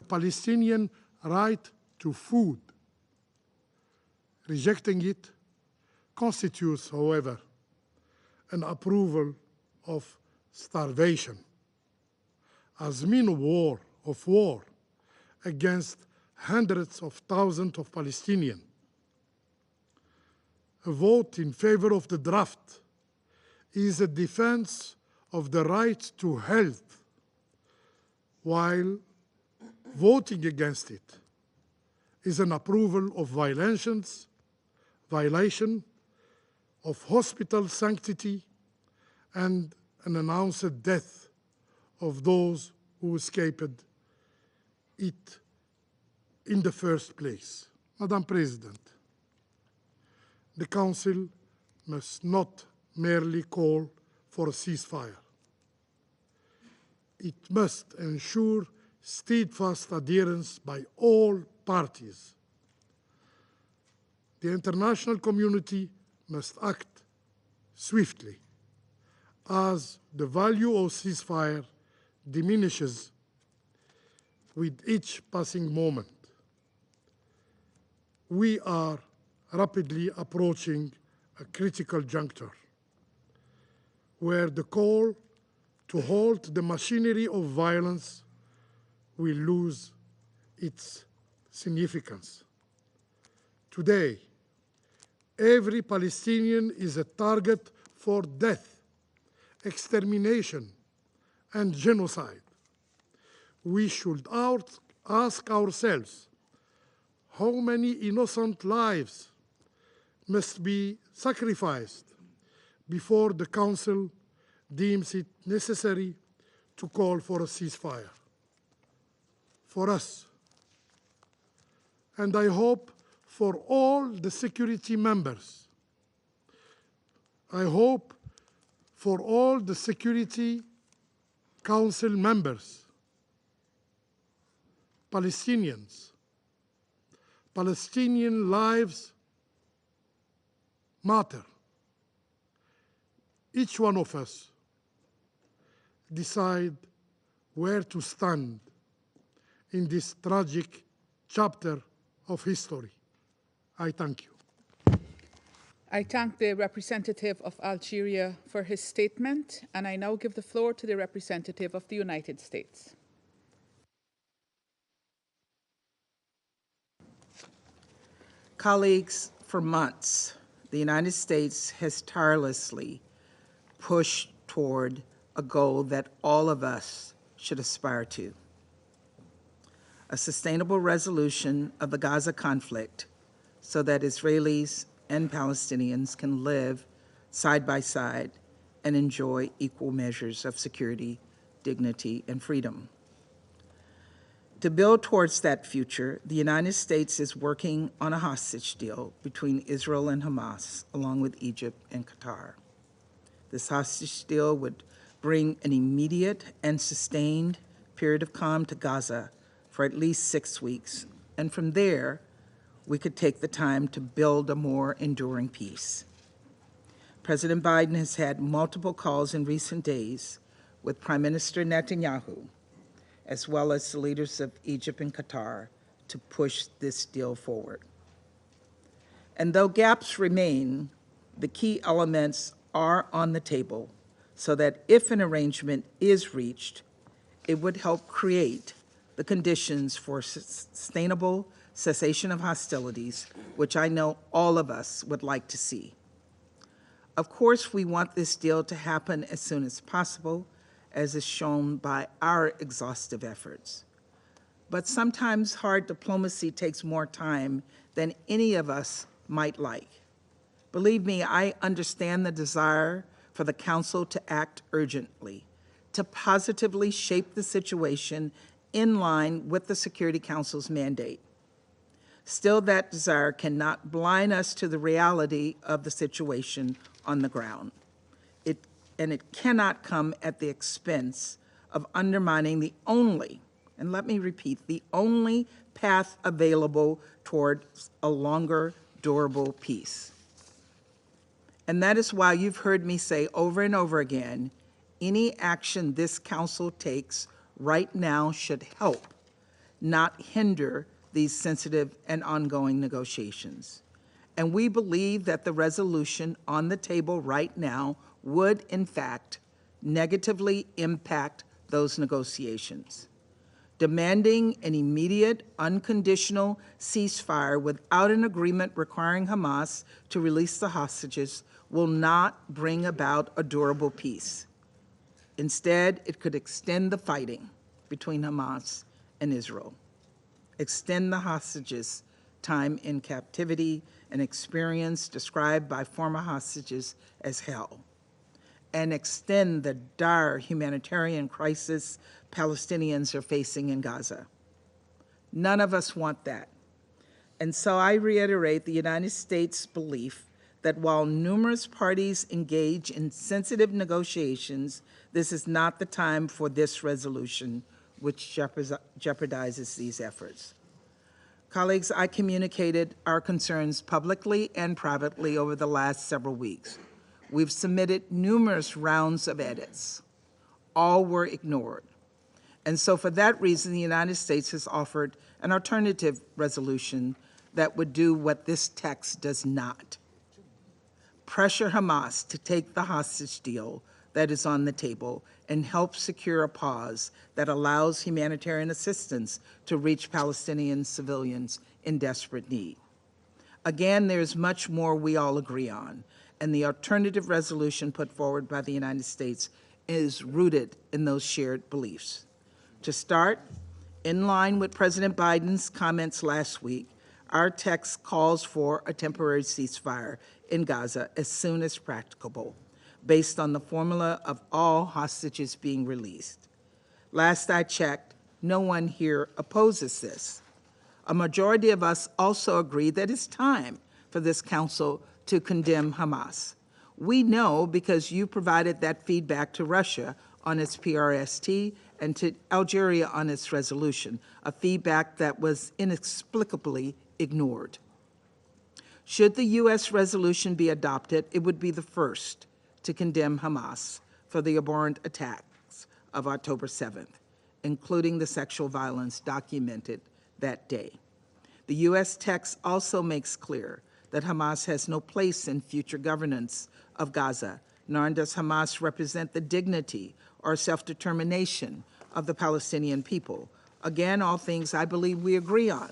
Palestinian right to food. Rejecting it constitutes, however, an approval of starvation as mean of war against hundreds of thousands of Palestinians. A vote in favor of the draft is a defense of the right to health, while voting against it is an approval of violation of hospital sanctity and an announced death of those who escaped it in the first place. Madam President, the Council must not merely call for a ceasefire. It must ensure steadfast adherence by all parties. The international community must act swiftly, as the value of ceasefire diminishes with each passing moment. We are rapidly approaching a critical juncture where the call to halt the machinery of violence will lose its significance. Today, every Palestinian is a target for death, extermination, and genocide. We should ask ourselves, how many innocent lives must be sacrificed before the Council deems it necessary to call for a ceasefire? For us, and I hope for all the security members, I hope for all the Security Council members, Palestinians, Palestinian lives matter. Each one of us decide where to stand in this tragic chapter of history. I thank you. I thank the representative of Algeria for his statement, and I now give the floor to the representative of the United States. Colleagues, for months, the United States has tirelessly pushed toward a goal that all of us should aspire to: a sustainable resolution of the Gaza conflict so that Israelis and Palestinians can live side by side and enjoy equal measures of security, dignity, and freedom. To build towards that future, the United States is working on a hostage deal between Israel and Hamas, along with Egypt and Qatar. This hostage deal would bring an immediate and sustained period of calm to Gaza for at least 6 weeks, and from there, we could take the time to build a more enduring peace. President Biden has had multiple calls in recent days with Prime Minister Netanyahu, as well as the leaders of Egypt and Qatar, to push this deal forward. And though gaps remain, the key elements are on the table so that if an arrangement is reached, it would help create the conditions for sustainable cessation of hostilities, which I know all of us would like to see. Of course, we want this deal to happen as soon as possible, as is shown by our exhaustive efforts. But sometimes hard diplomacy takes more time than any of us might like. Believe me, I understand the desire for the Council to act urgently, to positively shape the situation in line with the Security Council's mandate. Still, that desire cannot blind us to the reality of the situation on the ground. And it cannot come at the expense of undermining the only, and let me repeat, the only path available toward a longer, durable peace. And that is why you've heard me say over and over again, any action this Council takes right now should help not hinder these sensitive and ongoing negotiations. And we believe that the resolution on the table right now would, in fact, negatively impact those negotiations. Demanding an immediate, unconditional ceasefire without an agreement requiring Hamas to release the hostages will not bring about a durable peace. Instead, it could extend the fighting between Hamas and Israel, extend the hostages' time in captivity, an experience described by former hostages as hell, and extend the dire humanitarian crisis Palestinians are facing in Gaza. None of us want that. And so I reiterate the United States' belief that while numerous parties engage in sensitive negotiations, this is not the time for this resolution, which jeopardizes these efforts. Colleagues, I communicated our concerns publicly and privately over the last several weeks. We've submitted numerous rounds of edits. All were ignored. And so for that reason, the United States has offered an alternative resolution that would do what this text does not. Pressure Hamas to take the hostage deal that is on the table and help secure a pause that allows humanitarian assistance to reach Palestinian civilians in desperate need. Again, there's much more we all agree on, and the alternative resolution put forward by the United States is rooted in those shared beliefs. To start, in line with President Biden's comments last week, our text calls for a temporary ceasefire in Gaza as soon as practicable, based on the formula of all hostages being released. Last I checked, no one here opposes this. A majority of us also agree that it's time for this council to condemn Hamas. We know because you provided that feedback to Russia on its PRST and to Algeria on its resolution, a feedback that was inexplicably ignored. Should the U.S. resolution be adopted, it would be the first to condemn Hamas for the abhorrent attacks of October 7th, including the sexual violence documented that day. The U.S. text also makes clear that Hamas has no place in future governance of Gaza, nor does Hamas represent the dignity or self-determination of the Palestinian people. Again, all things I believe we agree on.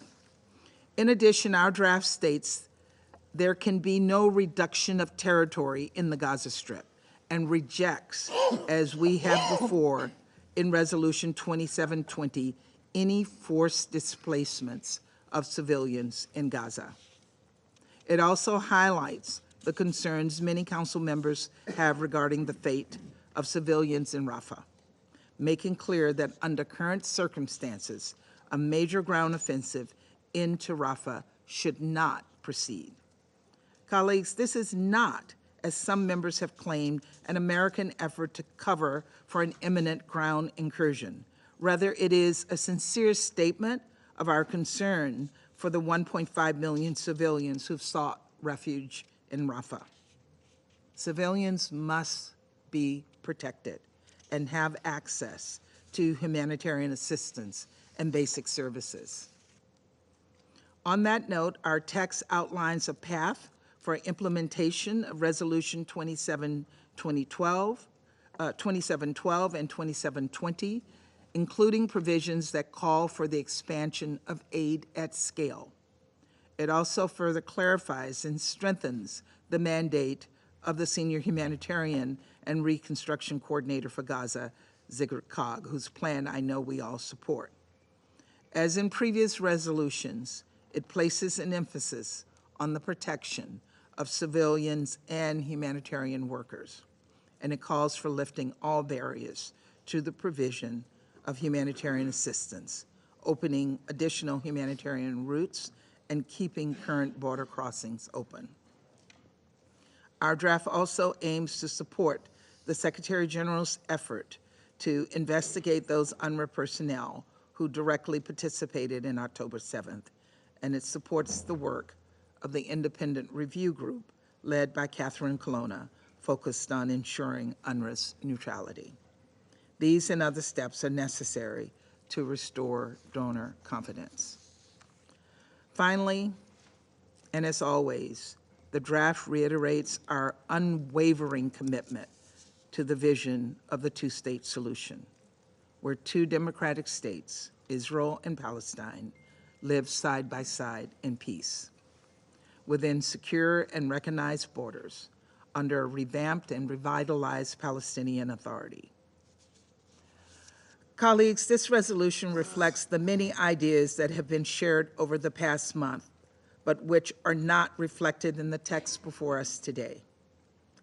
In addition, our draft states there can be no reduction of territory in the Gaza Strip and rejects, as we have before in Resolution 2720, any forced displacements of civilians in Gaza. It also highlights the concerns many council members have regarding the fate of civilians in Rafah, making clear that under current circumstances, a major ground offensive into Rafah should not proceed. Colleagues, this is not, as some members have claimed, an American effort to cover for an imminent ground incursion. Rather, it is a sincere statement of our concern for the 1.5 million civilians who've sought refuge in Rafah. Civilians must be protected and have access to humanitarian assistance and basic services. On that note, our text outlines a path for implementation of Resolution 2712 and 2720, including provisions that call for the expansion of aid at scale. It also further clarifies and strengthens the mandate of the Senior Humanitarian and Reconstruction Coordinator for Gaza, Sigrid Kaag, whose plan I know we all support. As in previous resolutions, it places an emphasis on the protection of civilians and humanitarian workers, and it calls for lifting all barriers to the provision of humanitarian assistance, opening additional humanitarian routes, and keeping current border crossings open. Our draft also aims to support the Secretary General's effort to investigate those UNRWA personnel who directly participated in October 7th, and it supports the work of the independent review group led by Catherine Colonna, focused on ensuring UNRWA's neutrality. These and other steps are necessary to restore donor confidence. Finally, and as always, the draft reiterates our unwavering commitment to the vision of the two-state solution, where two democratic states, Israel and Palestine, live side by side in peace, within secure and recognized borders, under a revamped and revitalized Palestinian Authority. Colleagues, this resolution reflects the many ideas that have been shared over the past month, but which are not reflected in the text before us today.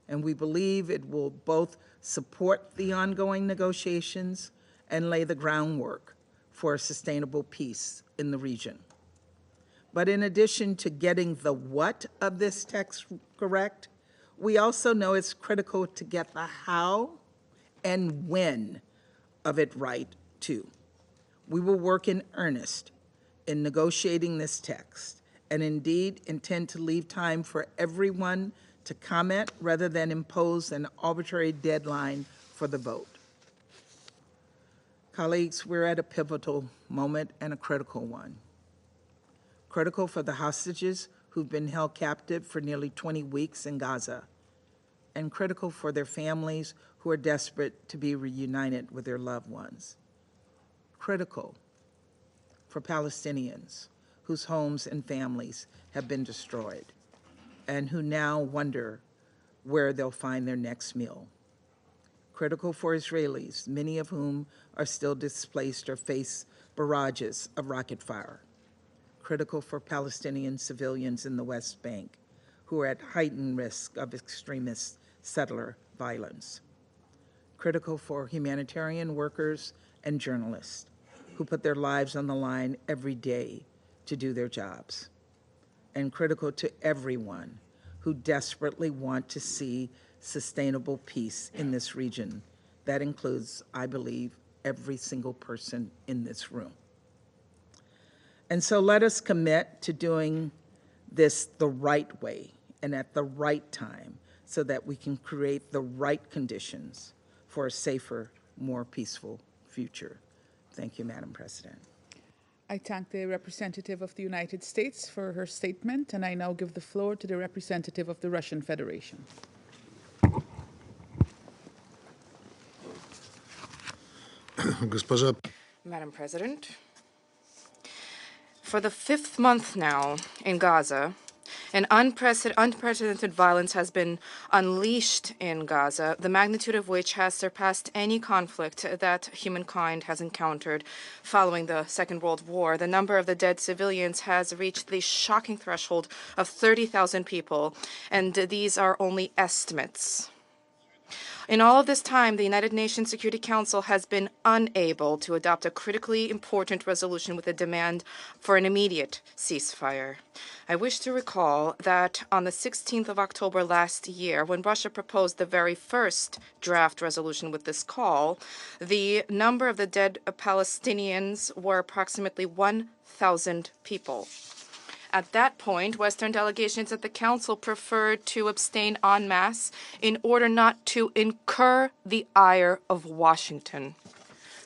And we believe it will both support the ongoing negotiations and lay the groundwork for a sustainable peace in the region. But in addition to getting the what of this text correct, we also know it's critical to get the how and when of it right, too. We will work in earnest in negotiating this text, and indeed intend to leave time for everyone to comment rather than impose an arbitrary deadline for the vote. Colleagues, we're at a pivotal moment and a critical one. Critical for the hostages who've been held captive for nearly 20 weeks in Gaza, and critical for their families who are desperate to be reunited with their loved ones. Critical for Palestinians whose homes and families have been destroyed and who now wonder where they'll find their next meal. Critical for Israelis, many of whom are still displaced or face barrages of rocket fire. Critical for Palestinian civilians in the West Bank who are at heightened risk of extremist settler violence. Critical for humanitarian workers and journalists who put their lives on the line every day to do their jobs. And critical to everyone who desperately want to see sustainable peace in this region. That includes, I believe, every single person in this room. And so let us commit to doing this the right way and at the right time so that we can create the right conditions for a safer, more peaceful future. Thank you, Madam President. I thank the representative of the United States for her statement, and I now give the floor to the representative of the Russian Federation. Madam President, for the 5th month now in Gaza, an unprecedented violence has been unleashed in Gaza, the magnitude of which has surpassed any conflict that humankind has encountered following the Second World War. The number of the dead civilians has reached the shocking threshold of 30,000 people, and these are only estimates. In all of this time, the United Nations Security Council has been unable to adopt a critically important resolution with a demand for an immediate ceasefire. I wish to recall that on the 16th of October last year, when Russia proposed the very first draft resolution with this call, the number of the dead Palestinians were approximately 1,000 people. At that point, Western delegations at the Council preferred to abstain en masse in order not to incur the ire of Washington.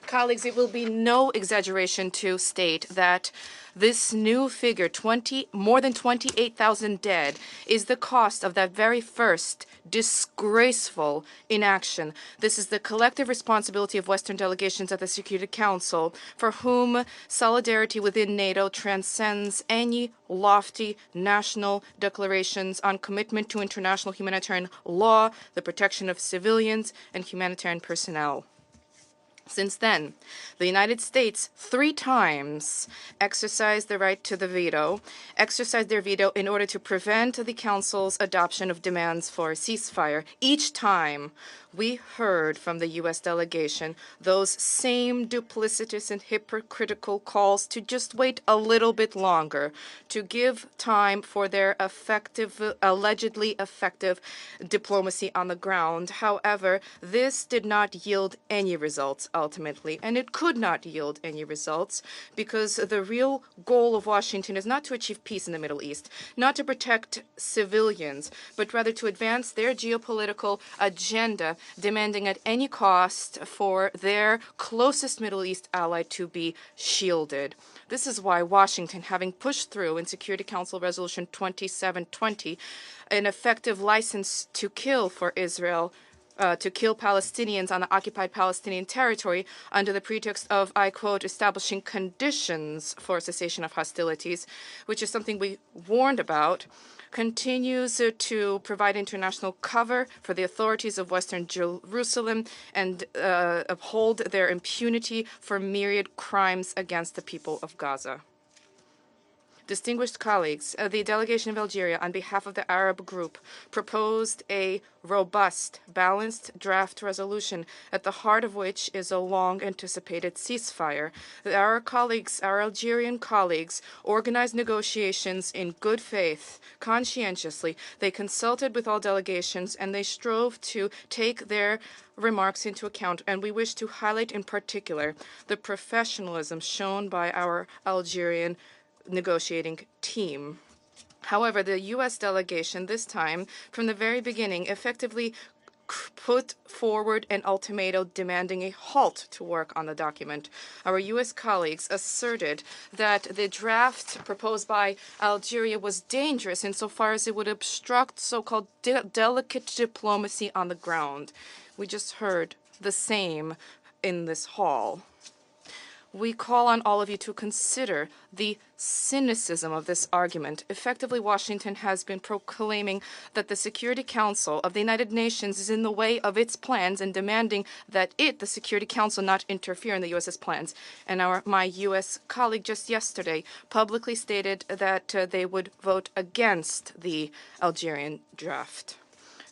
Colleagues, it will be no exaggeration to state that this new figure, more than 28,000 dead, is the cost of that very first disgraceful inaction. This is the collective responsibility of Western delegations at the Security Council, for whom solidarity within NATO transcends any lofty national declarations on commitment to international humanitarian law, the protection of civilians, and humanitarian personnel. Since then, the United States 3 times exercised the right to the veto, exercised their veto in order to prevent the Council's adoption of demands for a ceasefire. Each time we heard from the U.S. delegation those same duplicitous and hypocritical calls to just wait a little bit longer, to give time for their allegedly effective diplomacy on the ground. However, this did not yield any results ultimately, and it could not yield any results because the real goal of Washington is not to achieve peace in the Middle East, not to protect civilians, but rather to advance their geopolitical agenda, demanding at any cost for their closest Middle East ally to be shielded. This is why Washington, having pushed through in Security Council Resolution 2720, an effective license to kill for Israel, to kill Palestinians on the occupied Palestinian territory under the pretext of, I quote, establishing conditions for cessation of hostilities, which is something we warned about, continues to provide international cover for the authorities of Western Jerusalem and uphold their impunity for myriad crimes against the people of Gaza. Distinguished colleagues, the delegation of Algeria, on behalf of the Arab group, proposed a robust, balanced draft resolution, at the heart of which is a long-anticipated ceasefire. Our colleagues, our Algerian colleagues, organized negotiations in good faith, conscientiously. They consulted with all delegations, and they strove to take their remarks into account, and we wish to highlight in particular the professionalism shown by our Algerian negotiating team. However, the U.S. delegation this time, from the very beginning, effectively put forward an ultimatum demanding a halt to work on the document. Our U.S. colleagues asserted that the draft proposed by Algeria was dangerous insofar as it would obstruct so-called delicate diplomacy on the ground. We just heard the same in this hall. We call on all of you to consider the cynicism of this argument. Effectively, Washington has been proclaiming that the Security Council of the United Nations is in the way of its plans and demanding that it, the Security Council, not interfere in the U.S.'s plans. And my U.S. colleague just yesterday publicly stated that they would vote against the Algerian draft.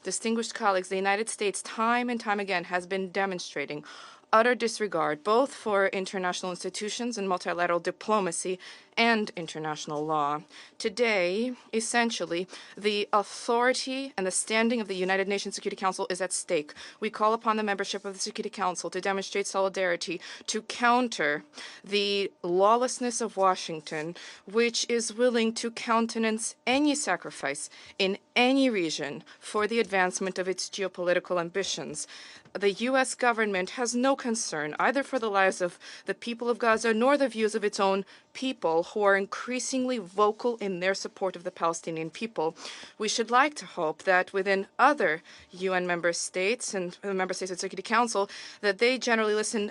Distinguished colleagues, the United States time and time again has been demonstrating utter disregard both for international institutions and multilateral diplomacy and international law. Today, essentially, the authority and the standing of the United Nations Security Council is at stake. We call upon the membership of the Security Council to demonstrate solidarity to counter the lawlessness of Washington, which is willing to countenance any sacrifice in any region for the advancement of its geopolitical ambitions. The U.S. government has no concern either for the lives of the people of Gaza nor the views of its own people who are increasingly vocal in their support of the Palestinian people. We should like to hope that within other UN member states and the member states of the Security Council, that they generally listen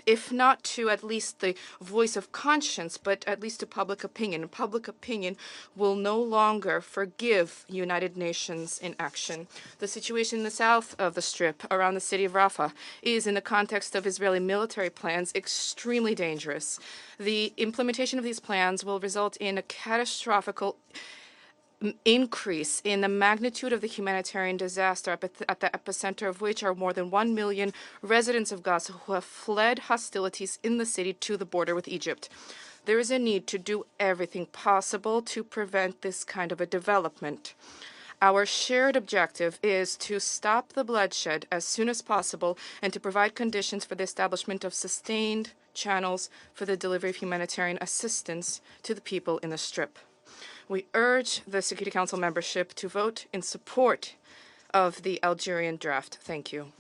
if not to at least the voice of conscience, but at least to public opinion. Public opinion will no longer forgive United Nations inaction. The situation in the south of the Strip around the city of Rafah is, in the context of Israeli military plans, extremely dangerous. The implementation of these plans will result in a catastrophic increase in the magnitude of the humanitarian disaster, at the epicenter of which are more than 1 million residents of Gaza who have fled hostilities in the city to the border with Egypt. There is a need to do everything possible to prevent this kind of a development. Our shared objective is to stop the bloodshed as soon as possible and to provide conditions for the establishment of sustained channels for the delivery of humanitarian assistance to the people in the Strip. We urge the Security Council membership to vote in support of the Algerian draft. Thank you.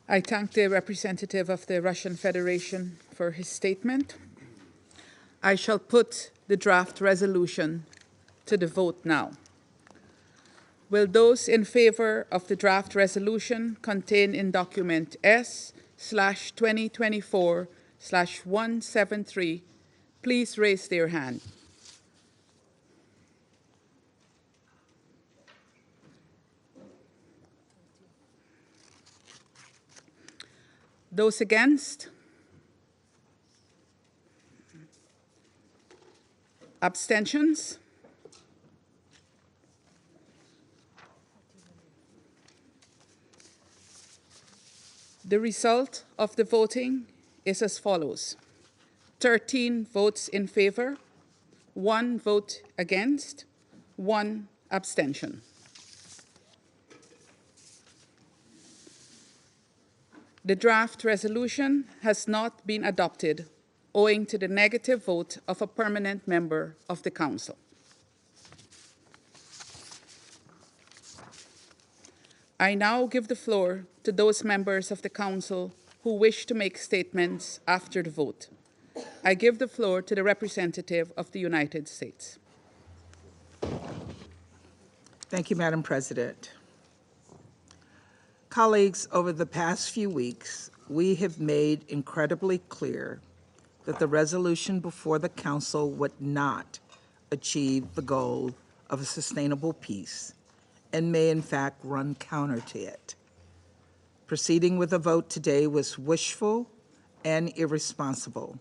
I thank the representative of the Russian Federation for his statement. I shall put the draft resolution to the vote now. Will those in favor of the draft resolution contained in document S/2024/173 please raise their hand? Those against? Abstentions? The result of the voting is as follows: 13 votes in favor, 1 vote against, 1 abstention. The draft resolution has not been adopted owing to the negative vote of a permanent member of the Council. I now give the floor to those members of the Council who wish to make statements after the vote. I give the floor to the representative of the United States. Thank you, Madam President. Colleagues, over the past few weeks, we have made incredibly clear that the resolution before the Council would not achieve the goal of a sustainable peace and may in fact run counter to it. Proceeding with a vote today was wishful and irresponsible.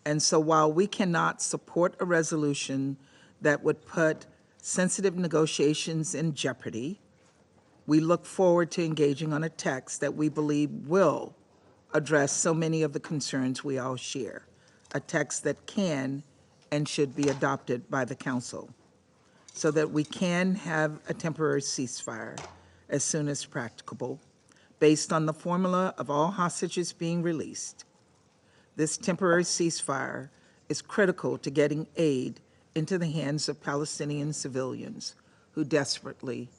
And so while we cannot support a resolution that would put sensitive negotiations in jeopardy, we look forward to engaging on a text that we believe will address so many of the concerns we all share, a text that can and should be adopted by the Council so that we can have a temporary ceasefire as soon as practicable based on the formula of all hostages being released. This temporary ceasefire is critical to getting aid into the hands of Palestinian civilians who desperately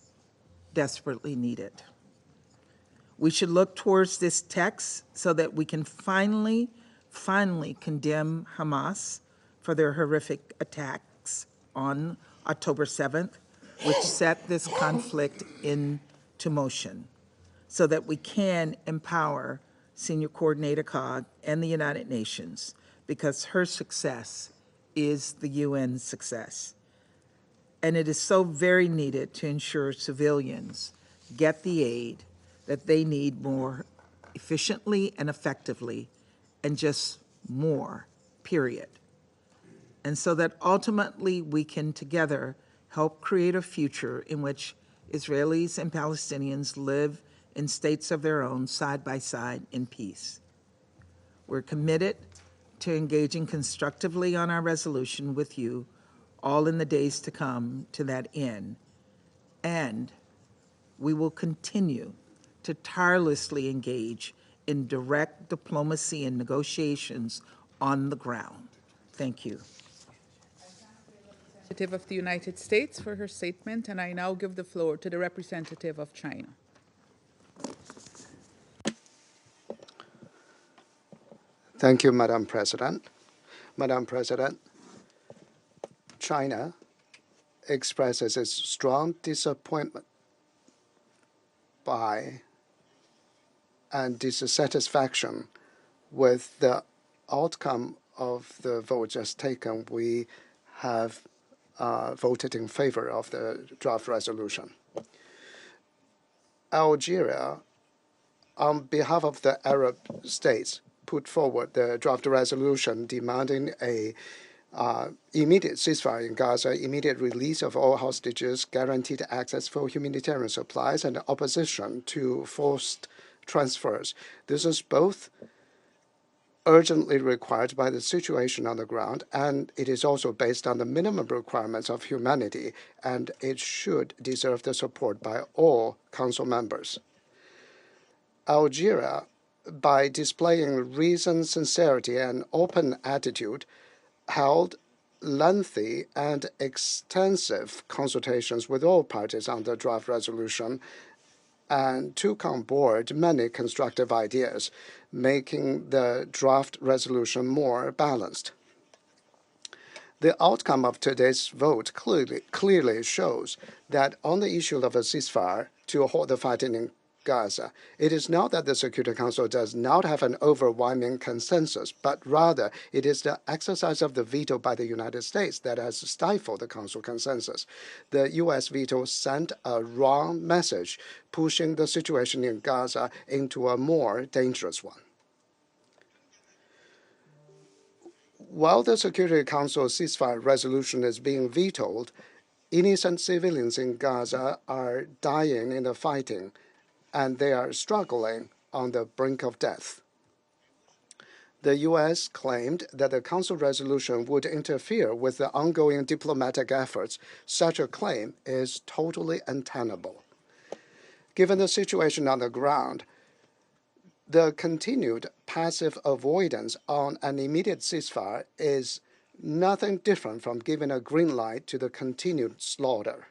need it. We should look towards this text so that we can finally condemn Hamas for their horrific attacks on October 7th, which set this conflict into motion, so that we can empower Senior Coordinator Cog and the United Nations, because her success is the UN's success. And it is so very needed to ensure civilians get the aid that they need more efficiently and effectively, and just more, period. And so that ultimately we can together help create a future in which Israelis and Palestinians live in states of their own, side by side, in peace. We're committed to engaging constructively on our resolution with you all in the days to come to that end. And we will continue to tirelessly engage in direct diplomacy and negotiations on the ground. Thank you. Representative of the United States for her statement, and I now give the floor to the representative of China. Thank you, Madam President. Madam President, China expresses its strong disappointment by and dissatisfaction with the outcome of the vote just taken. We have voted in favor of the draft resolution. Algeria, on behalf of the Arab states, put forward the draft resolution demanding a immediate ceasefire in Gaza, immediate release of all hostages, guaranteed access for humanitarian supplies, and opposition to forced transfers. This is both urgently required by the situation on the ground, and it is also based on the minimum requirements of humanity, and it should deserve the support by all Council members. Algeria, by displaying reason, sincerity, and open attitude, held lengthy and extensive consultations with all parties on the draft resolution and took on board many constructive ideas, making the draft resolution more balanced. The outcome of today's vote clearly shows that on the issue of a ceasefire to halt the fighting in Gaza, it is not that the Security Council does not have an overwhelming consensus, but rather it is the exercise of the veto by the United States that has stifled the Council consensus. The U.S. veto sent a wrong message, pushing the situation in Gaza into a more dangerous one. While the Security Council ceasefire resolution is being vetoed, innocent civilians in Gaza are dying in the fighting, and they are struggling on the brink of death. The U.S. claimed that the Council resolution would interfere with the ongoing diplomatic efforts. Such a claim is totally untenable. Given the situation on the ground, The continued passive avoidance on an immediate ceasefire is nothing different from giving a green light to the continued slaughter.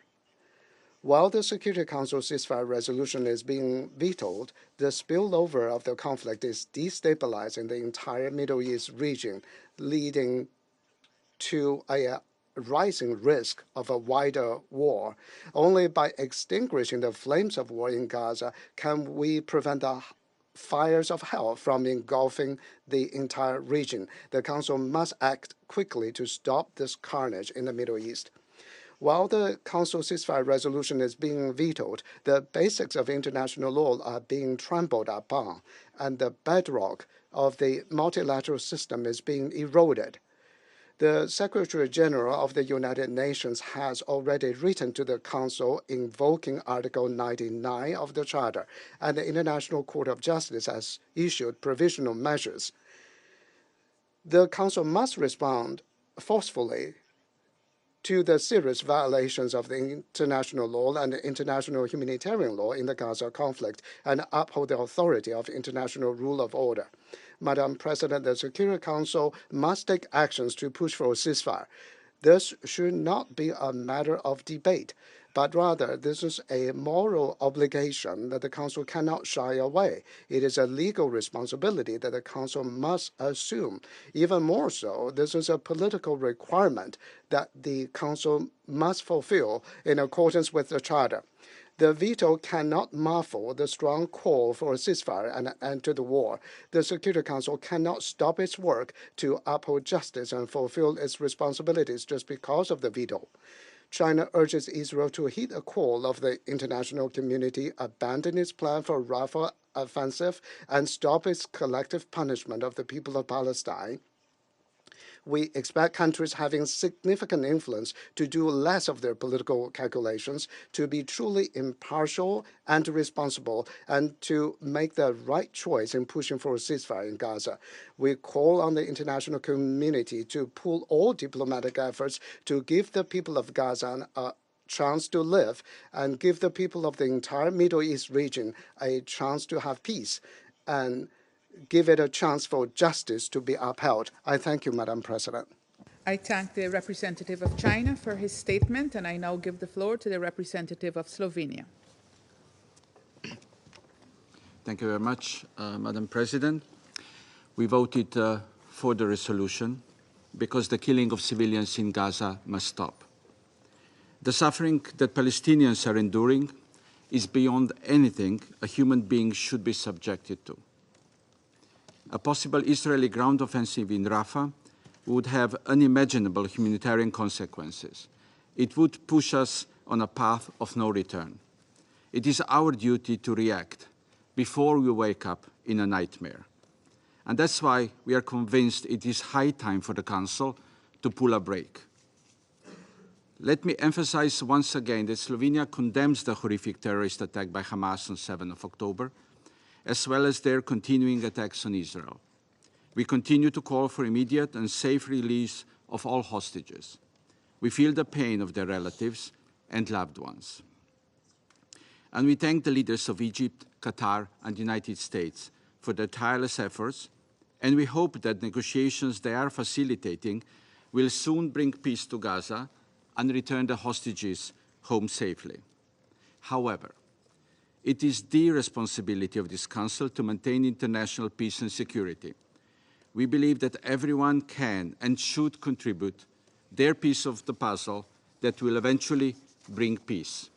While the Security Council ceasefire resolution is being vetoed, the spillover of the conflict is destabilizing the entire Middle East region, leading to a rising risk of a wider war. Only by extinguishing the flames of war in Gaza can we prevent the fires of hell from engulfing the entire region. The Council must act quickly to stop this carnage in the Middle East. While the Council ceasefire resolution is being vetoed, the basics of international law are being trampled upon, and the bedrock of the multilateral system is being eroded. The Secretary General of the United Nations has already written to the Council invoking Article 99 of the Charter, and the International Court of Justice has issued provisional measures. The Council must respond forcefully to the serious violations of the international law and the international humanitarian law in the Gaza conflict and uphold the authority of international rule of order. Madam President, the Security Council must take actions to push for a ceasefire. This should not be a matter of debate, but rather this is a moral obligation that the Council cannot shy away. It is a legal responsibility that the Council must assume. Even more so, this is a political requirement that the Council must fulfill in accordance with the Charter. The veto cannot muffle the strong call for a ceasefire and an end to the war. The Security Council cannot stop its work to uphold justice and fulfill its responsibilities just because of the veto. China urges Israel to heed a call of the international community, abandon its plan for Rafah offensive, and stop its collective punishment of the people of Palestine. We expect countries having significant influence to do less of their political calculations, to be truly impartial and responsible, and to make the right choice in pushing for a ceasefire in Gaza. We call on the international community to pool all diplomatic efforts to give the people of Gaza a chance to live and give the people of the entire Middle East region a chance to have peace and give it a chance for justice to be upheld. I thank you, Madam President. I thank the representative of China for his statement, and I now give the floor to the representative of Slovenia. Thank you very much, Madam President. We voted for the resolution because the killing of civilians in Gaza must stop. The suffering that Palestinians are enduring is beyond anything a human being should be subjected to. A possible Israeli ground offensive in Rafah would have unimaginable humanitarian consequences. It would push us on a path of no return. It is our duty to react before we wake up in a nightmare. And that's why we are convinced it is high time for the Council to pull a brake. Let me emphasize once again that Slovenia condemns the horrific terrorist attack by Hamas on 7 October, as well as their continuing attacks on Israel. We continue to call for immediate and safe release of all hostages. We feel the pain of their relatives and loved ones. And we thank the leaders of Egypt, Qatar, and the United States for their tireless efforts, and we hope that negotiations they are facilitating will soon bring peace to Gaza and return the hostages home safely. However, it is the responsibility of this Council to maintain international peace and security. We believe that everyone can and should contribute their piece of the puzzle that will eventually bring peace.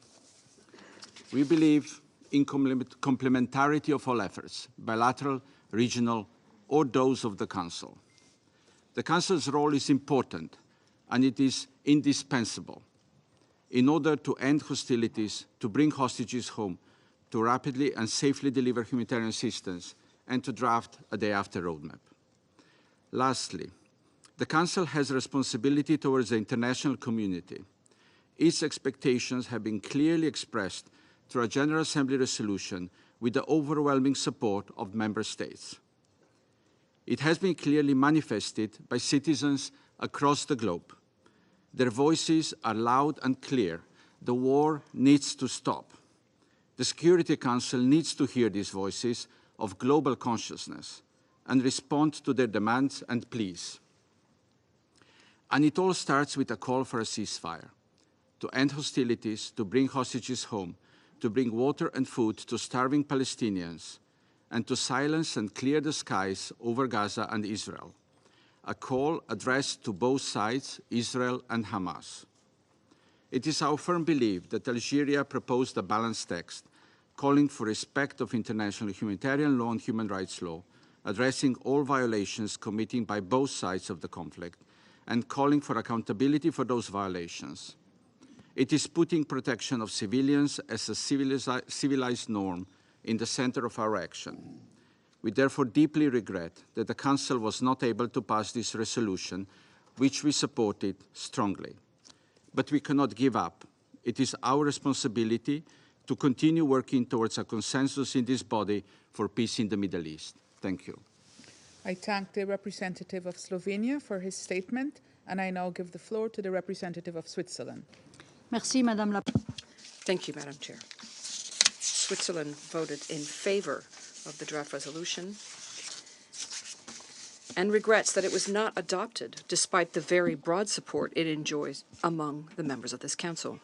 We believe in complementarity of all efforts, bilateral, regional, or those of the Council. The Council's role is important, and it is indispensable in order to end hostilities, to bring hostages home, to rapidly and safely deliver humanitarian assistance, and to draft a day-after roadmap. Lastly, the Council has a responsibility towards the international community. Its expectations have been clearly expressed through a General Assembly resolution with the overwhelming support of Member States. It has been clearly manifested by citizens across the globe. Their voices are loud and clear. The war needs to stop. The Security Council needs to hear these voices of global consciousness and respond to their demands and pleas. And it all starts with a call for a ceasefire, to end hostilities, to bring hostages home, to bring water and food to starving Palestinians, and to silence and clear the skies over Gaza and Israel. A call addressed to both sides, Israel and Hamas. It is our firm belief that Algeria proposed a balanced text, calling for respect of international humanitarian law and human rights law, addressing all violations committed by both sides of the conflict, and calling for accountability for those violations. It is putting protection of civilians as a civilized norm in the center of our action. We therefore deeply regret that the Council was not able to pass this resolution, which we supported strongly. But we cannot give up. It is our responsibility to continue working towards a consensus in this body for peace in the Middle East. Thank you. I thank the representative of Slovenia for his statement, and I now give the floor to the representative of Switzerland. Merci, Madame la Thank you, Madam Chair. Switzerland voted in favor of the draft resolution and regrets that it was not adopted despite the very broad support it enjoys among the members of this Council.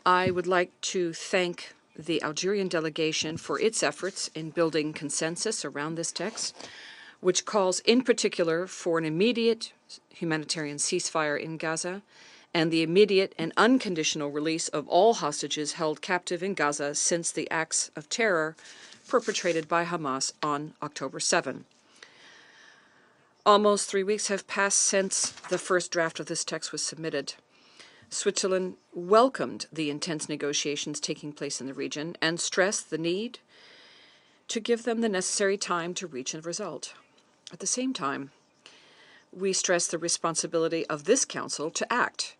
I would like to thank the Algerian delegation for its efforts in building consensus around this text, which calls in particular for an immediate humanitarian ceasefire in Gaza and the immediate and unconditional release of all hostages held captive in Gaza since the acts of terror perpetrated by Hamas on October 7. Almost 3 weeks have passed since the first draft of this text was submitted. Switzerland welcomed the intense negotiations taking place in the region and stressed the need to give them the necessary time to reach a result. At the same time, we stress the responsibility of this Council to act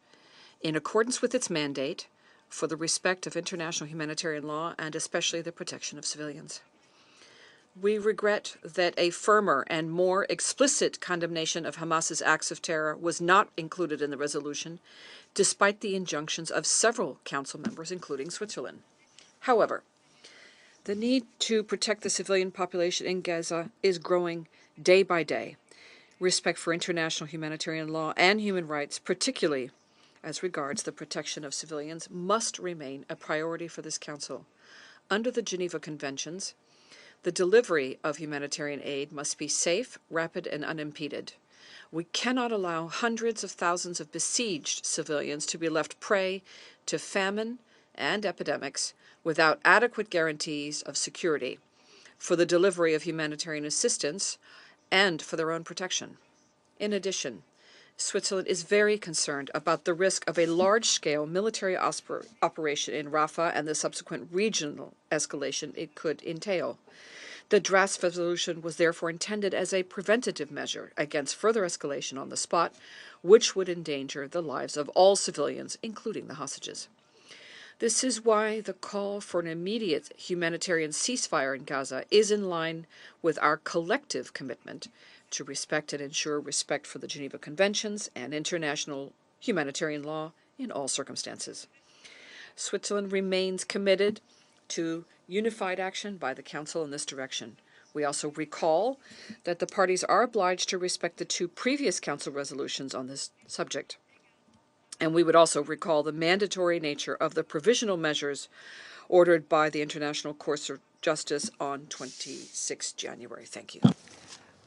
in accordance with its mandate for the respect of international humanitarian law and especially the protection of civilians. We regret that a firmer and more explicit condemnation of Hamas's acts of terror was not included in the resolution, despite the injunctions of several Council members, including Switzerland. However, the need to protect the civilian population in Gaza is growing day by day. Respect for international humanitarian law and human rights, particularly as regards the protection of civilians, must remain a priority for this Council. Under the Geneva Conventions, the delivery of humanitarian aid must be safe, rapid, and unimpeded. We cannot allow hundreds of thousands of besieged civilians to be left prey to famine and epidemics without adequate guarantees of security for the delivery of humanitarian assistance and for their own protection. In addition, Switzerland is very concerned about the risk of a large-scale military operation in Rafah and the subsequent regional escalation it could entail. The draft resolution was therefore intended as a preventative measure against further escalation on the spot, which would endanger the lives of all civilians, including the hostages. This is why the call for an immediate humanitarian ceasefire in Gaza is in line with our collective commitment to respect and ensure respect for the Geneva Conventions and international humanitarian law in all circumstances. Switzerland remains committed to unified action by the Council in this direction. We also recall that the parties are obliged to respect the 2 previous Council resolutions on this subject. And we would also recall the mandatory nature of the provisional measures ordered by the International Court of Justice on 26 January. Thank you.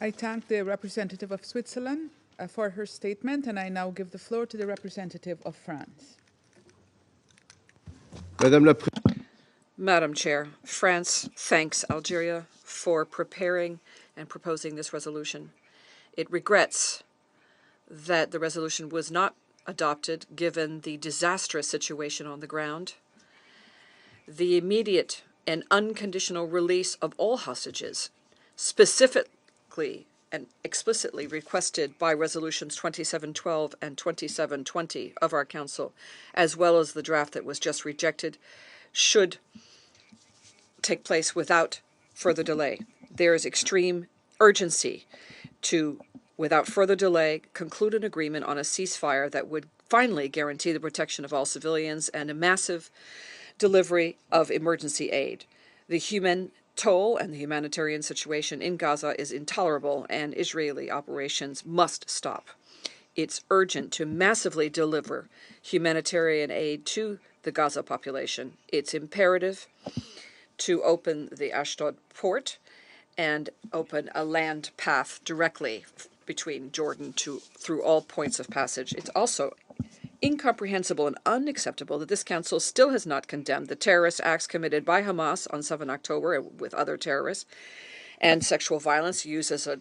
I thank the representative of Switzerland for her statement, and I now give the floor to the representative of France. Madam Chair, France thanks Algeria for preparing and proposing this resolution. It regrets that the resolution was not adopted given the disastrous situation on the ground. The immediate and unconditional release of all hostages, specifically and explicitly requested by Resolutions 2712 and 2720 of our Council, as well as the draft that was just rejected, should take place without further delay. There is extreme urgency to, without further delay, conclude an agreement on a ceasefire that would finally guarantee the protection of all civilians and a massive delivery of emergency aid. The toll and the humanitarian situation in Gaza is intolerable, and Israeli operations must stop. It's urgent to massively deliver humanitarian aid to the Gaza population. It's imperative to open the Ashdod port and open a land path directly between Jordan through all points of passage. It's also incomprehensible and unacceptable that this council still has not condemned the terrorist acts committed by Hamas on 7 October with other terrorists and sexual violence used as a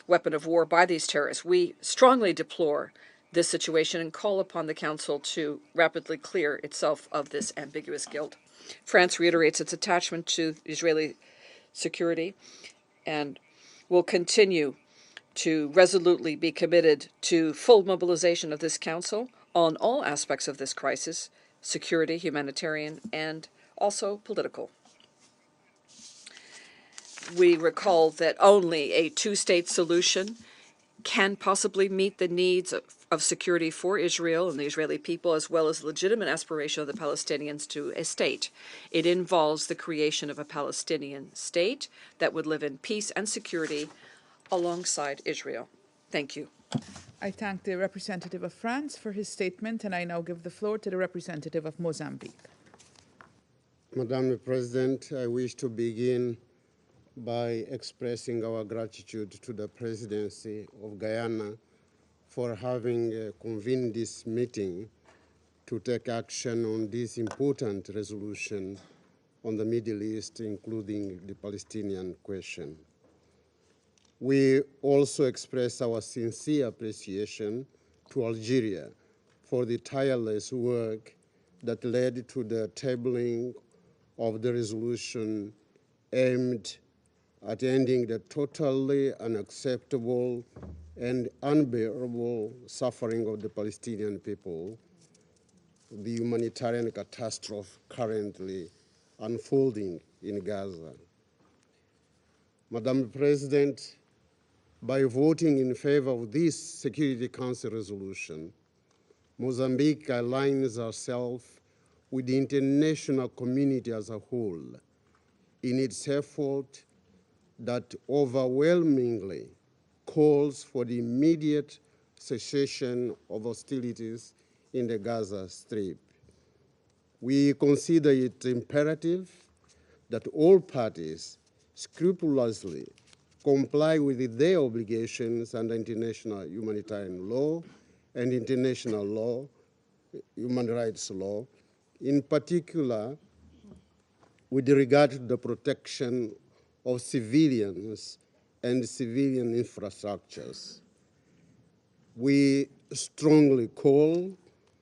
weapon of war by these terrorists. We strongly deplore this situation and call upon the council to rapidly clear itself of this ambiguous guilt. France reiterates its attachment to Israeli security and will continue to resolutely be committed to full mobilization of this council on all aspects of this crisis: security, humanitarian, and also political. We recall that only a two-state solution can possibly meet the needs of security for Israel and the Israeli people, as well as the legitimate aspiration of the Palestinians to a state. It involves the creation of a Palestinian state that would live in peace and security alongside Israel. Thank you. I thank the representative of France for his statement, and I now give the floor to the representative of Mozambique. Madam President, I wish to begin by expressing our gratitude to the Presidency of Guyana for having convened this meeting to take action on this important resolution on the Middle East, including the Palestinian question. We also express our sincere appreciation to Algeria for the tireless work that led to the tabling of the resolution aimed at ending the totally unacceptable and unbearable suffering of the Palestinian people, the humanitarian catastrophe currently unfolding in Gaza. Madam President, by voting in favor of this Security Council resolution, Mozambique aligns herself with the international community as a whole in its effort that overwhelmingly calls for the immediate cessation of hostilities in the Gaza Strip. We consider it imperative that all parties scrupulously comply with their obligations under international humanitarian law and international law, human rights law, in particular with regard to the protection of civilians and civilian infrastructures. We strongly call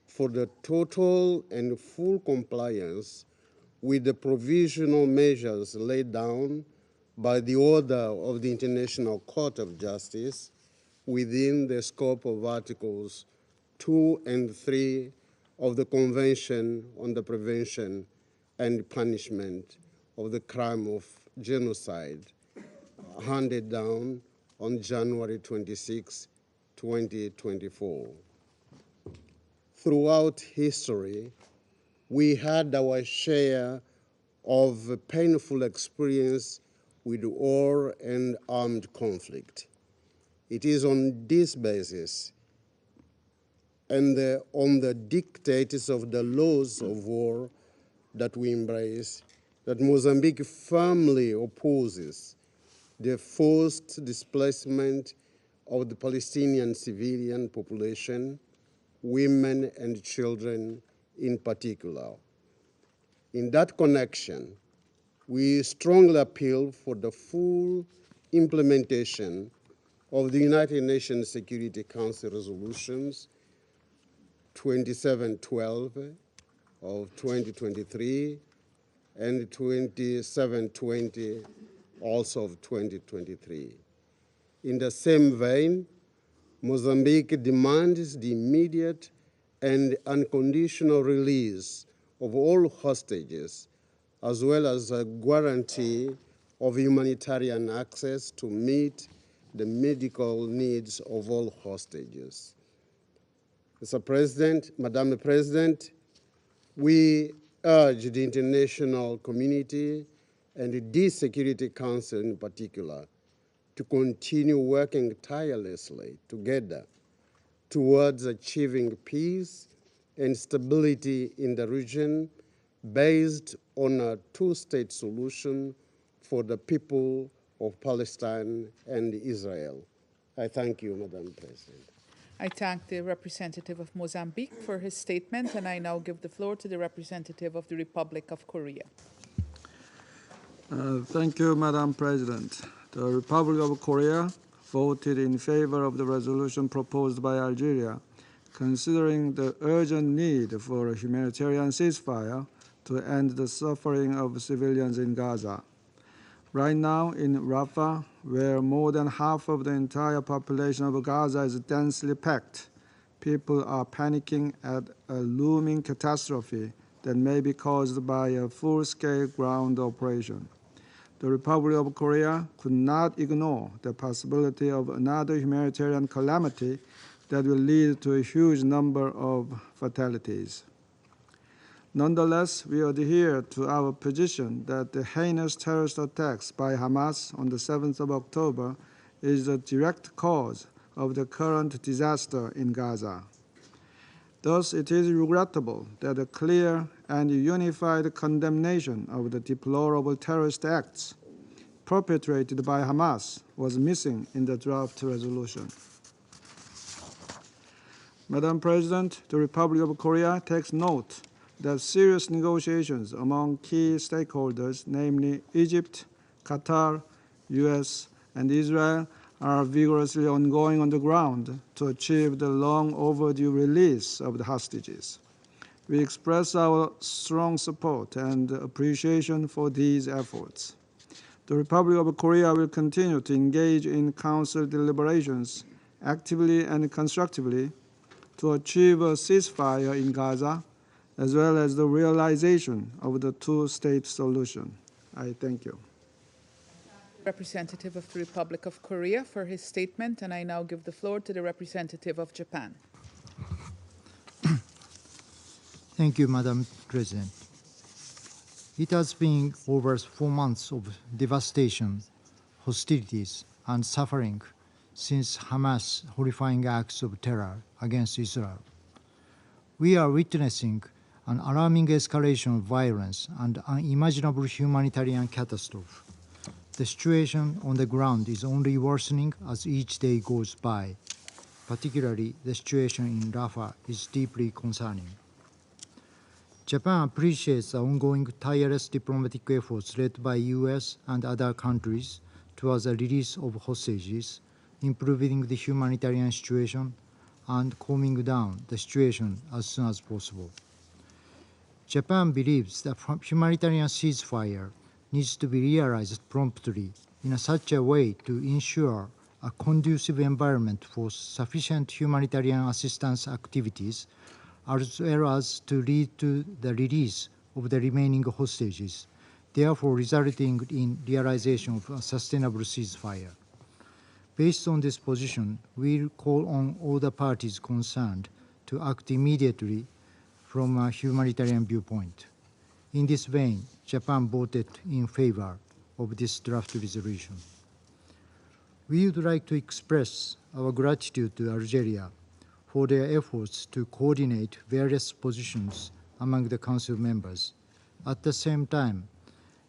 for the total and full compliance with the provisional measures laid down by the order of the International Court of Justice within the scope of Articles 2 and 3 of the Convention on the Prevention and Punishment of the Crime of Genocide, handed down on January 26, 2024. Throughout history, we had our share of painful experience with war and armed conflict. It is on this basis and on the dictates of the laws of war that we embrace that Mozambique firmly opposes the forced displacement of the Palestinian civilian population, women and children in particular. In that connection, we strongly appeal for the full implementation of the United Nations Security Council resolutions 2712 of 2023 and 2720 also of 2023. In the same vein, Mozambique demands the immediate and unconditional release of all hostages, as well as a guarantee of humanitarian access to meet the medical needs of all hostages. Mr. President, Madam President, we urge the international community and this Security Council in particular to continue working tirelessly together towards achieving peace and stability in the region based on a two-state solution for the people of Palestine and Israel. I thank you, Madam President. I thank the representative of Mozambique for his statement, and I now give the floor to the representative of the Republic of Korea. Thank you, Madam President. The Republic of Korea voted in favor of the resolution proposed by Algeria, considering the urgent need for a humanitarian ceasefire to end the suffering of civilians in Gaza. Right now in Rafah, where more than half of the entire population of Gaza is densely packed, people are panicking at a looming catastrophe that may be caused by a full-scale ground operation. The Republic of Korea could not ignore the possibility of another humanitarian calamity that will lead to a huge number of fatalities. Nonetheless, we adhere to our position that the heinous terrorist attacks by Hamas on the 7th of October is the direct cause of the current disaster in Gaza. Thus, it is regrettable that a clear and unified condemnation of the deplorable terrorist acts perpetrated by Hamas was missing in the draft resolution. Madam President, the Republic of Korea takes note that serious negotiations among key stakeholders, namely Egypt, Qatar, US, and Israel, are vigorously ongoing on the ground to achieve the long overdue release of the hostages. We express our strong support and appreciation for these efforts. The Republic of Korea will continue to engage in Council deliberations actively and constructively to achieve a ceasefire in Gaza, as well as the realization of the two-state solution. I thank you. Representative of the Republic of Korea for his statement, and I now give the floor to the representative of Japan. Thank you, Madam President. It has been over 4 months of devastation, hostilities, and suffering since Hamas' horrifying acts of terror against Israel. We are witnessing an alarming escalation of violence and unimaginable humanitarian catastrophe. The situation on the ground is only worsening as each day goes by. Particularly, the situation in Rafah is deeply concerning. Japan appreciates the ongoing tireless diplomatic efforts led by US and other countries towards the release of hostages, improving the humanitarian situation, and calming down the situation as soon as possible. Japan believes that humanitarian ceasefire needs to be realized promptly in such a way to ensure a conducive environment for sufficient humanitarian assistance activities, as well as to lead to the release of the remaining hostages, therefore resulting in realization of a sustainable ceasefire. Based on this position, we call on all the parties concerned to act immediately from a humanitarian viewpoint. In this vein, Japan voted in favor of this draft resolution. We would like to express our gratitude to Algeria for their efforts to coordinate various positions among the Council members. At the same time,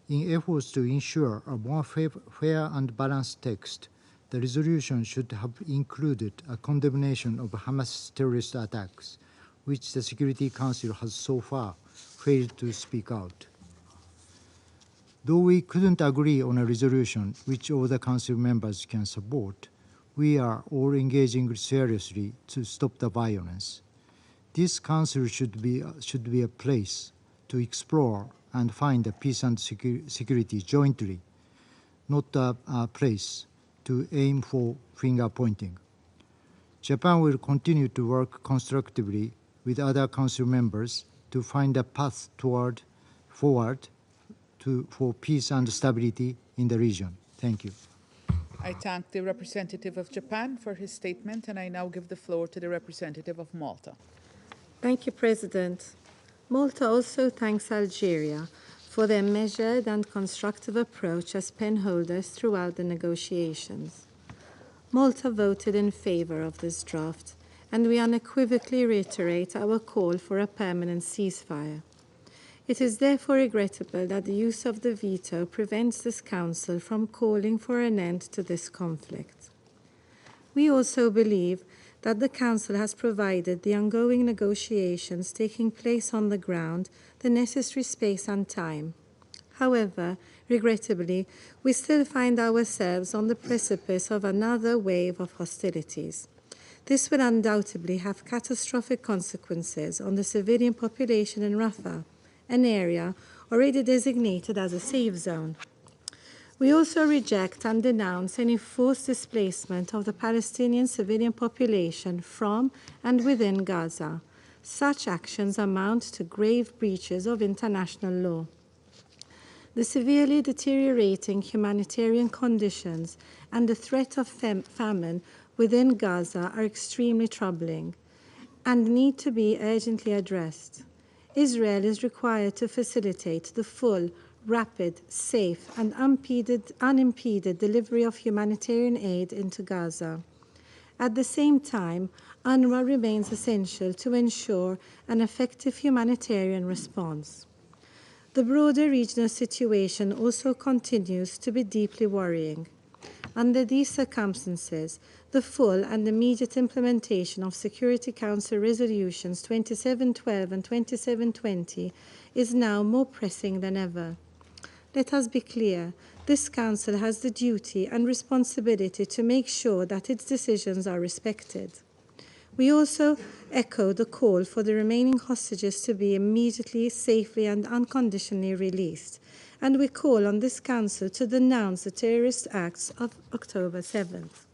in efforts to ensure a more fair and balanced text, the resolution should have included a condemnation of Hamas terrorist attacks, which the Security Council has so far failed to speak out. Though we couldn't agree on a resolution which all the Council members can support, we are all engaging seriously to stop the violence. This Council should be a place to explore and find a peace and security jointly, not a place to aim for finger-pointing. Japan will continue to work constructively with other Council members to find a path forward for peace and stability in the region. Thank you. I thank the representative of Japan for his statement, and I now give the floor to the representative of Malta. Thank you, President. Malta also thanks Algeria for their measured and constructive approach as penholders throughout the negotiations. Malta voted in favor of this draft, and we unequivocally reiterate our call for a permanent ceasefire. It is therefore regrettable that the use of the veto prevents this Council from calling for an end to this conflict. We also believe that the Council has provided the ongoing negotiations taking place on the ground the necessary space and time. However, regrettably, we still find ourselves on the precipice of another wave of hostilities. This will undoubtedly have catastrophic consequences on the civilian population in Rafah, an area already designated as a safe zone. We also reject and denounce any forced displacement of the Palestinian civilian population from and within Gaza. Such actions amount to grave breaches of international law. The severely deteriorating humanitarian conditions and the threat of famine within Gaza are extremely troubling and need to be urgently addressed. Israel is required to facilitate the full, rapid, safe, and unimpeded delivery of humanitarian aid into Gaza. At the same time, UNRWA remains essential to ensure an effective humanitarian response. The broader regional situation also continues to be deeply worrying. Under these circumstances, the full and immediate implementation of Security Council Resolutions 2712 and 2720 is now more pressing than ever. Let us be clear, this Council has the duty and responsibility to make sure that its decisions are respected. We also echo the call for the remaining hostages to be immediately, safely, and unconditionally released, and we call on this Council to denounce the terrorist acts of October 7th.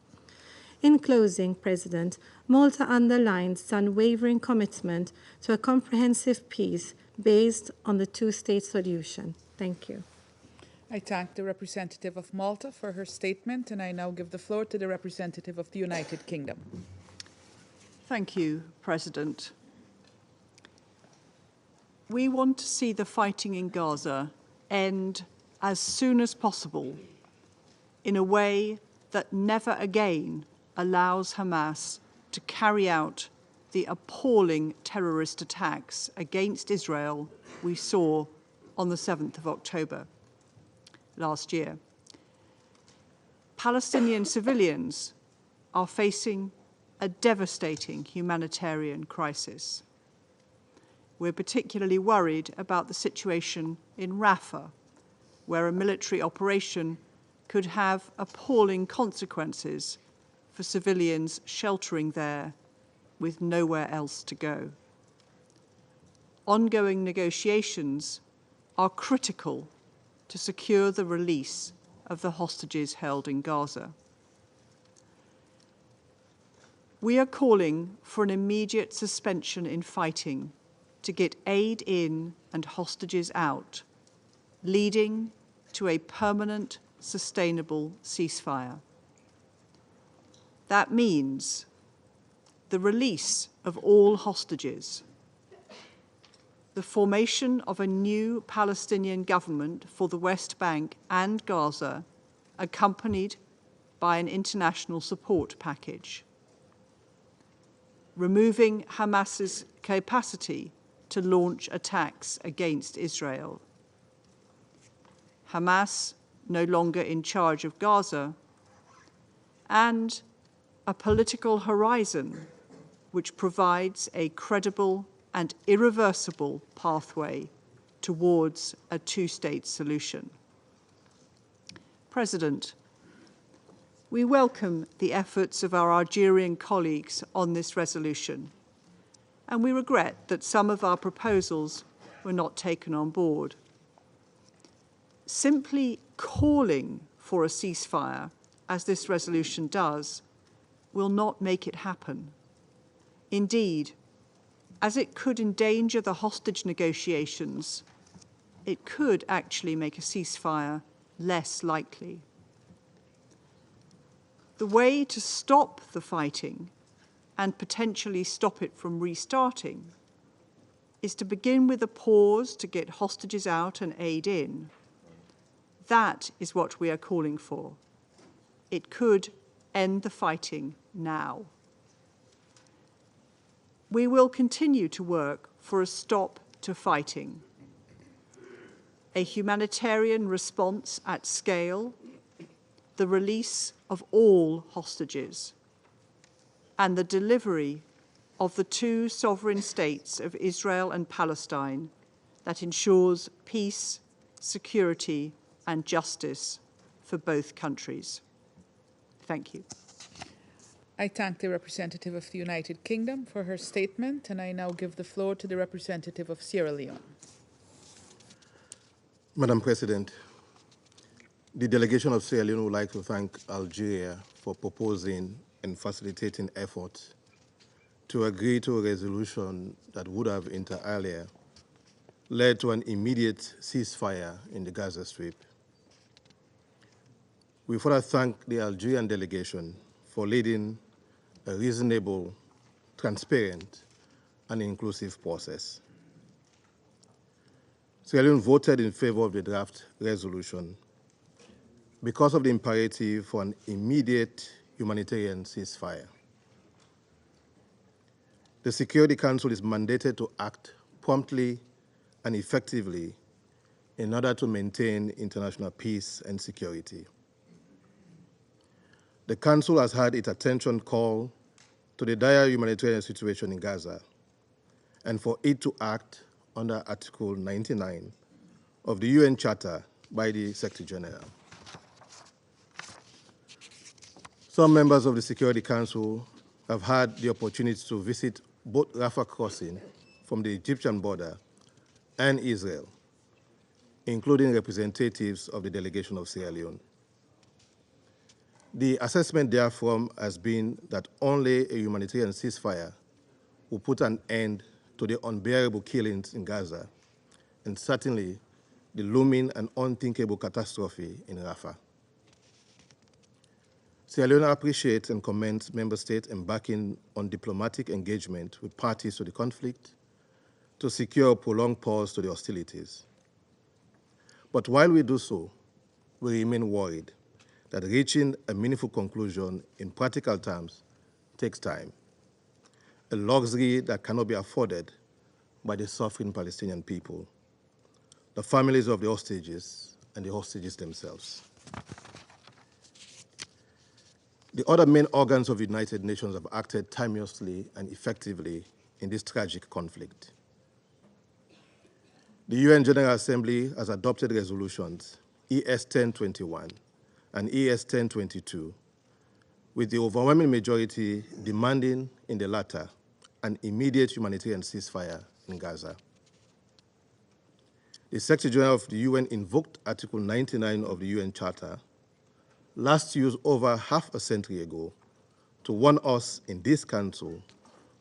In closing, President, Malta underlines its unwavering commitment to a comprehensive peace based on the two-state solution. Thank you. I thank the representative of Malta for her statement, and I now give the floor to the representative of the United Kingdom. Thank you, President. We want to see the fighting in Gaza end as soon as possible in a way that never again allows Hamas to carry out the appalling terrorist attacks against Israel we saw on the 7th of October last year. Palestinian civilians are facing a devastating humanitarian crisis. We're particularly worried about the situation in Rafah, where a military operation could have appalling consequences for civilians sheltering there with nowhere else to go. Ongoing negotiations are critical to secure the release of the hostages held in Gaza. We are calling for an immediate suspension in fighting to get aid in and hostages out, leading to a permanent, sustainable ceasefire. That means the release of all hostages, the formation of a new Palestinian government for the West Bank and Gaza, accompanied by an international support package, removing Hamas's capacity to launch attacks against Israel, Hamas no longer in charge of Gaza, and a political horizon which provides a credible and irreversible pathway towards a two-state solution. President, we welcome the efforts of our Algerian colleagues on this resolution, and we regret that some of our proposals were not taken on board. Simply calling for a ceasefire, as this resolution does, will not make it happen. Indeed, as it could endanger the hostage negotiations, it could actually make a ceasefire less likely. The way to stop the fighting and potentially stop it from restarting is to begin with a pause to get hostages out and aid in. That is what we are calling for. It could end the fighting now. We will continue to work for a stop to fighting, a humanitarian response at scale, the release of all hostages, and the delivery of the two sovereign states of Israel and Palestine that ensures peace, security, and justice for both countries. Thank you. I thank the representative of the United Kingdom for her statement, and I now give the floor to the representative of Sierra Leone. Madam President, the delegation of Sierra Leone would like to thank Algeria for proposing and facilitating efforts to agree to a resolution that would have, inter alia, led to an immediate ceasefire in the Gaza Strip. We further thank the Algerian delegation for leading a reasonable, transparent, and inclusive process. Sierra Leone voted in favor of the draft resolution because of the imperative for an immediate humanitarian ceasefire. The Security Council is mandated to act promptly and effectively in order to maintain international peace and security. The Council has had its attention called to the dire humanitarian situation in Gaza and for it to act under Article 99 of the UN Charter by the Secretary General. Some members of the Security Council have had the opportunity to visit both Rafah crossing from the Egyptian border and Israel, including representatives of the delegation of Sierra Leone. The assessment therefrom has been that only a humanitarian ceasefire will put an end to the unbearable killings in Gaza and certainly the looming and unthinkable catastrophe in Rafah. Sierra Leone appreciates and commends member states embarking on diplomatic engagement with parties to the conflict to secure a prolonged pause to the hostilities. But while we do so, we remain worried that reaching a meaningful conclusion in practical terms takes time, a luxury that cannot be afforded by the suffering Palestinian people, the families of the hostages, and the hostages themselves. The other main organs of the United Nations have acted timeously and effectively in this tragic conflict. The UN General Assembly has adopted resolutions ES 1021 and ES 1022, with the overwhelming majority demanding in the latter an immediate humanitarian ceasefire in Gaza. The Secretary General of the UN invoked Article 99 of the UN Charter, last used over half a century ago, to warn us in this Council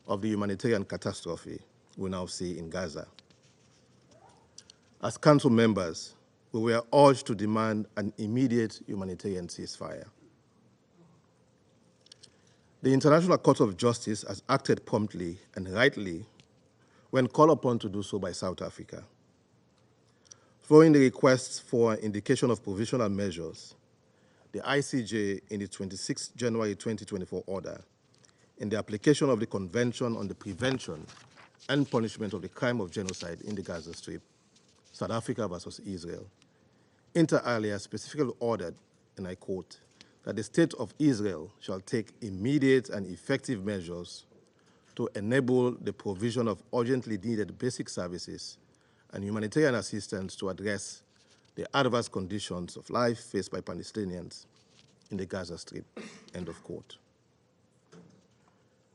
of the humanitarian catastrophe we now see in Gaza. As Council members, we were urged to demand an immediate humanitarian ceasefire. The International Court of Justice has acted promptly and rightly when called upon to do so by South Africa. Following the requests for an indication of provisional measures, the ICJ, in the 26 January 2024 order, in the application of the Convention on the Prevention and Punishment of the Crime of Genocide in the Gaza Strip, South Africa versus Israel, inter alia specifically ordered, and I quote, that the State of Israel shall take immediate and effective measures to enable the provision of urgently needed basic services and humanitarian assistance to address the adverse conditions of life faced by Palestinians in the Gaza Strip, end of quote.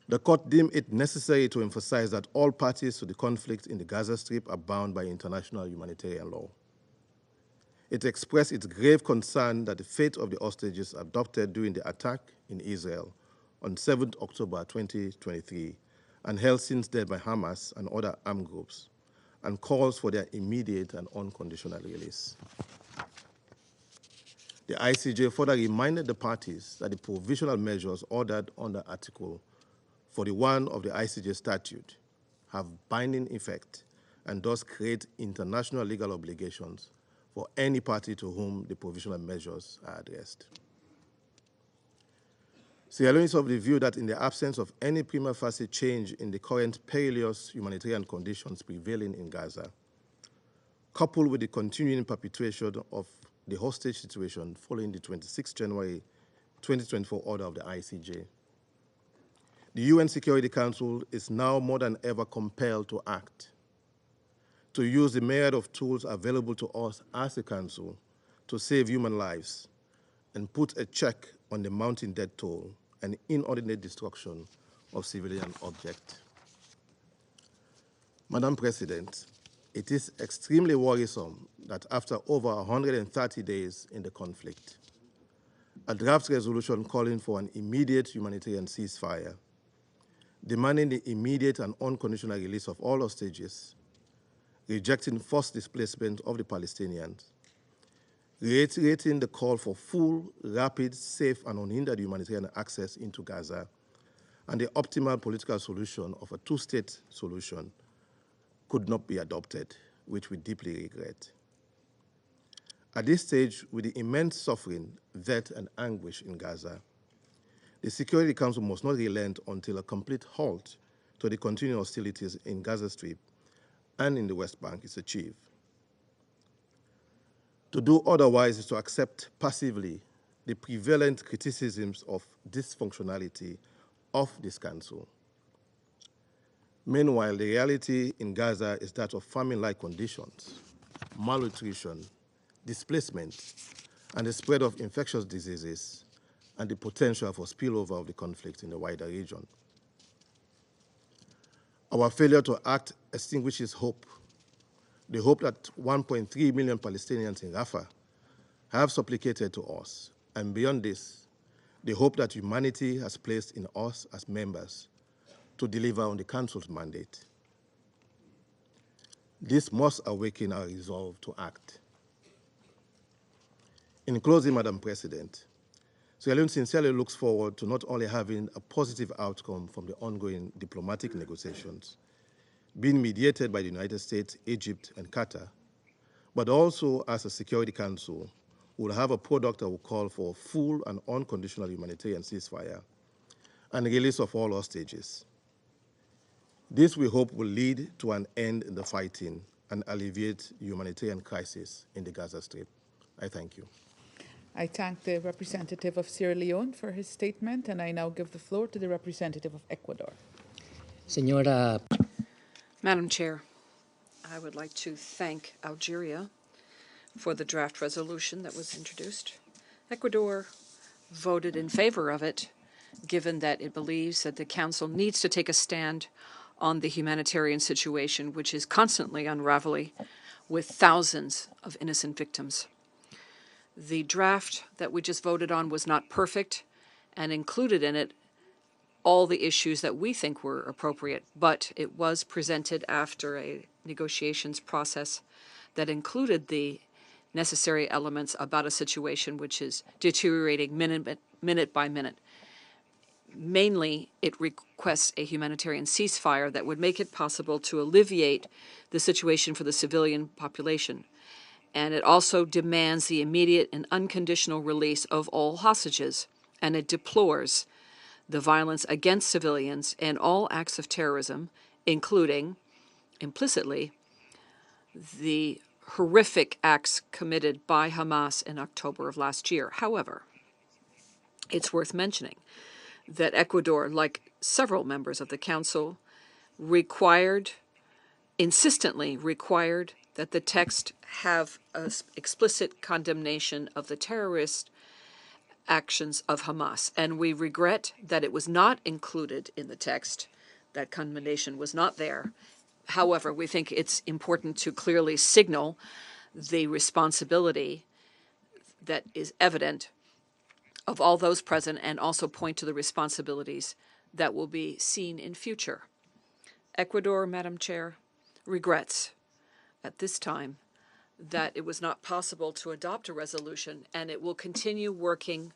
The court deemed it necessary to emphasize that all parties to the conflict in the Gaza Strip are bound by international humanitarian law. It expressed its grave concern that the fate of the hostages abducted during the attack in Israel on 7 October 2023 and held since then by Hamas and other armed groups, and calls for their immediate and unconditional release. The ICJ further reminded the parties that the provisional measures ordered under Article 41 of the ICJ statute have binding effect and thus create international legal obligations for any party to whom the provisional measures are addressed. Sierra Leone is of the view that in the absence of any prima facie change in the current perilous humanitarian conditions prevailing in Gaza, coupled with the continuing perpetuation of the hostage situation following the 26 January 2024 order of the ICJ, the UN Security Council is now more than ever compelled to act, to use the myriad of tools available to us as a council to save human lives and put a check on the mounting death toll and inordinate destruction of civilian objects. Madam President, it is extremely worrisome that after over 130 days in the conflict, a draft resolution calling for an immediate humanitarian ceasefire, demanding the immediate and unconditional release of all hostages, rejecting forced displacement of the Palestinians, reiterating the call for full, rapid, safe, and unhindered humanitarian access into Gaza, and the optimal political solution of a two-state solution could not be adopted, which we deeply regret. At this stage, with the immense suffering, death, and anguish in Gaza, the Security Council must not relent until a complete halt to the continuing hostilities in Gaza Strip and in the West Bank is achieved. To do otherwise is to accept passively the prevalent criticisms of dysfunctionality of this council. Meanwhile, the reality in Gaza is that of famine-like conditions, malnutrition, displacement, and the spread of infectious diseases, and the potential for spillover of the conflict in the wider region. Our failure to act extinguishes hope, the hope that 1.3 million Palestinians in Rafah have supplicated to us, and beyond this, the hope that humanity has placed in us as members to deliver on the Council's mandate. This must awaken our resolve to act. In closing, Madam President, Sierra Leone sincerely looks forward to not only having a positive outcome from the ongoing diplomatic negotiations being mediated by the United States, Egypt, and Qatar, but also as a Security Council will have a product that will call for a full and unconditional humanitarian ceasefire and release of all hostages. This, we hope, will lead to an end in the fighting and alleviate the humanitarian crisis in the Gaza Strip. I thank you. I thank the representative of Sierra Leone for his statement, and I now give the floor to the representative of Ecuador. Señora. Madam Chair, I would like to thank Algeria for the draft resolution that was introduced. Ecuador voted in favor of it, given that it believes that the Council needs to take a stand on the humanitarian situation, which is constantly unraveling with thousands of innocent victims. The draft that we just voted on was not perfect and included in it all the issues that we think were appropriate, but it was presented after a negotiations process that included the necessary elements about a situation which is deteriorating minute by minute. Mainly, it requests a humanitarian ceasefire that would make it possible to alleviate the situation for the civilian population. And it also demands the immediate and unconditional release of all hostages, and it deplores the violence against civilians and all acts of terrorism, including, implicitly, the horrific acts committed by Hamas in October of last year. However, it's worth mentioning that Ecuador, like several members of the Council, insistently required that the text have an explicit condemnation of the terrorist actions of Hamas. And we regret that it was not included in the text. That condemnation was not there. However, we think it's important to clearly signal the responsibility that is evident of all those present and also point to the responsibilities that will be seen in future. Ecuador, Madam Chair, regrets at this time that it was not possible to adopt a resolution, and it will continue working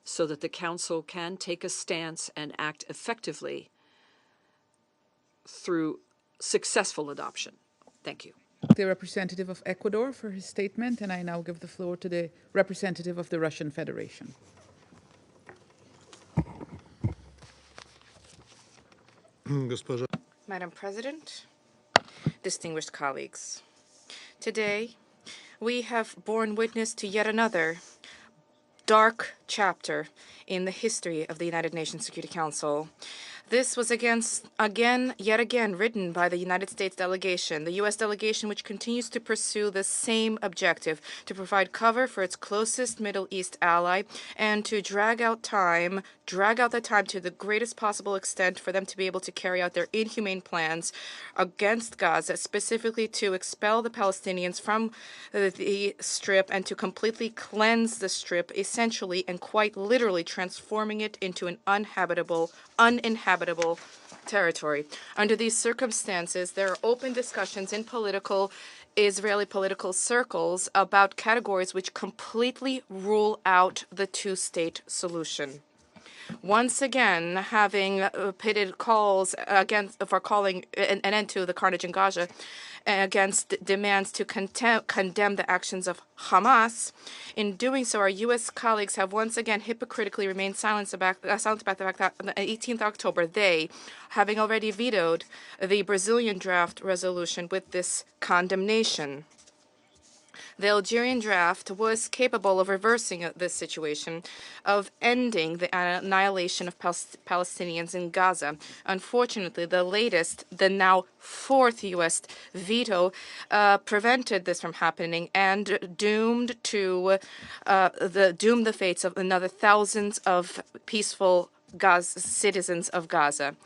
so that the Council can take a stance and act effectively through successful adoption. Thank you. The representative of Ecuador for his statement, and I now give the floor to the representative of the Russian Federation. Madam President, distinguished colleagues, today we have borne witness to yet another dark chapter in the history of the United Nations Security Council. This was yet again, written by the United States delegation, the U.S. delegation which continues to pursue the same objective, to provide cover for its closest Middle East ally and to drag out the time to the greatest possible extent for them to be able to carry out their inhumane plans against Gaza, specifically to expel the Palestinians from the Strip and to completely cleanse the Strip, essentially and quite literally transforming it into an uninhabitable territory. Under these circumstances, there are open discussions in Israeli political circles about categories which completely rule out the two-state solution. Once again, having pitted calls for calling an end to the carnage in Gaza against demands to condemn the actions of Hamas. In doing so, our U.S. colleagues have once again hypocritically remained silent about the fact that on the 18th October, they, having already vetoed the Brazilian draft resolution with this condemnation. The Algerian draft was capable of reversing this situation, of ending the annihilation of Palestinians in Gaza. Unfortunately, the now fourth U.S. veto prevented this from happening and doomed the fates of another thousands of peaceful citizens of Gaza.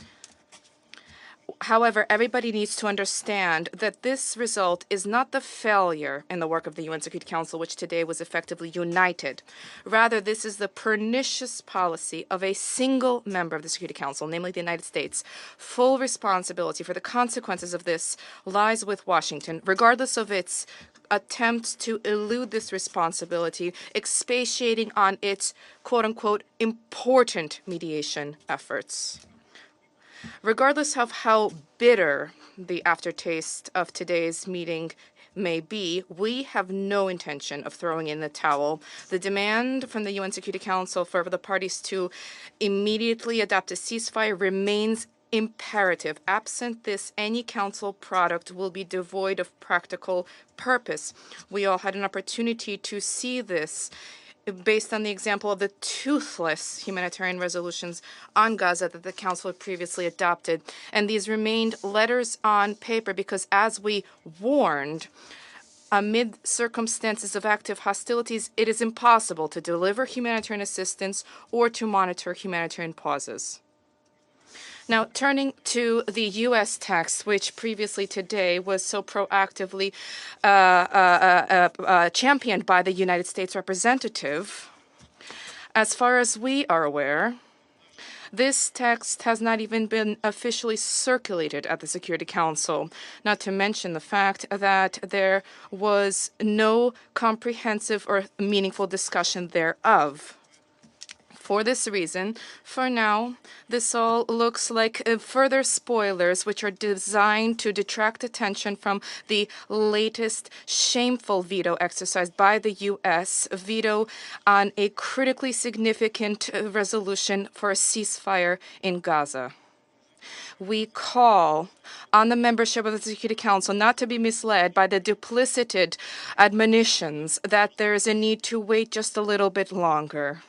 However, everybody needs to understand that this result is not the failure in the work of the UN Security Council, which today was effectively united. Rather, this is the pernicious policy of a single member of the Security Council, namely the United States. Full responsibility for the consequences of this lies with Washington, regardless of its attempts to elude this responsibility, expatiating on its quote-unquote important mediation efforts. Regardless of how bitter the aftertaste of today's meeting may be, we have no intention of throwing in the towel. The demand from the UN Security Council for the parties to immediately adopt a ceasefire remains imperative. Absent this, any council product will be devoid of practical purpose. We all had an opportunity to see this based on the example of the toothless humanitarian resolutions on Gaza that the Council had previously adopted. And these remained letters on paper because, as we warned, amid circumstances of active hostilities, it is impossible to deliver humanitarian assistance or to monitor humanitarian pauses. Now, turning to the U.S. text, which previously today was so proactively championed by the United States representative, as far as we are aware, this text has not even been officially circulated at the Security Council, not to mention the fact that there was no comprehensive or meaningful discussion thereof. For this reason, for now, this all looks like further spoilers which are designed to detract attention from the latest shameful veto exercised by the U.S. veto on a critically significant resolution for a ceasefire in Gaza. We call on the membership of the Security Council not to be misled by the duplicitous admonitions that there is a need to wait just a little bit longer.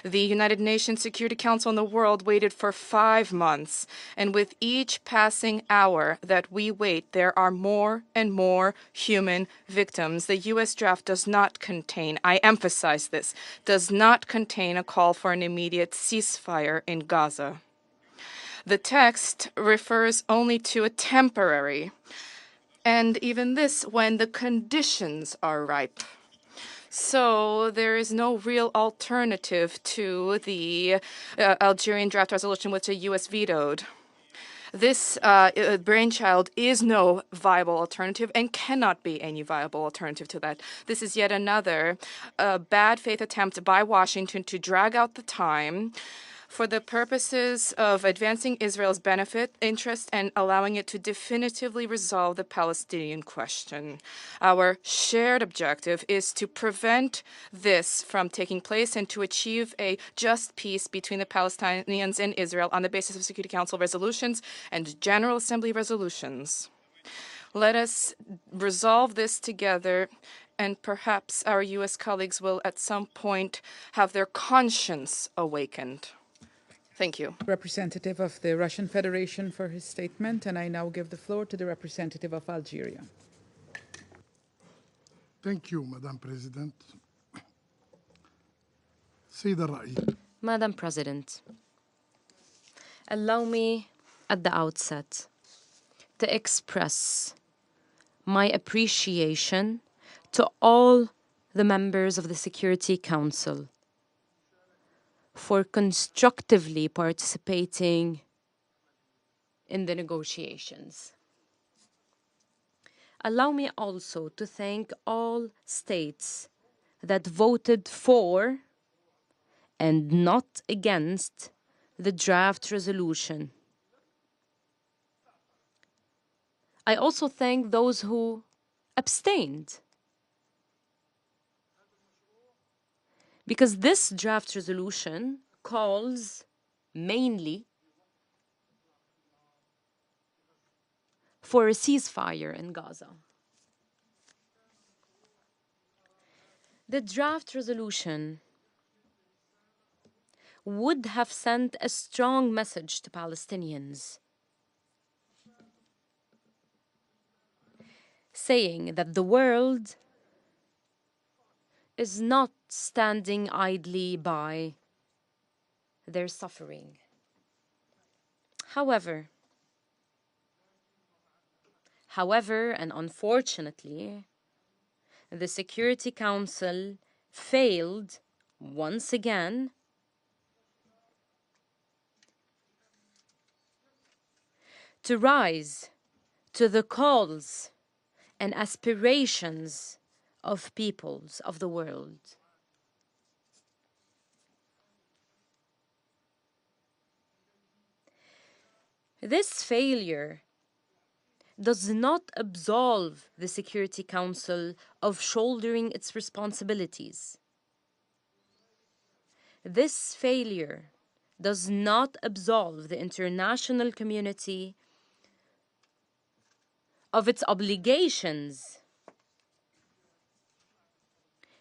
The United Nations Security Council and the world waited for 5 months, and with each passing hour that we wait, there are more and more human victims. The U.S. draft does not contain, I emphasize this, does not contain a call for an immediate ceasefire in Gaza. The text refers only to a temporary, and even this when the conditions are ripe. So there is no real alternative to the Algerian draft resolution which the U.S. vetoed. This brainchild is no viable alternative and cannot be any viable alternative to that. This is yet another bad faith attempt by Washington to drag out the time for the purposes of advancing Israel's interest and allowing it to definitively resolve the Palestinian question. Our shared objective is to prevent this from taking place and to achieve a just peace between the Palestinians and Israel on the basis of Security Council resolutions and General Assembly resolutions. Let us resolve this together, and perhaps our U.S. colleagues will at some point have their conscience awakened. Thank you. Representative of the Russian Federation for his statement, and I now give the floor to the representative of Algeria. Thank you, Madam President. سيد الرئيس. Madam President, allow me at the outset to express my appreciation to all the members of the Security Council for constructively participating in the negotiations. Allow me also to thank all states that voted for and not against the draft resolution. I also thank those who abstained, because this draft resolution calls mainly for a ceasefire in Gaza. The draft resolution would have sent a strong message to Palestinians, saying that the world is not standing idly by their suffering. However, and unfortunately, the Security Council failed once again to rise to the calls and aspirations of peoples of the world. This failure does not absolve the Security Council of shouldering its responsibilities. This failure does not absolve the international community of its obligations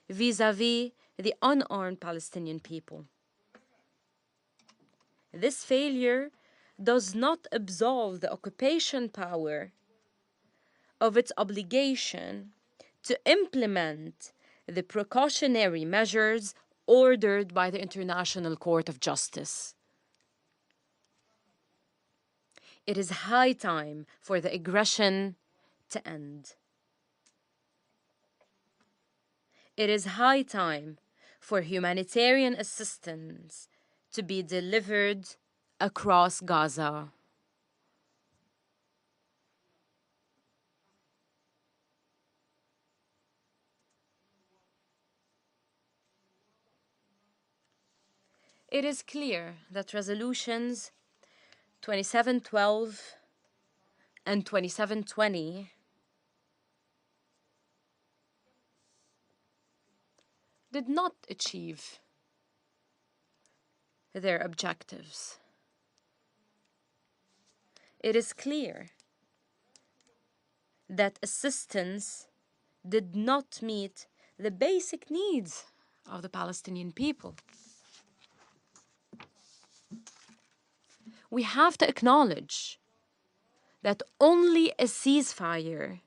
vis-à-vis the unarmed Palestinian people. This failure does not absolve the occupation power of its obligation to implement the precautionary measures ordered by the International Court of Justice. It is high time for the aggression to end. It is high time for humanitarian assistance to be delivered across Gaza. It is clear that resolutions 2712 and 2720 did not achieve their objectives. It is clear that assistance did not meet the basic needs of the Palestinian people. We have to acknowledge that only a ceasefire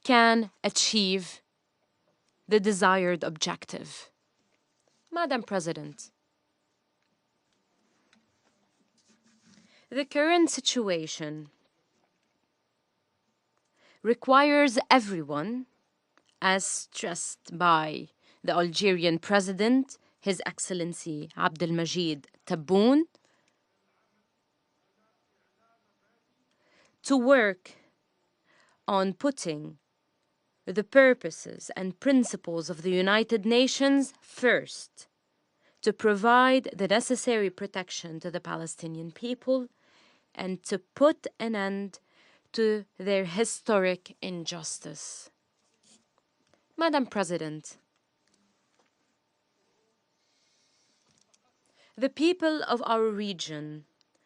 can achieve the desired objective. Madam President, the current situation requires everyone, as stressed by the Algerian President, His Excellency Abdelmajid Tebboune, to work on putting the purposes and principles of the United Nations first, to provide the necessary protection to the Palestinian people and to put an end to their historic injustice. Madam President, the people of our region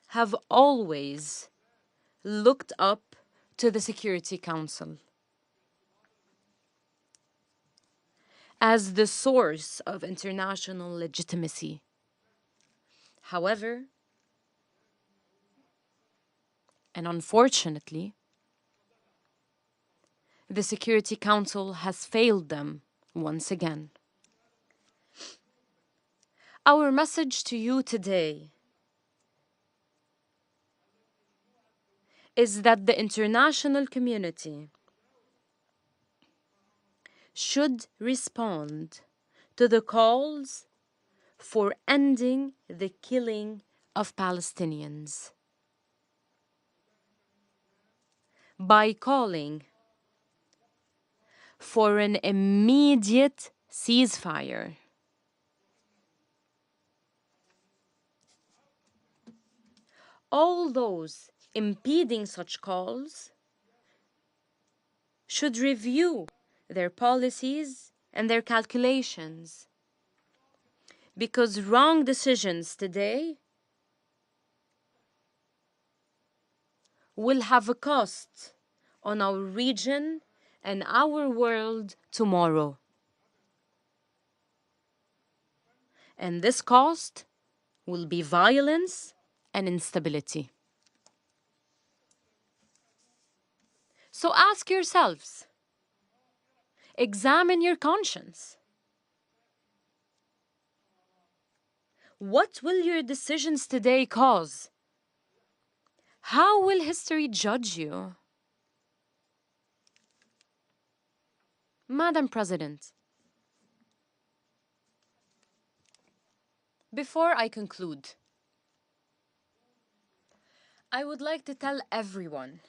have always looked up to the Security Council as the source of international legitimacy. However, and unfortunately, the Security Council has failed them once again. Our message to you today is that the international community should respond to the calls for ending the killing of Palestinians by calling for an immediate ceasefire. All those impeding such calls should review their policies and their calculations, because wrong decisions today will have a cost on our region and our world tomorrow. And this cost will be violence and instability. So ask yourselves, examine your conscience. What will your decisions today cause? How will history judge you? Madam President, before I conclude, I would like to tell everyone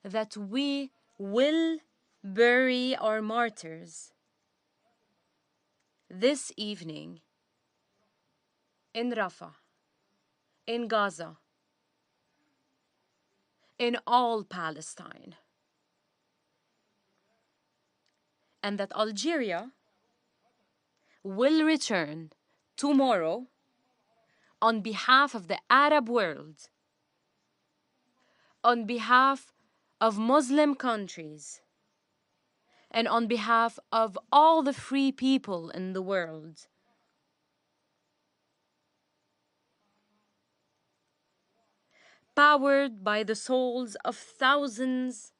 that we will bury our martyrs this evening in Rafah, in Gaza, in all Palestine, and that Algeria will return tomorrow on behalf of the Arab world, on behalf of Muslim countries, and on behalf of all the free people in the world. Powered by the souls of thousands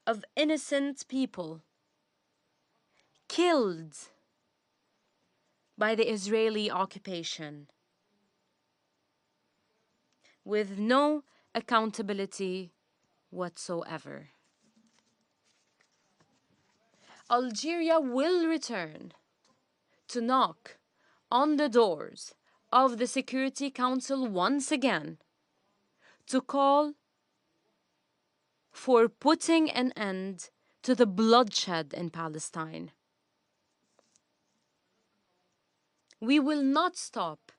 of innocent people killed by the Israeli occupation, with no accountability whatsoever. Algeria will return to knock on the doors of the Security Council once again to call for putting an end to the bloodshed in Palestine. We will not stop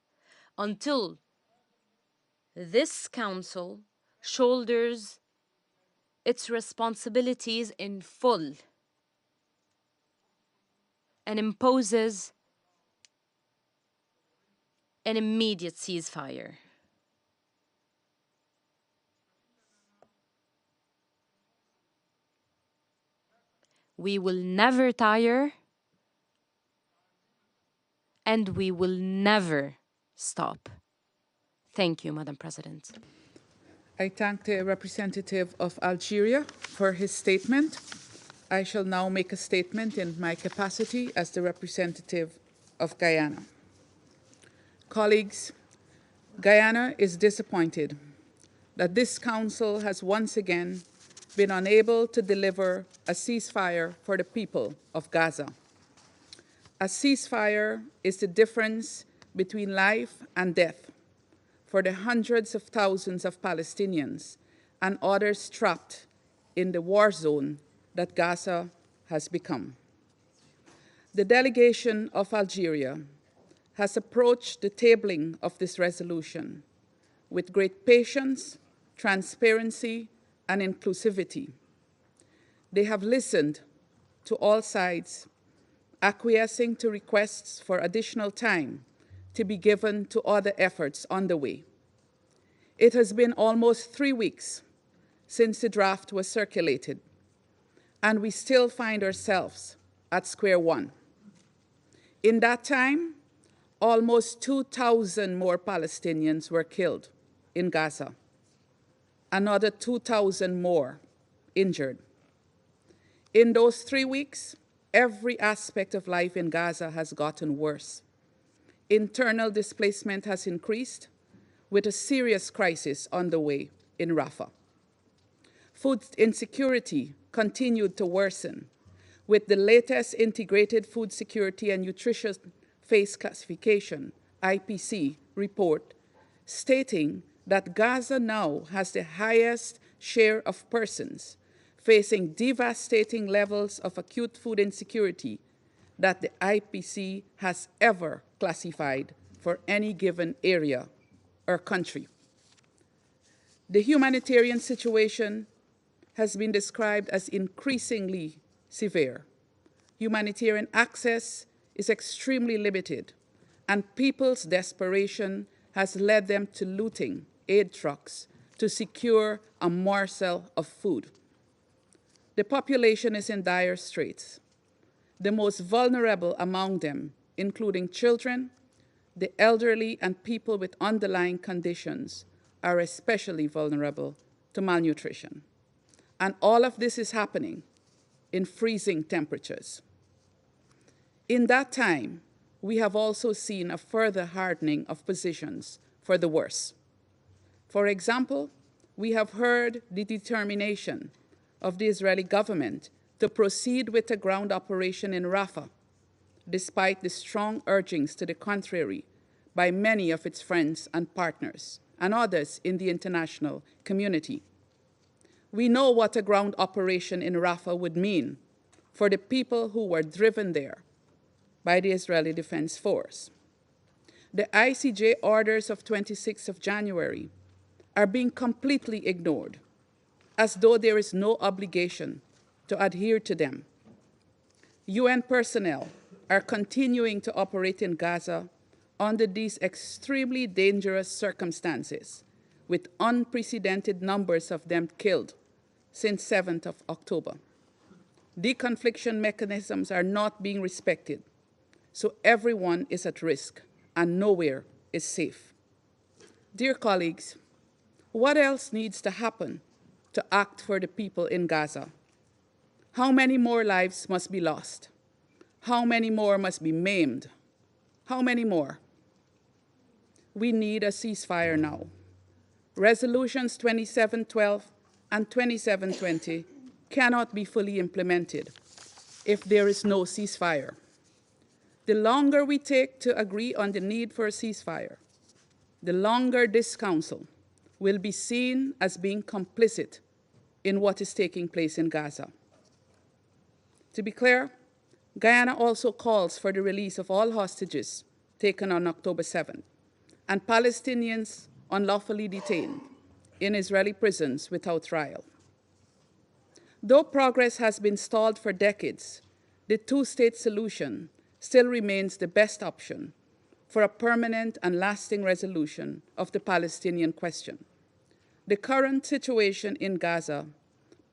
until this council shoulders its responsibilities in full and imposes an immediate ceasefire. We will never tire, and we will never stop. Thank you, Madam President. I thank the representative of Algeria for his statement. I shall now make a statement in my capacity as the representative of Guyana. Colleagues, Guyana is disappointed that this Council has once again been unable to deliver a ceasefire for the people of Gaza. A ceasefire is the difference between life and death for the hundreds of thousands of Palestinians and others trapped in the war zone that Gaza has become. The delegation of Algeria has approached the tabling of this resolution with great patience, transparency, and inclusivity. They have listened to all sides, acquiescing to requests for additional time to be given to other efforts underway. It has been almost 3 weeks since the draft was circulated, and we still find ourselves at square one. In that time, almost 2,000 more Palestinians were killed in Gaza, another 2,000 more injured. In those 3 weeks, every aspect of life in Gaza has gotten worse. Internal displacement has increased, with a serious crisis underway in Rafah. Food insecurity continued to worsen, with the latest Integrated Food Security and Nutrition Phase Classification, IPC, report stating that Gaza now has the highest share of persons facing devastating levels of acute food insecurity that the IPC has ever classified for any given area or country. The humanitarian situation has been described as increasingly severe. Humanitarian access is extremely limited, and people's desperation has led them to looting aid trucks to secure a morsel of food. The population is in dire straits. The most vulnerable among them, including children, the elderly, and people with underlying conditions, are especially vulnerable to malnutrition. And all of this is happening in freezing temperatures. In that time, we have also seen a further hardening of positions for the worse. For example, we have heard the determination of the Israeli government to proceed with a ground operation in Rafah, despite the strong urgings to the contrary by many of its friends and partners and others in the international community. We know what a ground operation in Rafah would mean for the people who were driven there by the Israeli Defense Force. The ICJ orders of 26th of January are being completely ignored, as though there is no obligation to adhere to them. UN personnel are continuing to operate in Gaza under these extremely dangerous circumstances, with unprecedented numbers of them killed since 7th of October. Deconfliction mechanisms are not being respected, so everyone is at risk and nowhere is safe. Dear colleagues, what else needs to happen to act for the people in Gaza? How many more lives must be lost? How many more must be maimed? How many more? We need a ceasefire now. Resolutions 2712 and 2720 cannot be fully implemented if there is no ceasefire. The longer we take to agree on the need for a ceasefire, the longer this Council will be seen as being complicit in what is taking place in Gaza. To be clear, Guyana also calls for the release of all hostages taken on October 7th and Palestinians unlawfully detained in Israeli prisons without trial. Though progress has been stalled for decades, the two-state solution still remains the best option for a permanent and lasting resolution of the Palestinian question. The current situation in Gaza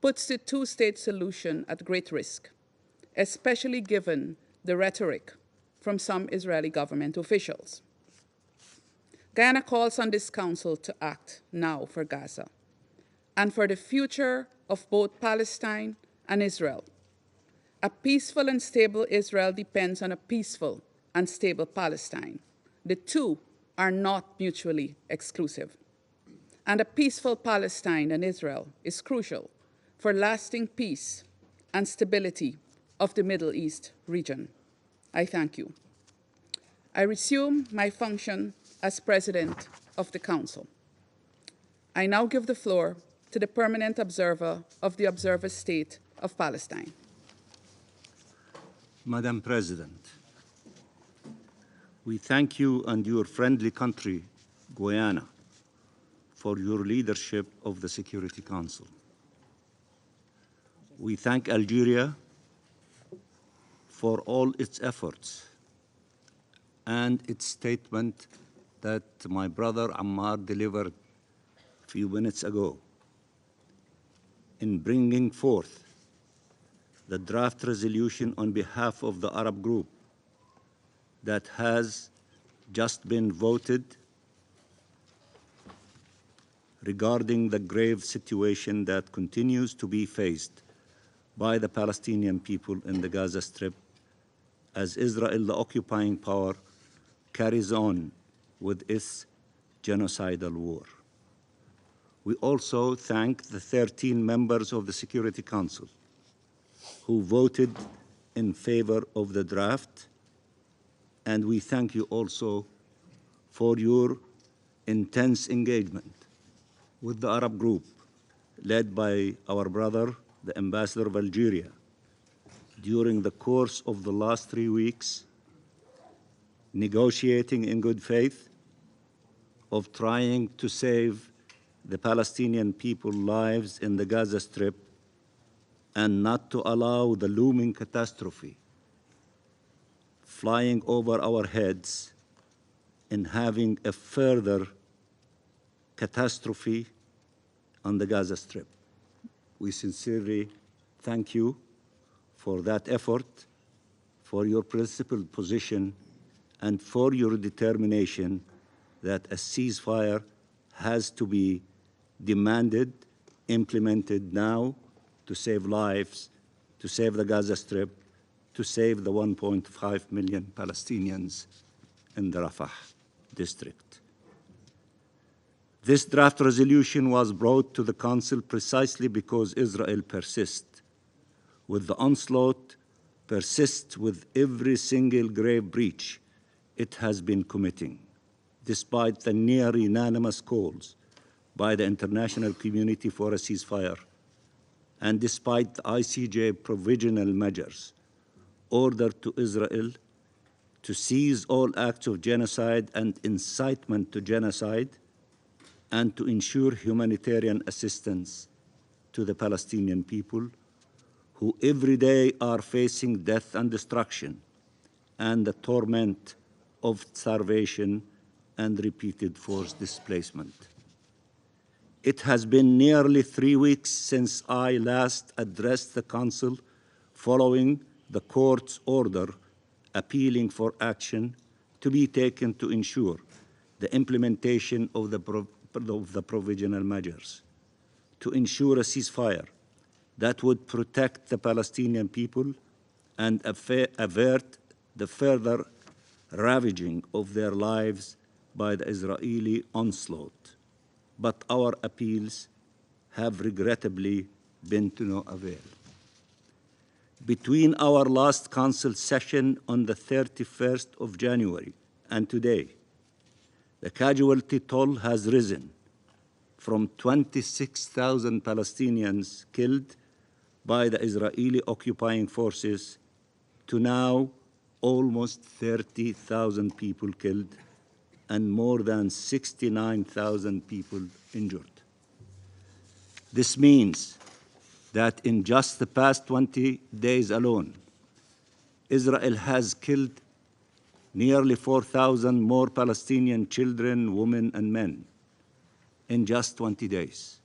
puts the two-state solution at great risk, especially given the rhetoric from some Israeli government officials. Guyana calls on this Council to act now for Gaza and for the future of both Palestine and Israel. A peaceful and stable Israel depends on a peaceful and stable Palestine. The two are not mutually exclusive. And a peaceful Palestine and Israel is crucial for lasting peace and stability of the Middle East region. I thank you. I resume my function as President of the Council. I now give the floor to the permanent observer of the Observer State of Palestine. Madam President, we thank you and your friendly country, Guyana, for your leadership of the Security Council. We thank Algeria for all its efforts and its statement that my brother Ammar delivered a few minutes ago in bringing forth the draft resolution on behalf of the Arab group that has just been voted regarding the grave situation that continues to be faced by the Palestinian people in the Gaza Strip as Israel, the occupying power, carries on with its genocidal war. We also thank the 13 members of the Security Council who voted in favor of the draft, and we thank you also for your intense engagement with the Arab group led by our brother, the Ambassador of Algeria, during the course of the last 3 weeks, negotiating in good faith, of trying to save the Palestinian people's lives in the Gaza Strip and not to allow the looming catastrophe flying over our heads in having a further catastrophe on the Gaza Strip. We sincerely thank you for that effort, for your principled position, and for your determination that a ceasefire has to be demanded, implemented now to save lives, to save the Gaza Strip, to save the 1.5 million Palestinians in the Rafah district. This draft resolution was brought to the Council precisely because Israel persists with the onslaught, persists with every single grave breach it has been committing, despite the near unanimous calls by the international community for a ceasefire, and despite the ICJ provisional measures ordered to Israel to cease all acts of genocide and incitement to genocide, and to ensure humanitarian assistance to the Palestinian people, who every day are facing death and destruction and the torment of starvation and repeated forced displacement. It has been nearly 3 weeks since I last addressed the Council following the Court's order appealing for action to be taken to ensure the implementation of the provisional measures, to ensure a ceasefire that would protect the Palestinian people and avert the further ravaging of their lives by the Israeli onslaught. But our appeals have regrettably been to no avail. Between our last Council session on the 31st of January and today, the casualty toll has risen from 26,000 Palestinians killed by the Israeli occupying forces to now almost 30,000 people killed and more than 69,000 people injured. This means that in just the past 20 days alone, Israel has killed nearly 4,000 more Palestinian children, women, and men in just 20 days.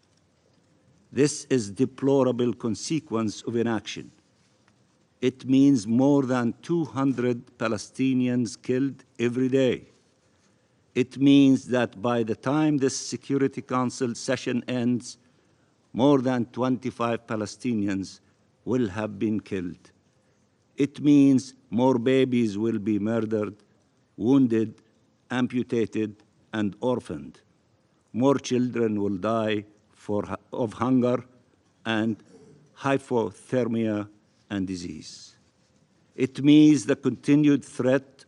This is a deplorable consequence of inaction. It means more than 200 Palestinians killed every day. It means that by the time this Security Council session ends, more than 25 Palestinians will have been killed. It means more babies will be murdered, wounded, amputated, and orphaned. More children will die of hunger and hypothermia and disease. It means the continued threat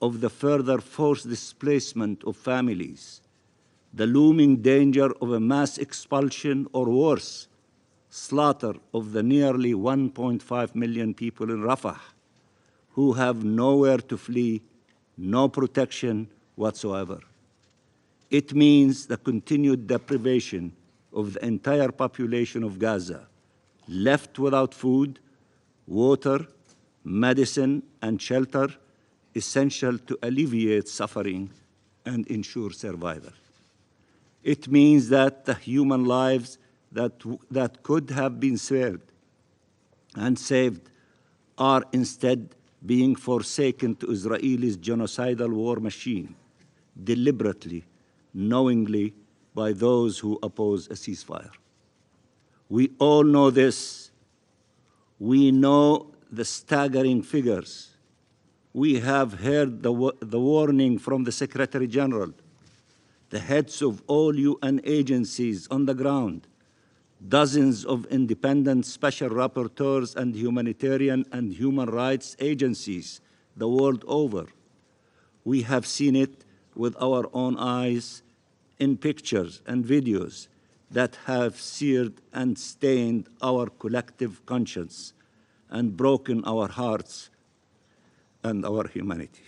of the further forced displacement of families the looming danger of a mass expulsion or worse, slaughter of the nearly 1.5 million people in Rafah who have nowhere to flee, no protection whatsoever. It means the continued deprivation of the entire population of Gaza, left without food, water, medicine, and shelter, essential to alleviate suffering and ensure survival. It means that the human lives that could have been spared and saved are instead being forsaken to Israel's genocidal war machine, deliberately, knowingly, by those who oppose a ceasefire. We all know this. We know the staggering figures. We have heard the warning from the Secretary General, the heads of all UN agencies on the ground, dozens of independent special rapporteurs and humanitarian and human rights agencies the world over. We have seen it with our own eyes in pictures and videos that have seared and stained our collective conscience and broken our hearts and our humanity.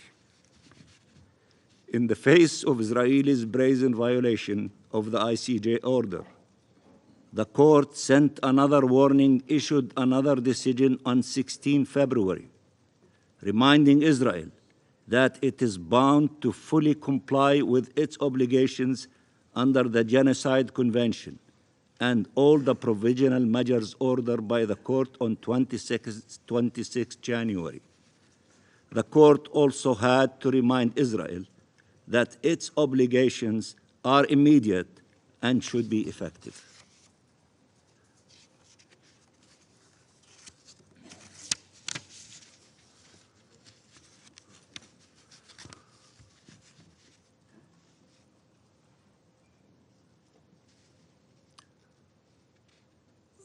In the face of Israel's brazen violation of the ICJ order, the court sent another warning, issued another decision on 16 February, reminding Israel that it is bound to fully comply with its obligations under the Genocide Convention and all the provisional measures ordered by the court on 26 January. The court also had to remind Israel that its obligations are immediate and should be effective.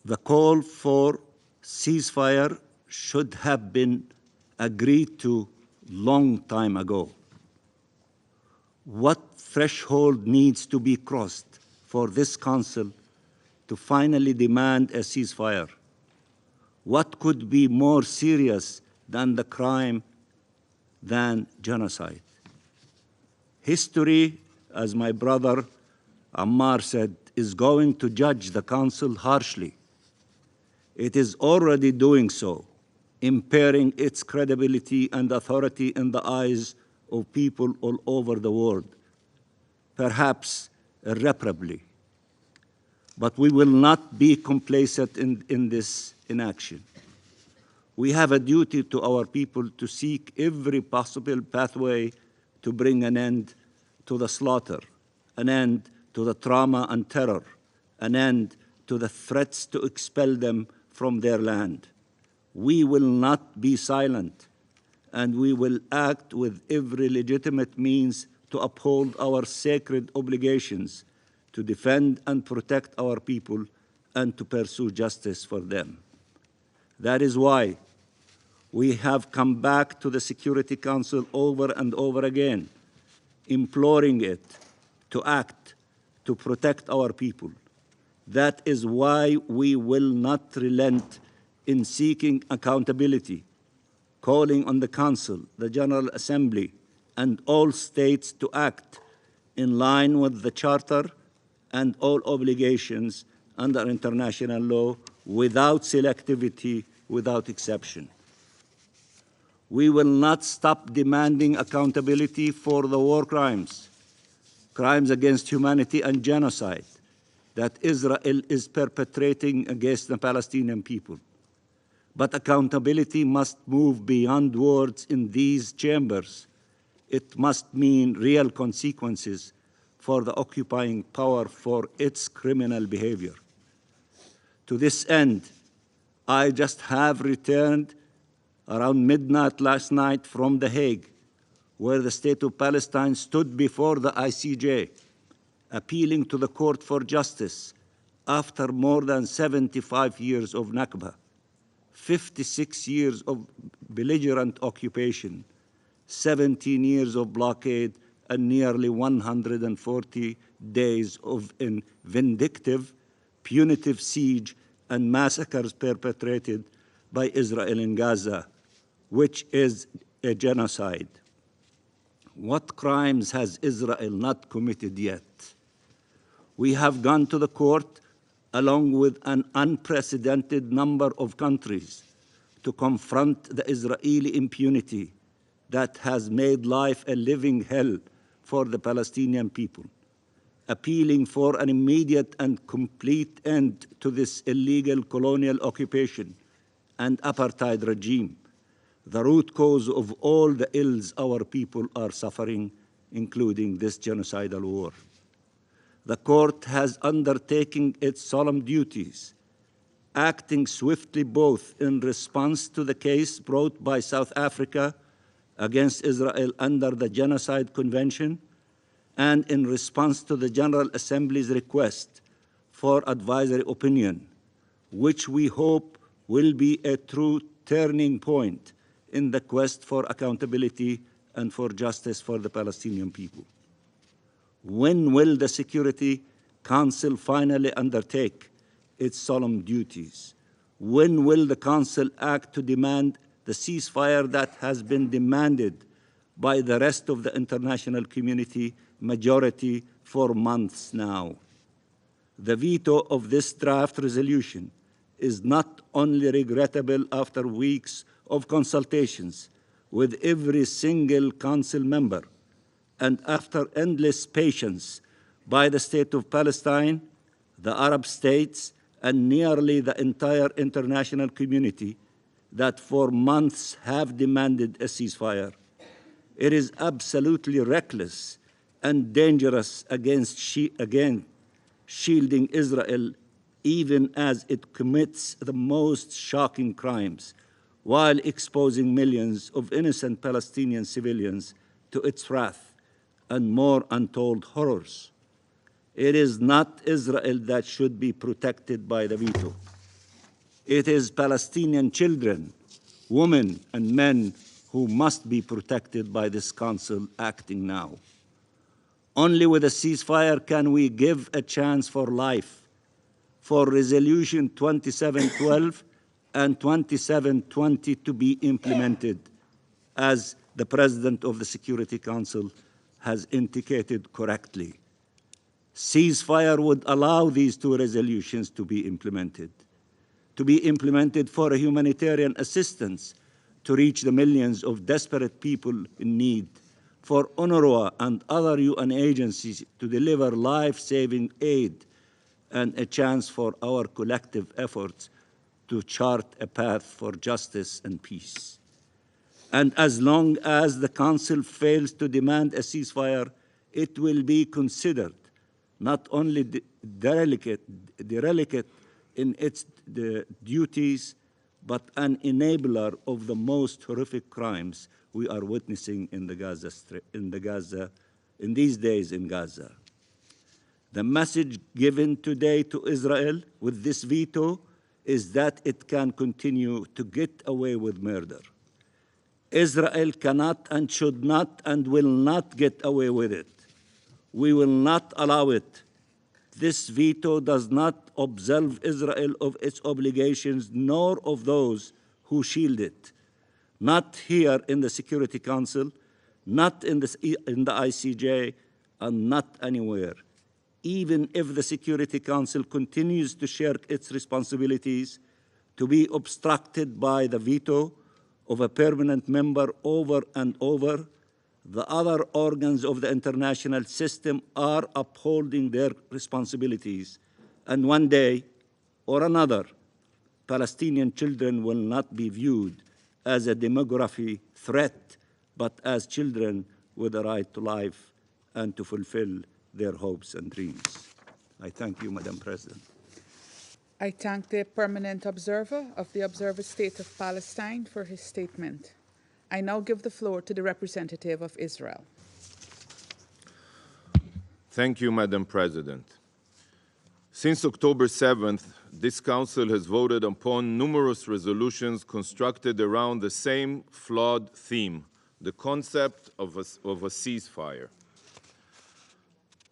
The call for ceasefire should have been agreed to long time ago. What threshold needs to be crossed for this Council to finally demand a ceasefire? What could be more serious than the crime than genocide? History, as my brother Ammar said, is going to judge the Council harshly. It is already doing so, impairing its credibility and authority in the eyes of people all over the world, perhaps irreparably. But we will not be complacent in this inaction. We have a duty to our people to seek every possible pathway to bring an end to the slaughter, an end to the trauma and terror, an end to the threats to expel them from their land. We will not be silent, and we will act with every legitimate means to uphold our sacred obligations to defend and protect our people and to pursue justice for them. That is why we have come back to the Security Council over and over again, imploring it to act to protect our people. That is why we will not relent in seeking accountability, calling on the Council, the General Assembly, and all states to act in line with the Charter and all obligations under international law without selectivity, without exception. We will not stop demanding accountability for the war crimes, crimes against humanity and genocide that Israel is perpetrating against the Palestinian people. But accountability must move beyond words in these chambers. It must mean real consequences for the occupying power for its criminal behavior. To this end, I just have returned around midnight last night from The Hague, where the State of Palestine stood before the ICJ, appealing to the Court for Justice after more than 75 years of Nakba, 56 years of belligerent occupation, 17 years of blockade, and nearly 140 days of vindictive, punitive siege and massacres perpetrated by Israel in Gaza, which is a genocide. What crimes has Israel not committed yet? We have gone to the court along with an unprecedented number of countries to confront the Israeli impunity that has made life a living hell for the Palestinian people, appealing for an immediate and complete end to this illegal colonial occupation and apartheid regime, the root cause of all the ills our people are suffering, including this genocidal war. The court has undertaken its solemn duties, acting swiftly both in response to the case brought by South Africa against Israel under the Genocide Convention and in response to the General Assembly's request for advisory opinion, which we hope will be a true turning point in the quest for accountability and for justice for the Palestinian people. When will the Security Council finally undertake its solemn duties? When will the Council act to demand the ceasefire that has been demanded by the rest of the international community majority for months now? The veto of this draft resolution is not only regrettable after weeks of consultations with every single Council member, and after endless patience by the State of Palestine, the Arab states, and nearly the entire international community that for months have demanded a ceasefire. It is absolutely reckless and dangerous against shielding Israel even as it commits the most shocking crimes while exposing millions of innocent Palestinian civilians to its wrath and more untold horrors. It is not Israel that should be protected by the veto. It is Palestinian children, women, and men who must be protected by this Council acting now. Only with a ceasefire can we give a chance for life, for Resolution 2712 and 2720 to be implemented, as the President of the Security Council has indicated correctly. Ceasefire would allow these two resolutions to be implemented for humanitarian assistance to reach the millions of desperate people in need, for UNRWA and other UN agencies to deliver life-saving aid, and a chance for our collective efforts to chart a path for justice and peace. And as long as the Council fails to demand a ceasefire, it will be considered not only derelict in its duties, but an enabler of the most horrific crimes we are witnessing in these days in Gaza. The message given today to Israel with this veto is that it can continue to get away with murder. Israel cannot and should not and will not get away with it. We will not allow it. This veto does not absolve Israel of its obligations, nor of those who shield it. Not here in the Security Council, not in the ICJ, and not anywhere. Even if the Security Council continues to shirk its responsibilities, to be obstructed by the veto of a permanent member over and over, the other organs of the international system are upholding their responsibilities. And one day or another, Palestinian children will not be viewed as a demography threat, but as children with a right to life and to fulfill their hopes and dreams. I thank you, Madam President. I thank the permanent observer of the Observer State of Palestine for his statement. I now give the floor to the representative of Israel. Thank you, Madam President. Since October 7th, this Council has voted upon numerous resolutions constructed around the same flawed theme, the concept of a ceasefire.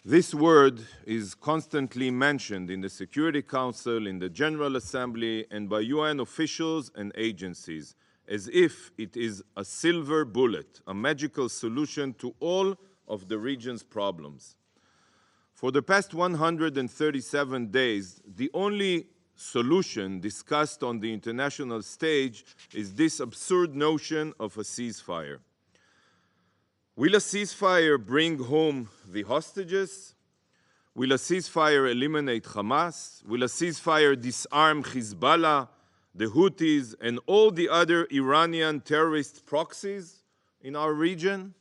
This word is constantly mentioned in the Security Council, in the General Assembly, and by UN officials and agencies, as if it is a silver bullet, a magical solution to all of the region's problems. For the past 137 days, the only solution discussed on the international stage is this absurd notion of a ceasefire. Will a ceasefire bring home the hostages? Will a ceasefire eliminate Hamas? Will a ceasefire disarm Hezbollah, the Houthis, and all the other Iranian terrorist proxies in our region?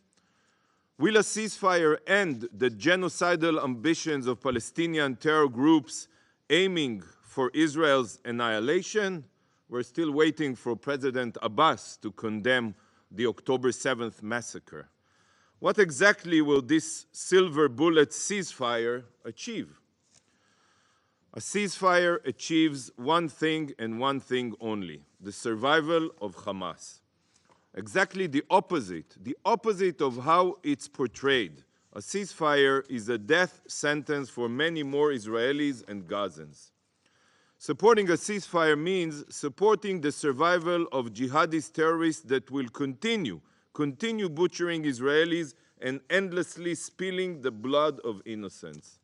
Will a ceasefire end the genocidal ambitions of Palestinian terror groups aiming for Israel's annihilation? We're still waiting for President Abbas to condemn the October 7th massacre. What exactly will this silver bullet ceasefire achieve? A ceasefire achieves one thing and one thing only: the survival of Hamas. Exactly the opposite of how it's portrayed. A ceasefire is a death sentence for many more Israelis and Gazans. Supporting a ceasefire means supporting the survival of jihadist terrorists that will continue butchering Israelis and endlessly spilling the blood of innocents.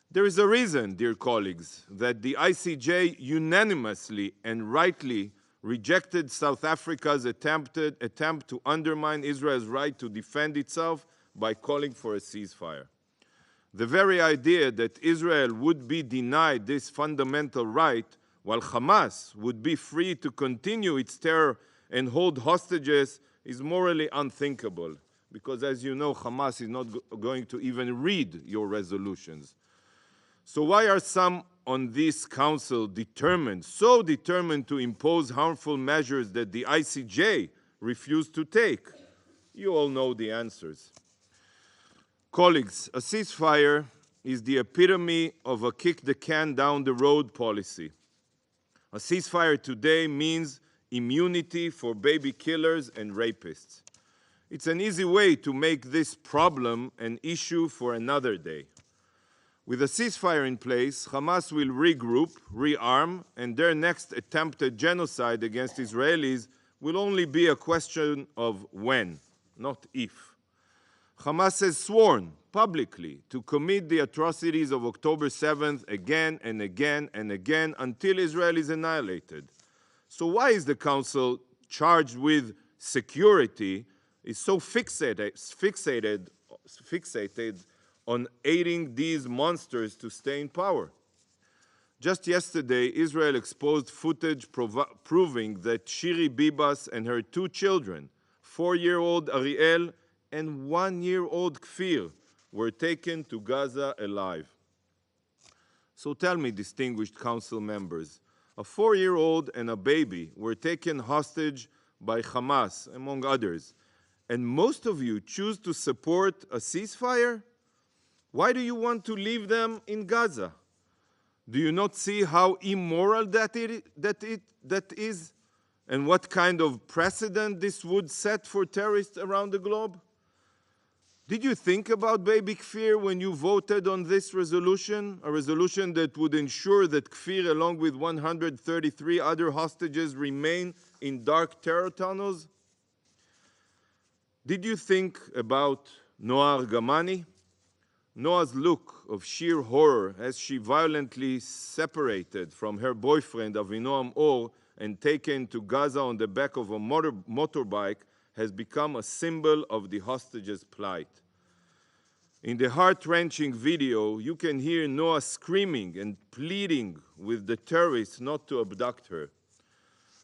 There is a reason, dear colleagues, that the ICJ unanimously and rightly rejected South Africa's attempt to undermine Israel's right to defend itself by calling for a ceasefire. The very idea that Israel would be denied this fundamental right while Hamas would be free to continue its terror and hold hostages is morally unthinkable, because as you know, Hamas is not going to even read your resolutions. So why are some on this council so determined to impose harmful measures that the ICJ refused to take? You all know the answers. Colleagues, a ceasefire is the epitome of a kick-the-can-down-the-road policy. A ceasefire today means immunity for baby killers and rapists. It's an easy way to make this problem an issue for another day. With a ceasefire in place, Hamas will regroup, rearm, and their next attempted genocide against Israelis will only be a question of when, not if. Hamas has sworn publicly to commit the atrocities of October 7th again and again and again until Israel is annihilated. So why is the Council, charged with security, is so fixated on aiding these monsters to stay in power? Just yesterday, Israel exposed footage proving that Shiri Bibas and her two children, 4-year-old Ariel and 1-year-old Kfir, were taken to Gaza alive. So tell me, distinguished council members, a 4-year-old and a baby were taken hostage by Hamas, among others, and most of you choose to support a ceasefire? Why do you want to leave them in Gaza? Do you not see how immoral that is? And what kind of precedent this would set for terrorists around the globe? Did you think about baby Kfir when you voted on this resolution? A resolution that would ensure that Kfir, along with 133 other hostages, remain in dark terror tunnels? Did you think about Noa Argamani? Noa's look of sheer horror as she violently separated from her boyfriend Avinoam Or and taken to Gaza on the back of a motorbike has become a symbol of the hostages' plight. In the heart-wrenching video, you can hear Noa screaming and pleading with the terrorists not to abduct her.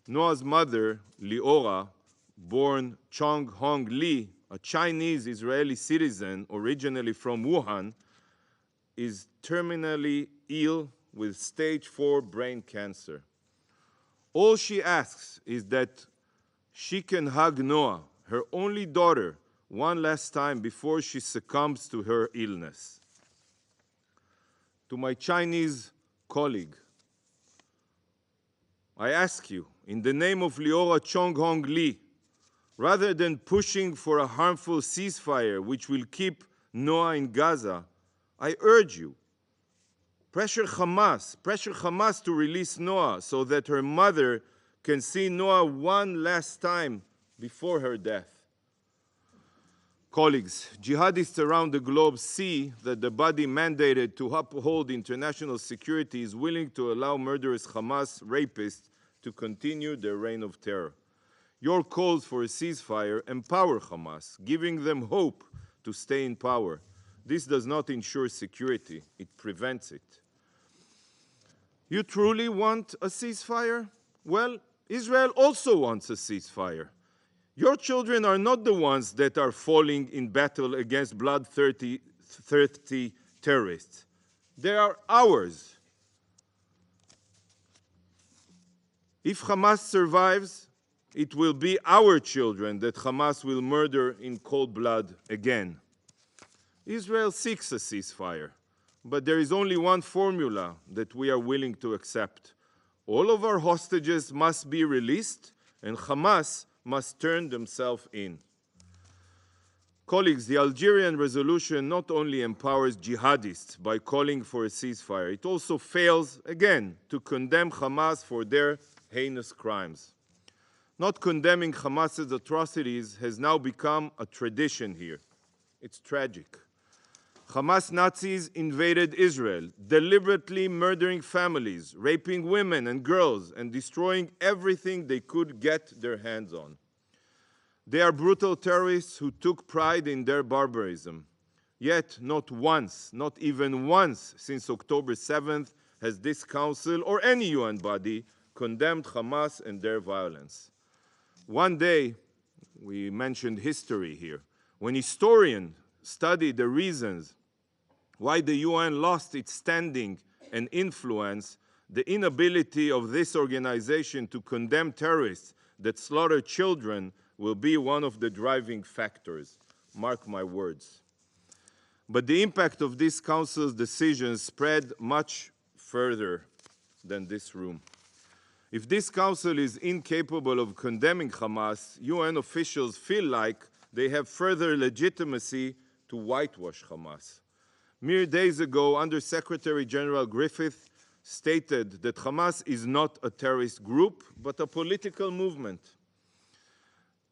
Noa's mother, Leora, born Chong Hong Lee, a Chinese-Israeli citizen originally from Wuhan, is terminally ill with stage 4 brain cancer. All she asks is that she can hug Noa, her only daughter, one last time before she succumbs to her illness. To my Chinese colleague, I ask you, in the name of Leora Chong Hong Lee, rather than pushing for a harmful ceasefire which will keep Noa in Gaza, I urge you, pressure Hamas to release Noah so that her mother can see Noah one last time before her death. Colleagues, jihadists around the globe see that the body mandated to uphold international security is willing to allow murderous Hamas rapists to continue their reign of terror. Your calls for a ceasefire empower Hamas, giving them hope to stay in power. This does not ensure security, it prevents it. You truly want a ceasefire? Well, Israel also wants a ceasefire. Your children are not the ones that are falling in battle against bloodthirsty terrorists. They are ours. If Hamas survives, it will be our children that Hamas will murder in cold blood again. Israel seeks a ceasefire, but there is only one formula that we are willing to accept. All of our hostages must be released, and Hamas must turn themselves in. Colleagues, the Algerian resolution not only empowers jihadists by calling for a ceasefire, it also fails, again, to condemn Hamas for their heinous crimes. Not condemning Hamas's atrocities has now become a tradition here. It's tragic. Hamas Nazis invaded Israel, deliberately murdering families, raping women and girls, and destroying everything they could get their hands on. They are brutal terrorists who took pride in their barbarism. Yet, not once, not even once since October 7th, has this Council or any UN body condemned Hamas and their violence. One day, we mentioned history here, when historians studied the reasons why the UN lost its standing and influence, the inability of this organization to condemn terrorists that slaughter children will be one of the driving factors. Mark my words. But the impact of this Council's decisions spread much further than this room. If this Council is incapable of condemning Hamas, UN officials feel like they have further legitimacy to whitewash Hamas. Mere days ago, Under-Secretary General Griffith stated that Hamas is not a terrorist group, but a political movement.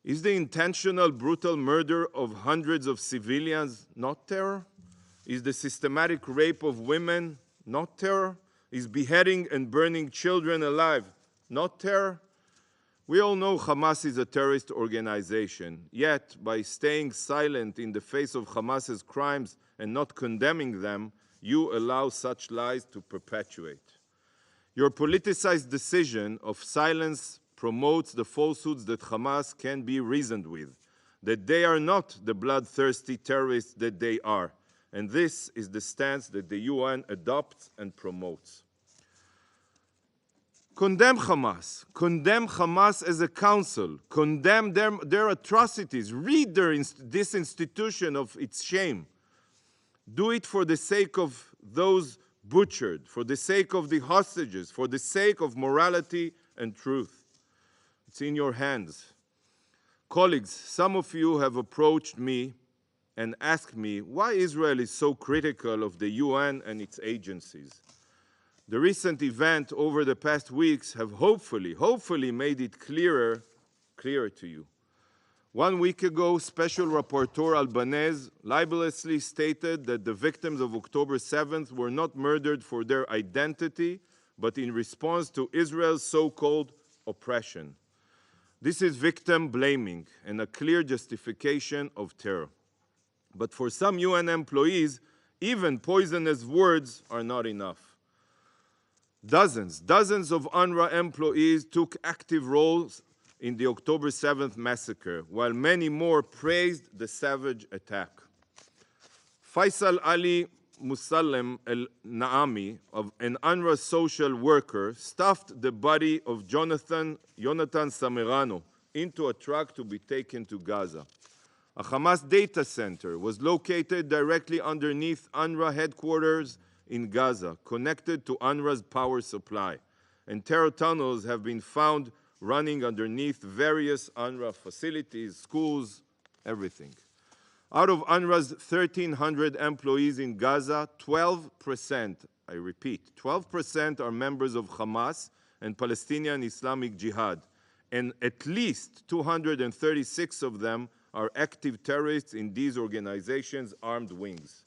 Is the intentional, brutal murder of hundreds of civilians not terror? Is the systematic rape of women not terror? Is beheading and burning children alive not terror? We all know Hamas is a terrorist organization, yet by staying silent in the face of Hamas's crimes and not condemning them, you allow such lies to perpetuate. Your politicized decision of silence promotes the falsehoods that Hamas can be reasoned with, that they are not the bloodthirsty terrorists that they are. And this is the stance that the UN adopts and promotes. Condemn Hamas as a council, condemn their atrocities, rid this institution of its shame. Do it for the sake of those butchered, for the sake of the hostages, for the sake of morality and truth. It's in your hands. Colleagues, some of you have approached me and asked me why Israel is so critical of the UN and its agencies. The recent events over the past weeks have hopefully made it clearer to you. 1 week ago, Special Rapporteur Albanese libelously stated that the victims of October 7th were not murdered for their identity, but in response to Israel's so-called oppression. This is victim blaming and a clear justification of terror. But for some UN employees, even poisonous words are not enough. Dozens of UNRWA employees took active roles in the October 7th massacre, while many more praised the savage attack. Faisal Ali Musallem El-Naami, an UNRWA social worker, stuffed the body of Jonathan Samirano into a truck to be taken to Gaza. A Hamas data center was located directly underneath UNRWA headquarters in Gaza, connected to UNRWA's power supply, and terror tunnels have been found running underneath various UNRWA facilities, schools, everything. Out of UNRWA's 1,300 employees in Gaza, 12%, I repeat, 12% are members of Hamas and Palestinian Islamic Jihad, and at least 236 of them are active terrorists in these organizations' armed wings.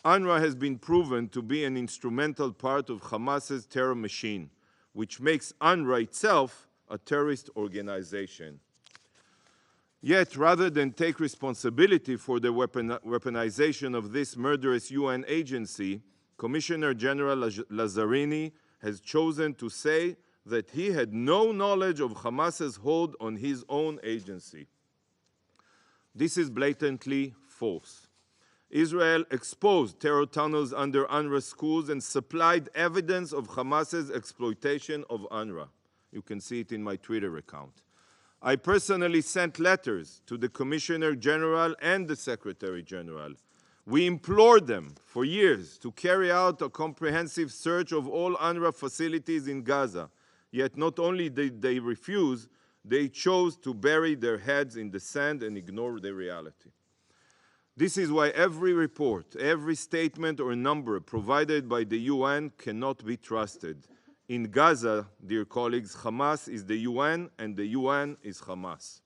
UNRWA has been proven to be an instrumental part of Hamas's terror machine, which makes UNRWA itself a terrorist organization. Yet, rather than take responsibility for the weaponization of this murderous UN agency, Commissioner General Lazzarini has chosen to say that he had no knowledge of Hamas's hold on his own agency. This is blatantly false. Israel exposed terror tunnels under UNRWA schools and supplied evidence of Hamas's exploitation of UNRWA. You can see it in my Twitter account. I personally sent letters to the Commissioner General and the Secretary General. We implored them for years to carry out a comprehensive search of all UNRWA facilities in Gaza. Yet not only did they refuse, they chose to bury their heads in the sand and ignore the reality. This is why every report, every statement or number provided by the UN cannot be trusted. In Gaza, dear colleagues, Hamas is the UN and the UN is Hamas.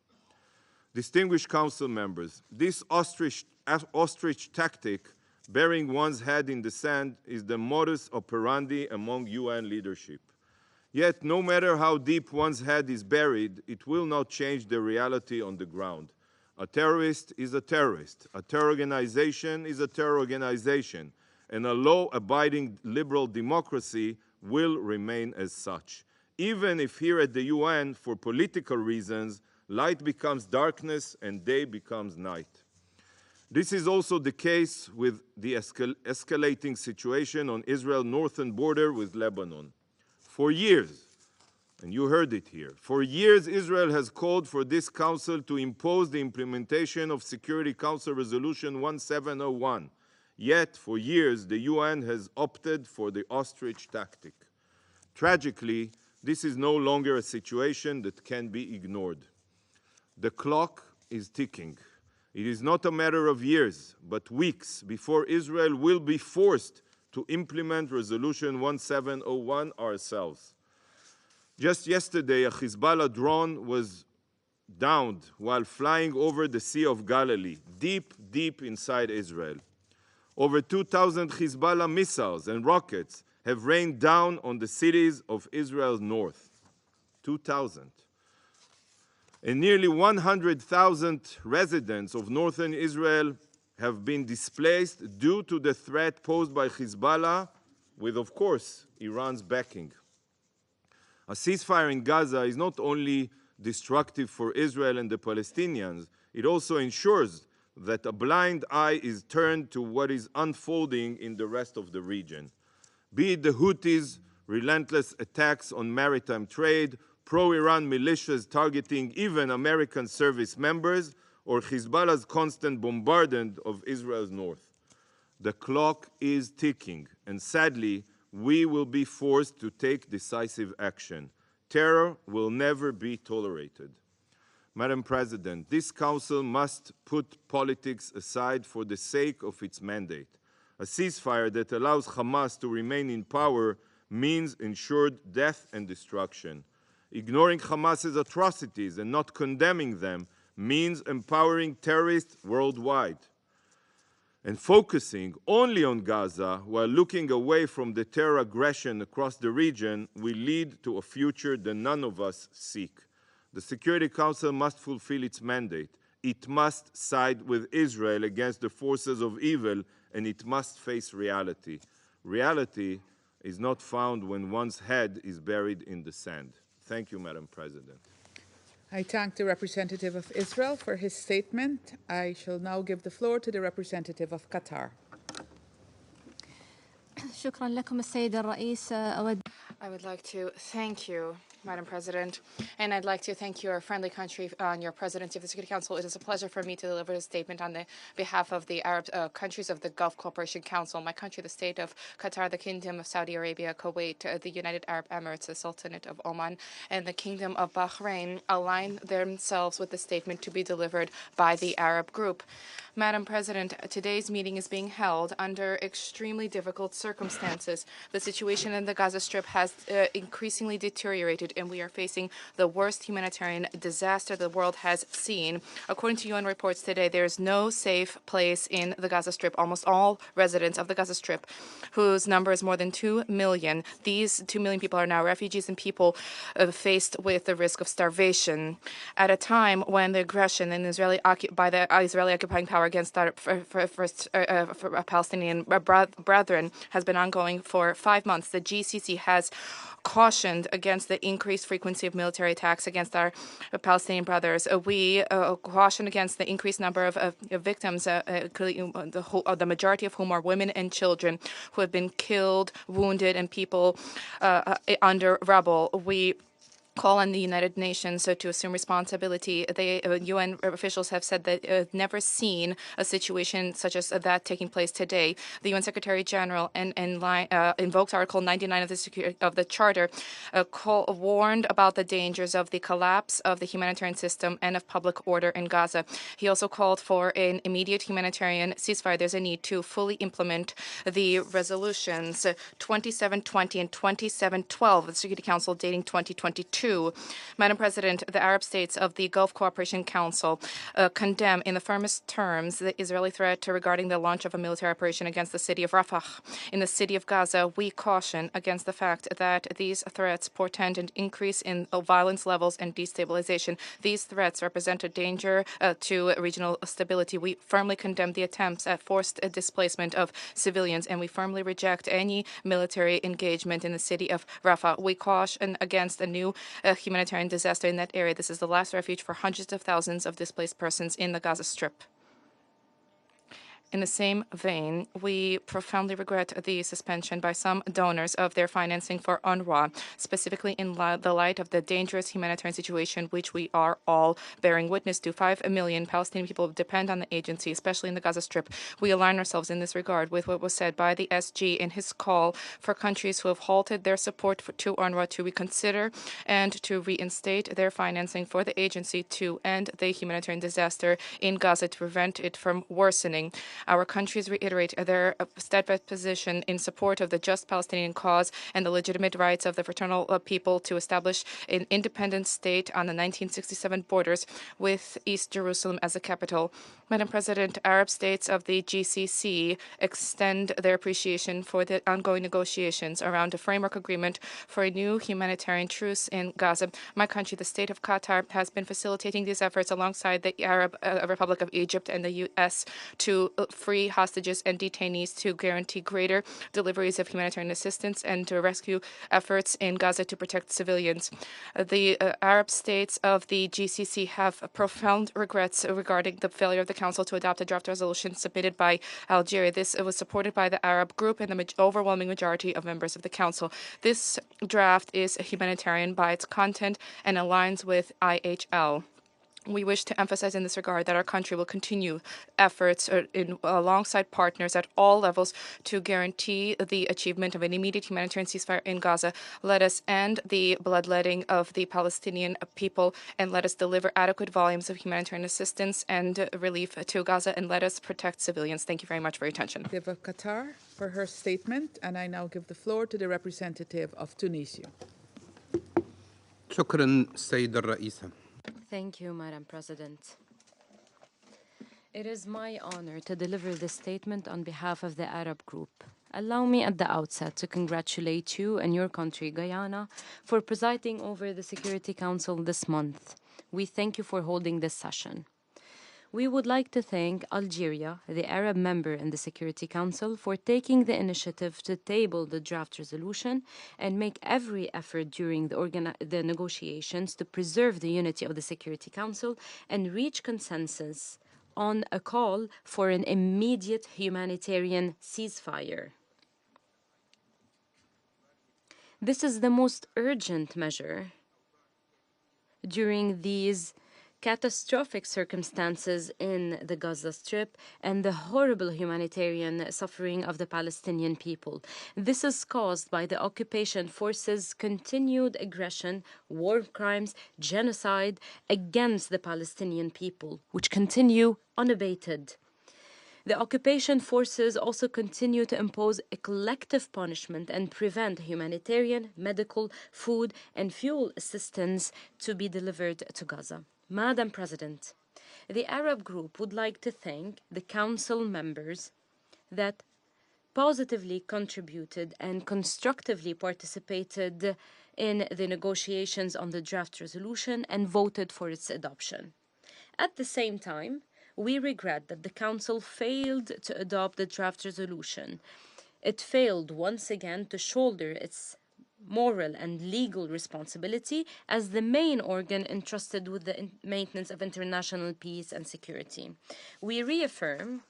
Distinguished Council members, this ostrich tactic, burying one's head in the sand, is the modus operandi among UN leadership. Yet, no matter how deep one's head is buried, it will not change the reality on the ground. A terrorist is a terrorist. A terror organization is a terror organization. And a law-abiding liberal democracy will remain as such. Even if here at the UN, for political reasons, light becomes darkness and day becomes night. This is also the case with the escalating situation on Israel's northern border with Lebanon. For years, and you heard it here, for years Israel has called for this Council to impose the implementation of Security Council Resolution 1701. Yet, for years, the UN has opted for the ostrich tactic. Tragically, this is no longer a situation that can be ignored. The clock is ticking. It is not a matter of years, but weeks before Israel will be forced to implement Resolution 1701 ourselves. Just yesterday, a Hezbollah drone was downed while flying over the Sea of Galilee, deep, deep inside Israel. Over 2,000 Hezbollah missiles and rockets have rained down on the cities of Israel's north. 2,000. And nearly 100,000 residents of northern Israel have been displaced due to the threat posed by Hezbollah, with, of course, Iran's backing. A ceasefire in Gaza is not only destructive for Israel and the Palestinians, it also ensures that a blind eye is turned to what is unfolding in the rest of the region. Be it the Houthis' relentless attacks on maritime trade, pro-Iran militias targeting even American service members, or Hezbollah's constant bombardment of Israel's north. The clock is ticking, and sadly, we will be forced to take decisive action. Terror will never be tolerated. Madam President, this Council must put politics aside for the sake of its mandate. A ceasefire that allows Hamas to remain in power means ensured death and destruction. Ignoring Hamas's atrocities and not condemning them means empowering terrorists worldwide. And focusing only on Gaza while looking away from the terror aggression across the region will lead to a future that none of us seek. The Security Council must fulfill its mandate. It must side with Israel against the forces of evil, and it must face reality. Reality is not found when one's head is buried in the sand. Thank you, Madam President. I thank the representative of Israel for his statement. I shall now give the floor to the representative of Qatar. شكرا لكم السيد الرئيس. I would like to thank you, Madam President, and I'd like to thank your friendly country on your presidency of the Security Council. It is a pleasure for me to deliver a statement on the behalf of the Arab countries of the Gulf Cooperation Council. My country, the state of Qatar, the Kingdom of Saudi Arabia, Kuwait, the United Arab Emirates, the Sultanate of Oman, and the Kingdom of Bahrain align themselves with the statement to be delivered by the Arab group. Madam President, today's meeting is being held under extremely difficult circumstances. The situation in the Gaza Strip has increasingly deteriorated, and we are facing the worst humanitarian disaster the world has seen. According to UN reports today, there is no safe place in the Gaza Strip. Almost all residents of the Gaza Strip, whose number is more than 2 million, these 2 million people are now refugees and people faced with the risk of starvation. At a time when the aggression by the Israeli occupying power against our Palestinian brethren has been ongoing for 5 months, the GCC has cautioned against the increased frequency of military attacks against our Palestinian brothers. We caution against the increased number of victims, the majority of whom are women and children who have been killed, wounded, and people under rubble. We call on the United Nations to assume responsibility. The UN officials have said that never seen a situation such as that taking place today. The UN Secretary General invoked Article 99 of the Charter, warned about the dangers of the collapse of the humanitarian system and of public order in Gaza. He also called for an immediate humanitarian ceasefire. There's a need to fully implement the resolutions 2720 and 2712 of the Security Council dating 2022. Madam President, the Arab states of the Gulf Cooperation Council condemn in the firmest terms the Israeli threat regarding the launch of a military operation against the city of Rafah. In the city of Gaza, we caution against the fact that these threats portend an increase in violence levels and destabilization. These threats represent a danger to regional stability. We firmly condemn the attempts at forced displacement of civilians, and we firmly reject any military engagement in the city of Rafah. We caution against a new humanitarian disaster in that area. This is the last refuge for hundreds of thousands of displaced persons in the Gaza Strip. In the same vein, we profoundly regret the suspension by some donors of their financing for UNRWA, specifically in the light of the dangerous humanitarian situation which we are all bearing witness to. 5 million Palestinian people depend on the agency, especially in the Gaza Strip. We align ourselves in this regard with what was said by the SG in his call for countries who have halted their support to UNRWA to reconsider and to reinstate their financing for the agency to end the humanitarian disaster in Gaza to prevent it from worsening. Our countries reiterate their steadfast position in support of the just Palestinian cause and the legitimate rights of the fraternal people to establish an independent state on the 1967 borders with East Jerusalem as the capital. Madam President, Arab states of the GCC extend their appreciation for the ongoing negotiations around a framework agreement for a new humanitarian truce in Gaza. My country, the state of Qatar, has been facilitating these efforts alongside the Arab Republic of Egypt and the U.S. to free hostages and detainees, to guarantee greater deliveries of humanitarian assistance, and to rescue efforts in Gaza to protect civilians. The Arab states of the GCC have profound regrets regarding the failure of the Council to adopt a draft resolution submitted by Algeria. This was supported by the Arab group and the overwhelming majority of members of the Council. This draft is humanitarian by its content and aligns with IHL. We wish to emphasize in this regard that our country will continue efforts alongside partners at all levels to guarantee the achievement of an immediate humanitarian ceasefire in Gaza. Let us end the bloodletting of the Palestinian people, and let us deliver adequate volumes of humanitarian assistance and relief to Gaza, and let us protect civilians. Thank you very much for your attention. Qatar for her statement, and I now give the floor to the representative of Tunisia. شكرا السيدة الرئيسة. Thank you, Madam President. It is my honor to deliver this statement on behalf of the Arab group. Allow me at the outset to congratulate you and your country, Guyana, for presiding over the Security Council this month. We thank you for holding this session. We would like to thank Algeria, the Arab member in the Security Council, for taking the initiative to table the draft resolution and make every effort during the negotiations to preserve the unity of the Security Council and reach consensus on a call for an immediate humanitarian ceasefire. This is the most urgent measure during these catastrophic circumstances in the Gaza Strip and the horrible humanitarian suffering of the Palestinian people. This is caused by the occupation forces' continued aggression, war crimes, genocide against the Palestinian people, which continue unabated. The occupation forces also continue to impose a collective punishment and prevent humanitarian, medical, food, and fuel assistance to be delivered to Gaza. Madam President, the Arab Group would like to thank the Council members that positively contributed and constructively participated in the negotiations on the draft resolution and voted for its adoption. At the same time, we regret that the Council failed to adopt the draft resolution. It failed once again to shoulder its moral and legal responsibility as the main organ entrusted with the maintenance of international peace and security. We reaffirm,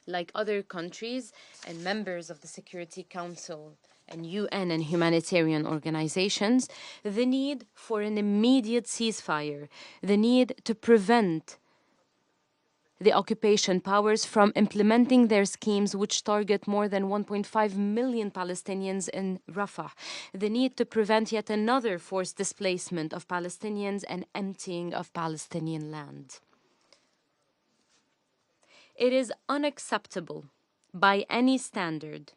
like other countries and members of the Security Council and UN and humanitarian organizations, the need for an immediate ceasefire, the need to prevent the occupation powers from implementing their schemes which target more than 1.5 million Palestinians in Rafah, the need to prevent yet another forced displacement of Palestinians and emptying of Palestinian land. It is unacceptable by any standard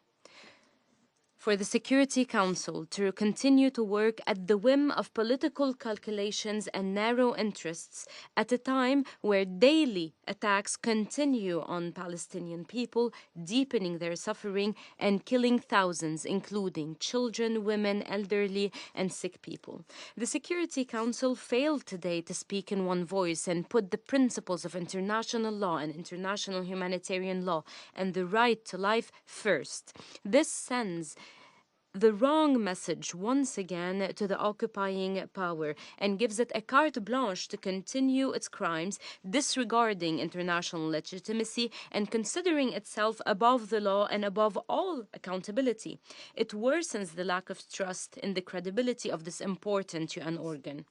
for the Security Council to continue to work at the whim of political calculations and narrow interests at a time where daily attacks continue on Palestinian people, deepening their suffering and killing thousands, including children, women, elderly, and sick people. The Security Council failed today to speak in one voice and put the principles of international law and international humanitarian law and the right to life first. This sends the wrong message once again to the occupying power and gives it a carte blanche to continue its crimes, disregarding international legitimacy and considering itself above the law and above all accountability. It worsens the lack of trust in the credibility of this important UN organ.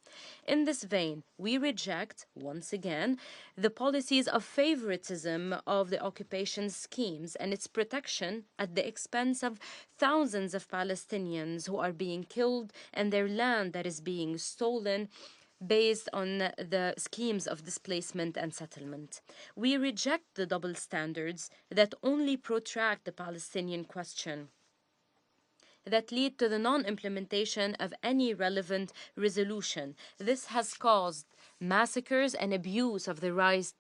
In this vein, we reject, once again, the policies of favoritism of the occupation schemes and its protection at the expense of thousands of Palestinians who are being killed and their land that is being stolen based on the schemes of displacement and settlement. We reject the double standards that only protract the Palestinian question, that lead to the non-implementation of any relevant resolution. This has caused massacres and abuse of the rights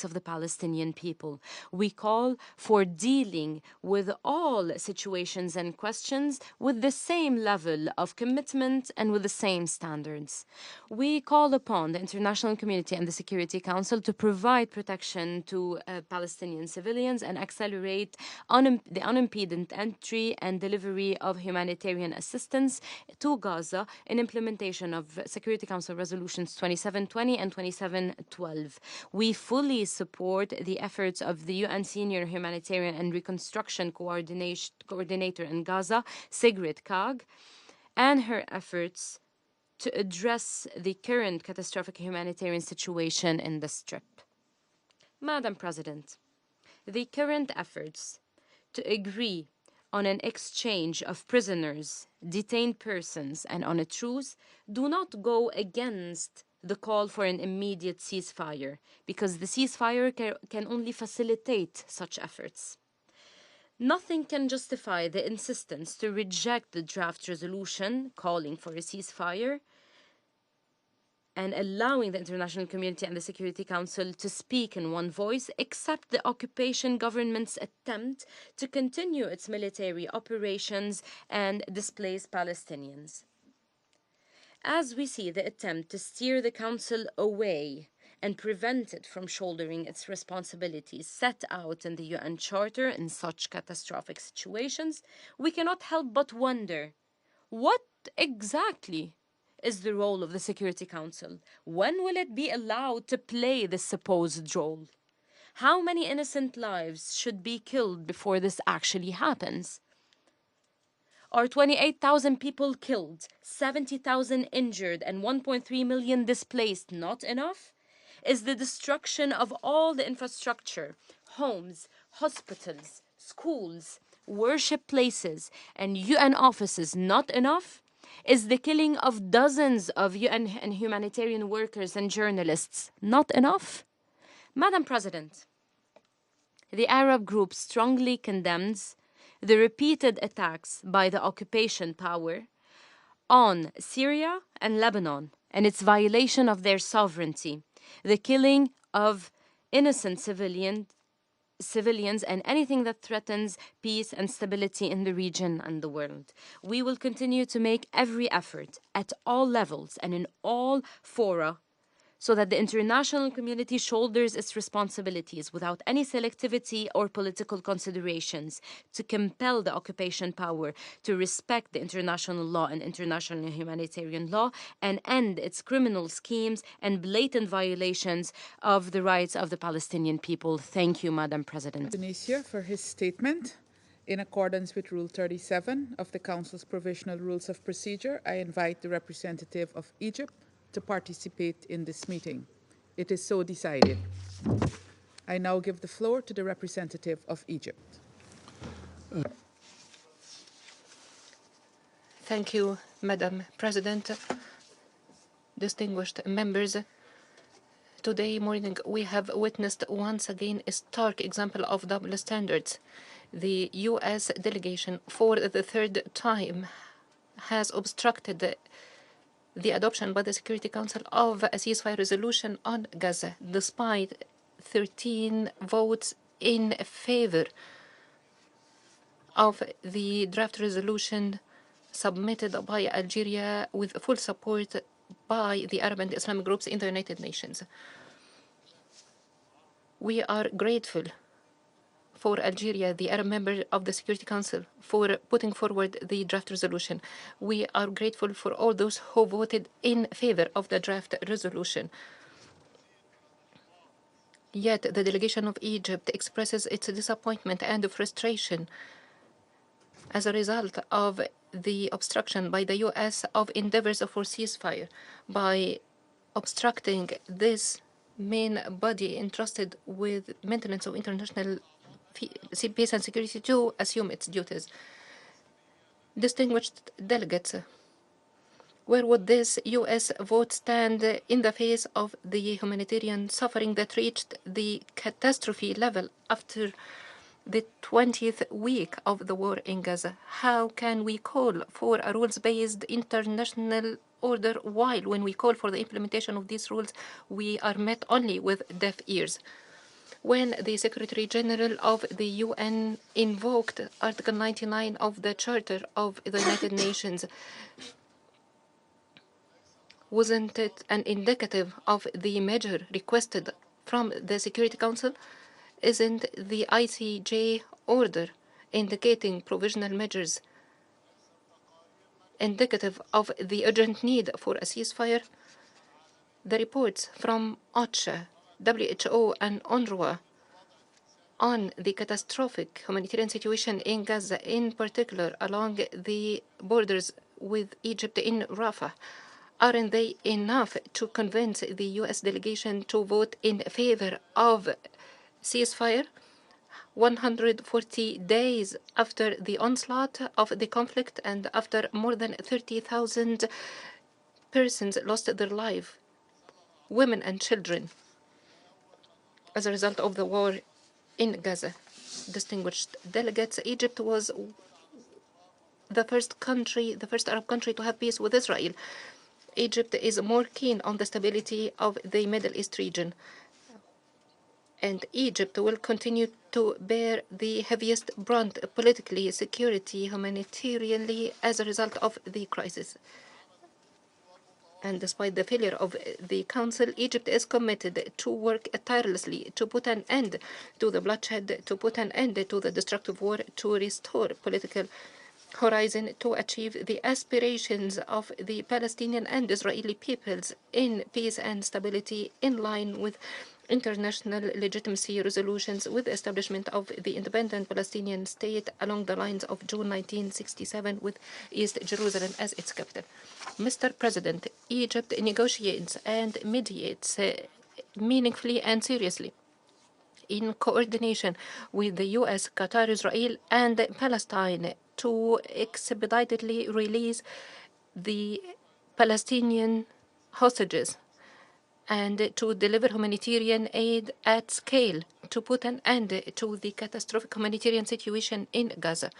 of the Palestinian people. We call for dealing with all situations and questions with the same level of commitment and with the same standards. We call upon the international community and the Security Council to provide protection to Palestinian civilians and accelerate the unimpeded entry and delivery of humanitarian assistance to Gaza in implementation of Security Council Resolutions 2720 and 2712. We fully support the efforts of the UN Senior Humanitarian and Reconstruction Coordinator in Gaza, Sigrid Kaag, and her efforts to address the current catastrophic humanitarian situation in the Strip. Madam President, the current efforts to agree on an exchange of prisoners, detained persons, and on a truce do not go against the call for an immediate ceasefire, because the ceasefire can only facilitate such efforts. Nothing can justify the insistence to reject the draft resolution calling for a ceasefire and allowing the international community and the Security Council to speak in one voice, except the occupation government's attempt to continue its military operations and displace Palestinians. As we see the attempt to steer the Council away and prevent it from shouldering its responsibilities set out in the UN Charter in such catastrophic situations, we cannot help but wonder, what exactly is the role of the Security Council? When will it be allowed to play this supposed role? How many innocent lives should be killed before this actually happens? Are 28,000 people killed, 70,000 injured, and 1.3 million displaced not enough? Is the destruction of all the infrastructure, homes, hospitals, schools, worship places, and UN offices not enough? Is the killing of dozens of UN and humanitarian workers and journalists not enough? Madam President, the Arab group strongly condemns the repeated attacks by the occupation power on Syria and Lebanon and its violation of their sovereignty, the killing of innocent civilians, and anything that threatens peace and stability in the region and the world. We will continue to make every effort at all levels and in all fora so that the international community shoulders its responsibilities without any selectivity or political considerations to compel the occupation power to respect the international law and international humanitarian law and end its criminal schemes and blatant violations of the rights of the Palestinian people. Thank you, Madam President. Tunisia for his statement. In accordance with Rule 37 of the Council's Provisional Rules of Procedure, I invite the representative of Egypt to participate in this meeting. It is so decided. I now give the floor to the representative of Egypt. Thank you, Madam President. Distinguished members, today morning we have witnessed once again a stark example of double standards. The U.S. delegation, for the third time, has obstructed the adoption by the Security Council of a ceasefire resolution on Gaza, despite 13 votes in favor of the draft resolution submitted by Algeria with full support by the Arab and Islamic groups in the United Nations. We are grateful for Algeria, the Arab member of the Security Council, for putting forward the draft resolution. We are grateful for all those who voted in favor of the draft resolution. Yet the delegation of Egypt expresses its disappointment and frustration as a result of the obstruction by the U.S. of endeavors for ceasefire. By obstructing this main body entrusted with maintenance of international peace and security to assume its duties. Distinguished delegates, where would this U.S. vote stand in the face of the humanitarian suffering that reached the catastrophe level after the 20th week of the war in Gaza? How can we call for a rules-based international order while when we call for the implementation of these rules, we are met only with deaf ears? When the Secretary General of the UN invoked Article 99 of the Charter of the United Nations, wasn't it an indicative of the measure requested from the Security Council? Isn't the ICJ order indicating provisional measures indicative of the urgent need for a ceasefire? The reports from OCHA, WHO, and UNRWA on the catastrophic humanitarian situation in Gaza, in particular along the borders with Egypt in Rafah, aren't they enough to convince the U.S. delegation to vote in favor of ceasefire? 140 days after the onslaught of the conflict and after more than 30,000 persons lost their life, women and children, as a result of the war in Gaza. Distinguished delegates, Egypt was the first Arab country to have peace with Israel. Egypt is more keen on the stability of the Middle East region. And Egypt will continue to bear the heaviest brunt politically, security, humanitarianly as a result of the crisis. And despite the failure of the Council, Egypt is committed to work tirelessly to put an end to the bloodshed, to put an end to the destructive war, to restore political horizon, to achieve the aspirations of the Palestinian and Israeli peoples in peace and stability in line with international legitimacy resolutions with the establishment of the independent Palestinian state along the lines of June 1967 with East Jerusalem as its capital. Mr. President, Egypt negotiates and mediates meaningfully and seriously in coordination with the U.S., Qatar, Israel, and Palestine to expeditiously release the Palestinian hostages and to deliver humanitarian aid at scale to put an end to the catastrophic humanitarian situation in Gaza,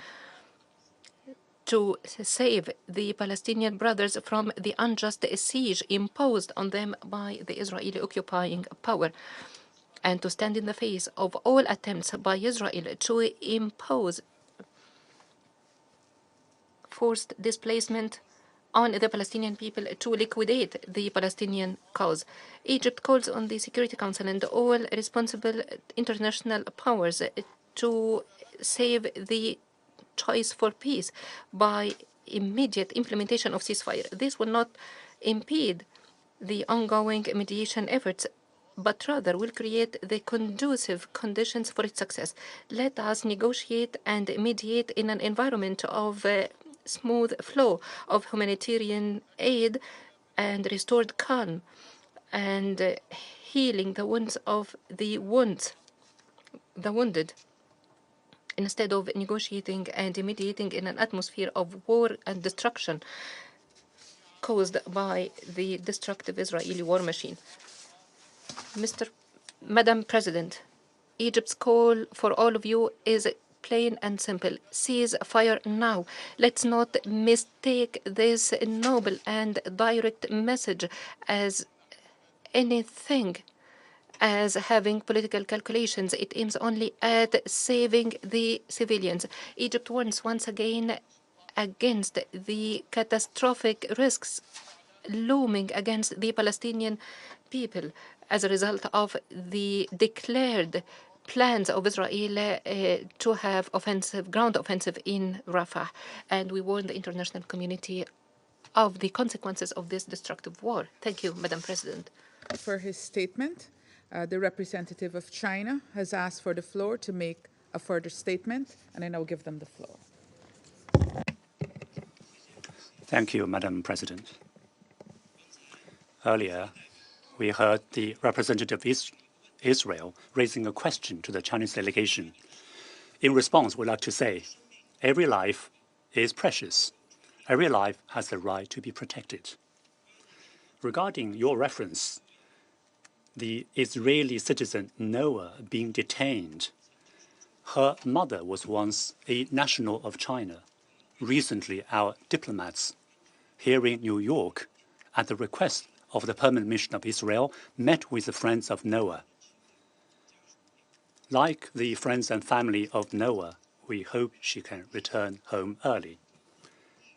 to save the Palestinian brothers from the unjust siege imposed on them by the Israeli occupying power, and to stand in the face of all attempts by Israel to impose forced displacement on the Palestinian people to liquidate the Palestinian cause. Egypt calls on the Security Council and all responsible international powers to save the choice for peace by immediate implementation of ceasefire. This will not impede the ongoing mediation efforts, but rather will create the conducive conditions for its success. Let us negotiate and mediate in an environment of smooth flow of humanitarian aid and restored calm and healing the wounds of the wounded, instead of negotiating and mediating in an atmosphere of war and destruction caused by the destructive Israeli war machine. Madam President, Egypt's call for all of you is plain and simple. Cease fire now. Let's not mistake this noble and direct message as anything as having political calculations. It aims only at saving the civilians. Egypt warns once again against the catastrophic risks looming against the Palestinian people as a result of the declared plans of Israel to have ground offensive in Rafah. And we warn the international community of the consequences of this destructive war. Thank you, Madam President. For his statement, the representative of China has asked for the floor to make a further statement, and I now give them the floor. Thank you, Madam President. Earlier, we heard the representative of Israel raising a question to the Chinese delegation. In response, we'd like to say, every life is precious. Every life has the right to be protected. Regarding your reference, the Israeli citizen Noah being detained, her mother was once a national of China. Recently, our diplomats here in New York, at the request of the Permanent Mission of Israel, met with the friends of Noah. Like the friends and family of Noah, we hope she can return home early.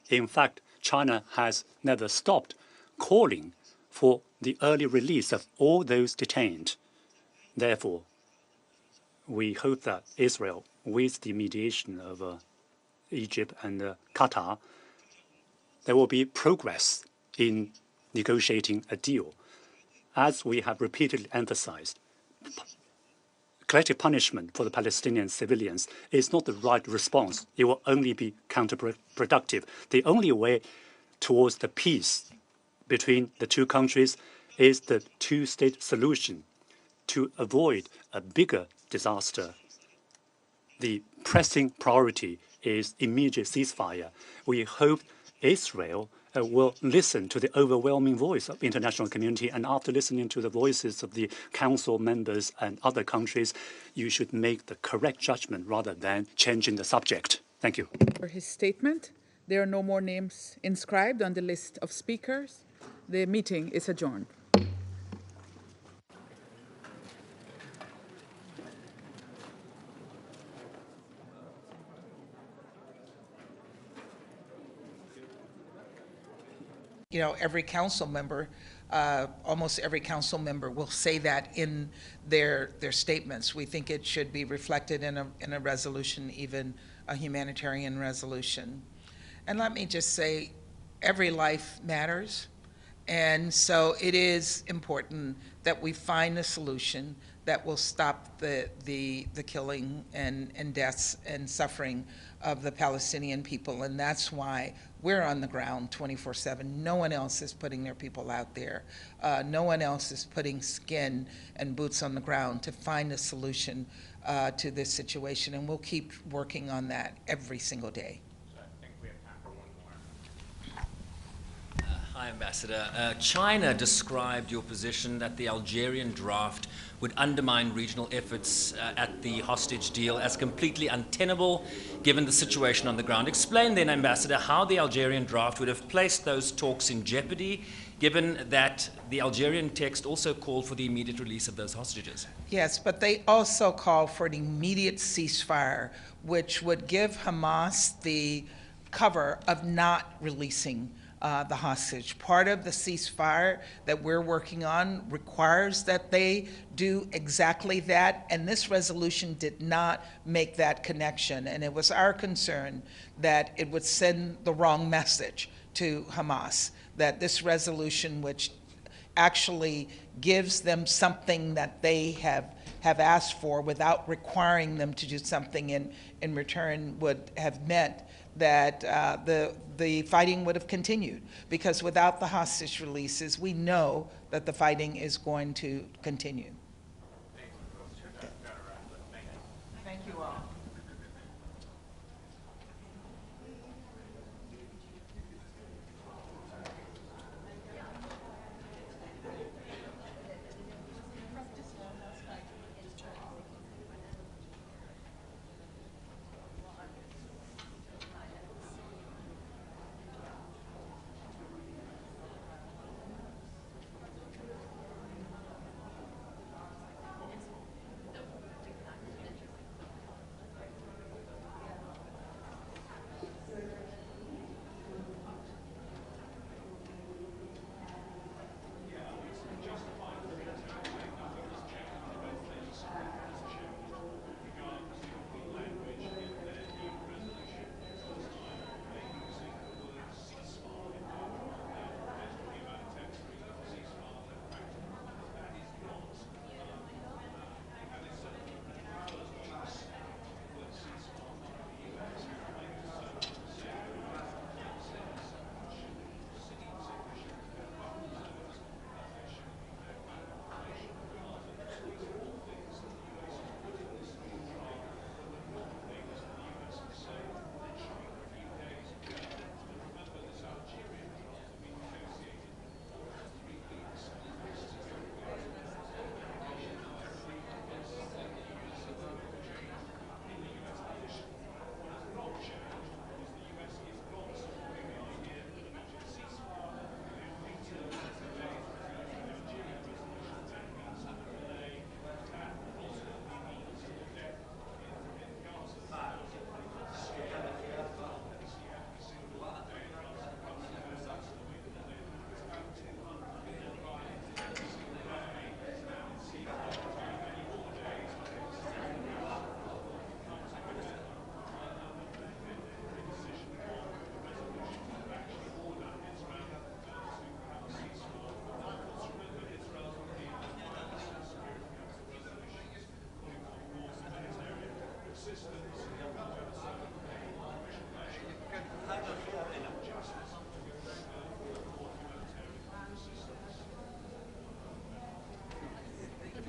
In fact, China has never stopped calling for the early release of all those detained. Therefore, we hope that Israel, with the mediation of Egypt and Qatar, there will be progress in negotiating a deal. As we have repeatedly emphasized, collective punishment for the Palestinian civilians is not the right response. It will only be counterproductive. The only way towards the peace between the two countries is the two-state solution to avoid a bigger disaster. The pressing priority is immediate ceasefire. We hope Israel will listen to the overwhelming voice of the international community, and after listening to the voices of the council members and other countries, you should make the correct judgment rather than changing the subject. Thank you. For his statement, there are no more names inscribed on the list of speakers. The meeting is adjourned. You know, every council member, almost every council member will say that in their statements. We think it should be reflected in a resolution, even a humanitarian resolution. And let me just say, every life matters, And so it is important that we find a solution that will stop the killing and deaths and suffering of the Palestinian people. And that's why we're on the ground 24/7. No one else is putting their people out there. No one else is putting skin and boots on the ground to find a solution to this situation. And we'll keep working on that every single day. Hi, Ambassador. China described your position that the Algerian draft would undermine regional efforts at the hostage deal as completely untenable given the situation on the ground. Explain then, Ambassador, how the Algerian draft would have placed those talks in jeopardy, given that the Algerian text also called for the immediate release of those hostages. Yes, but they also call for an immediate ceasefire, which would give Hamas the cover of not releasing the hostage. Part of the ceasefire that we're working on requires that they do exactly that, and this resolution did not make that connection. And it was our concern that it would send the wrong message to Hamas, that this resolution, which actually gives them something that they have asked for without requiring them to do something in return, would have meant that the fighting would have continued, because without the hostage releases, we know that the fighting is going to continue. Thank you all.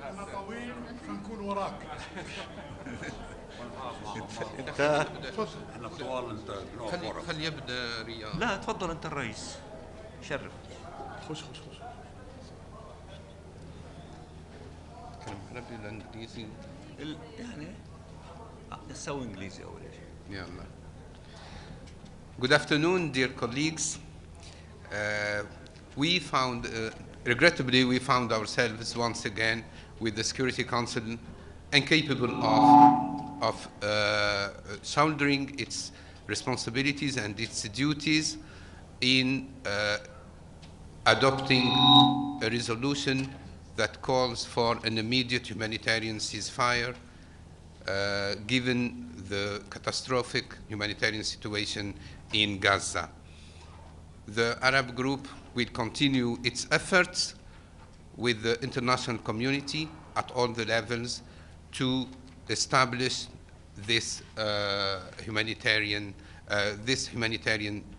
أنا طويل فنكون وراك. انت احنا طوال انت خلي يبدا رياض. لا تفضل انت الرئيس شرف. خش كلام عربي ولا انجليزي؟ يعني نسوي انجليزي اول شيء. يلا. Good afternoon, dear colleagues. We found, regrettably, we found ourselves once again with the Security Council incapable of shouldering its responsibilities and its duties in adopting a resolution that calls for an immediate humanitarian ceasefire given the catastrophic humanitarian situation in Gaza. the Arab group will continue its efforts with the international community at all the levels to establish this humanitarian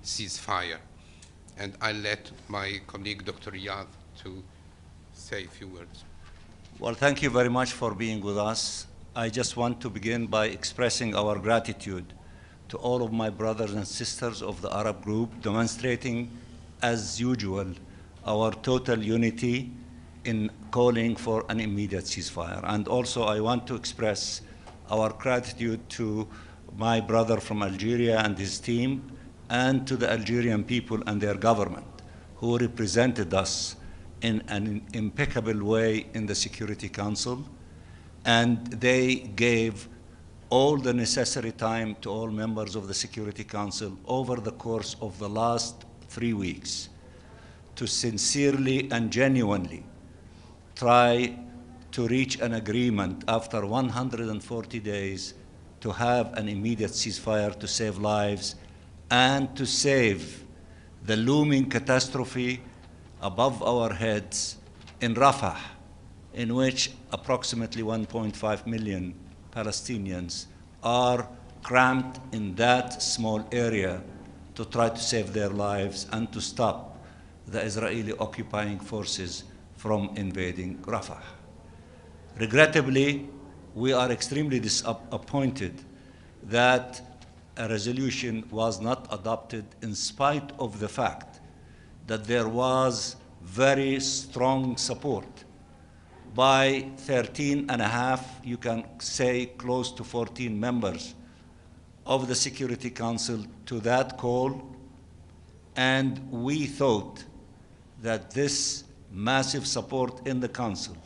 ceasefire. And I'll let my colleague, Dr. Riyad, to say a few words. Well, thank you very much for being with us. I just want to begin by expressing our gratitude to all of my brothers and sisters of the Arab group, demonstrating, as usual, our total unity in calling for an immediate ceasefire. And also, I want to express our gratitude to my brother from Algeria and his team, and to the Algerian people and their government, who represented us in an impeccable way in the Security Council. And they gave all the necessary time to all members of the Security Council over the course of the last 3 weeks to sincerely and genuinely try to reach an agreement after 140 days to have an immediate ceasefire to save lives and to save the looming catastrophe above our heads in Rafah, in which approximately 1.5 million Palestinians are cramped in that small area to try to save their lives and to stop the Israeli occupying forces from invading Rafah. Regrettably, we are extremely disappointed that a resolution was not adopted in spite of the fact that there was very strong support by 13.5, you can say close to 14 members of the Security Council to that call. And we thought that this massive support in the Council,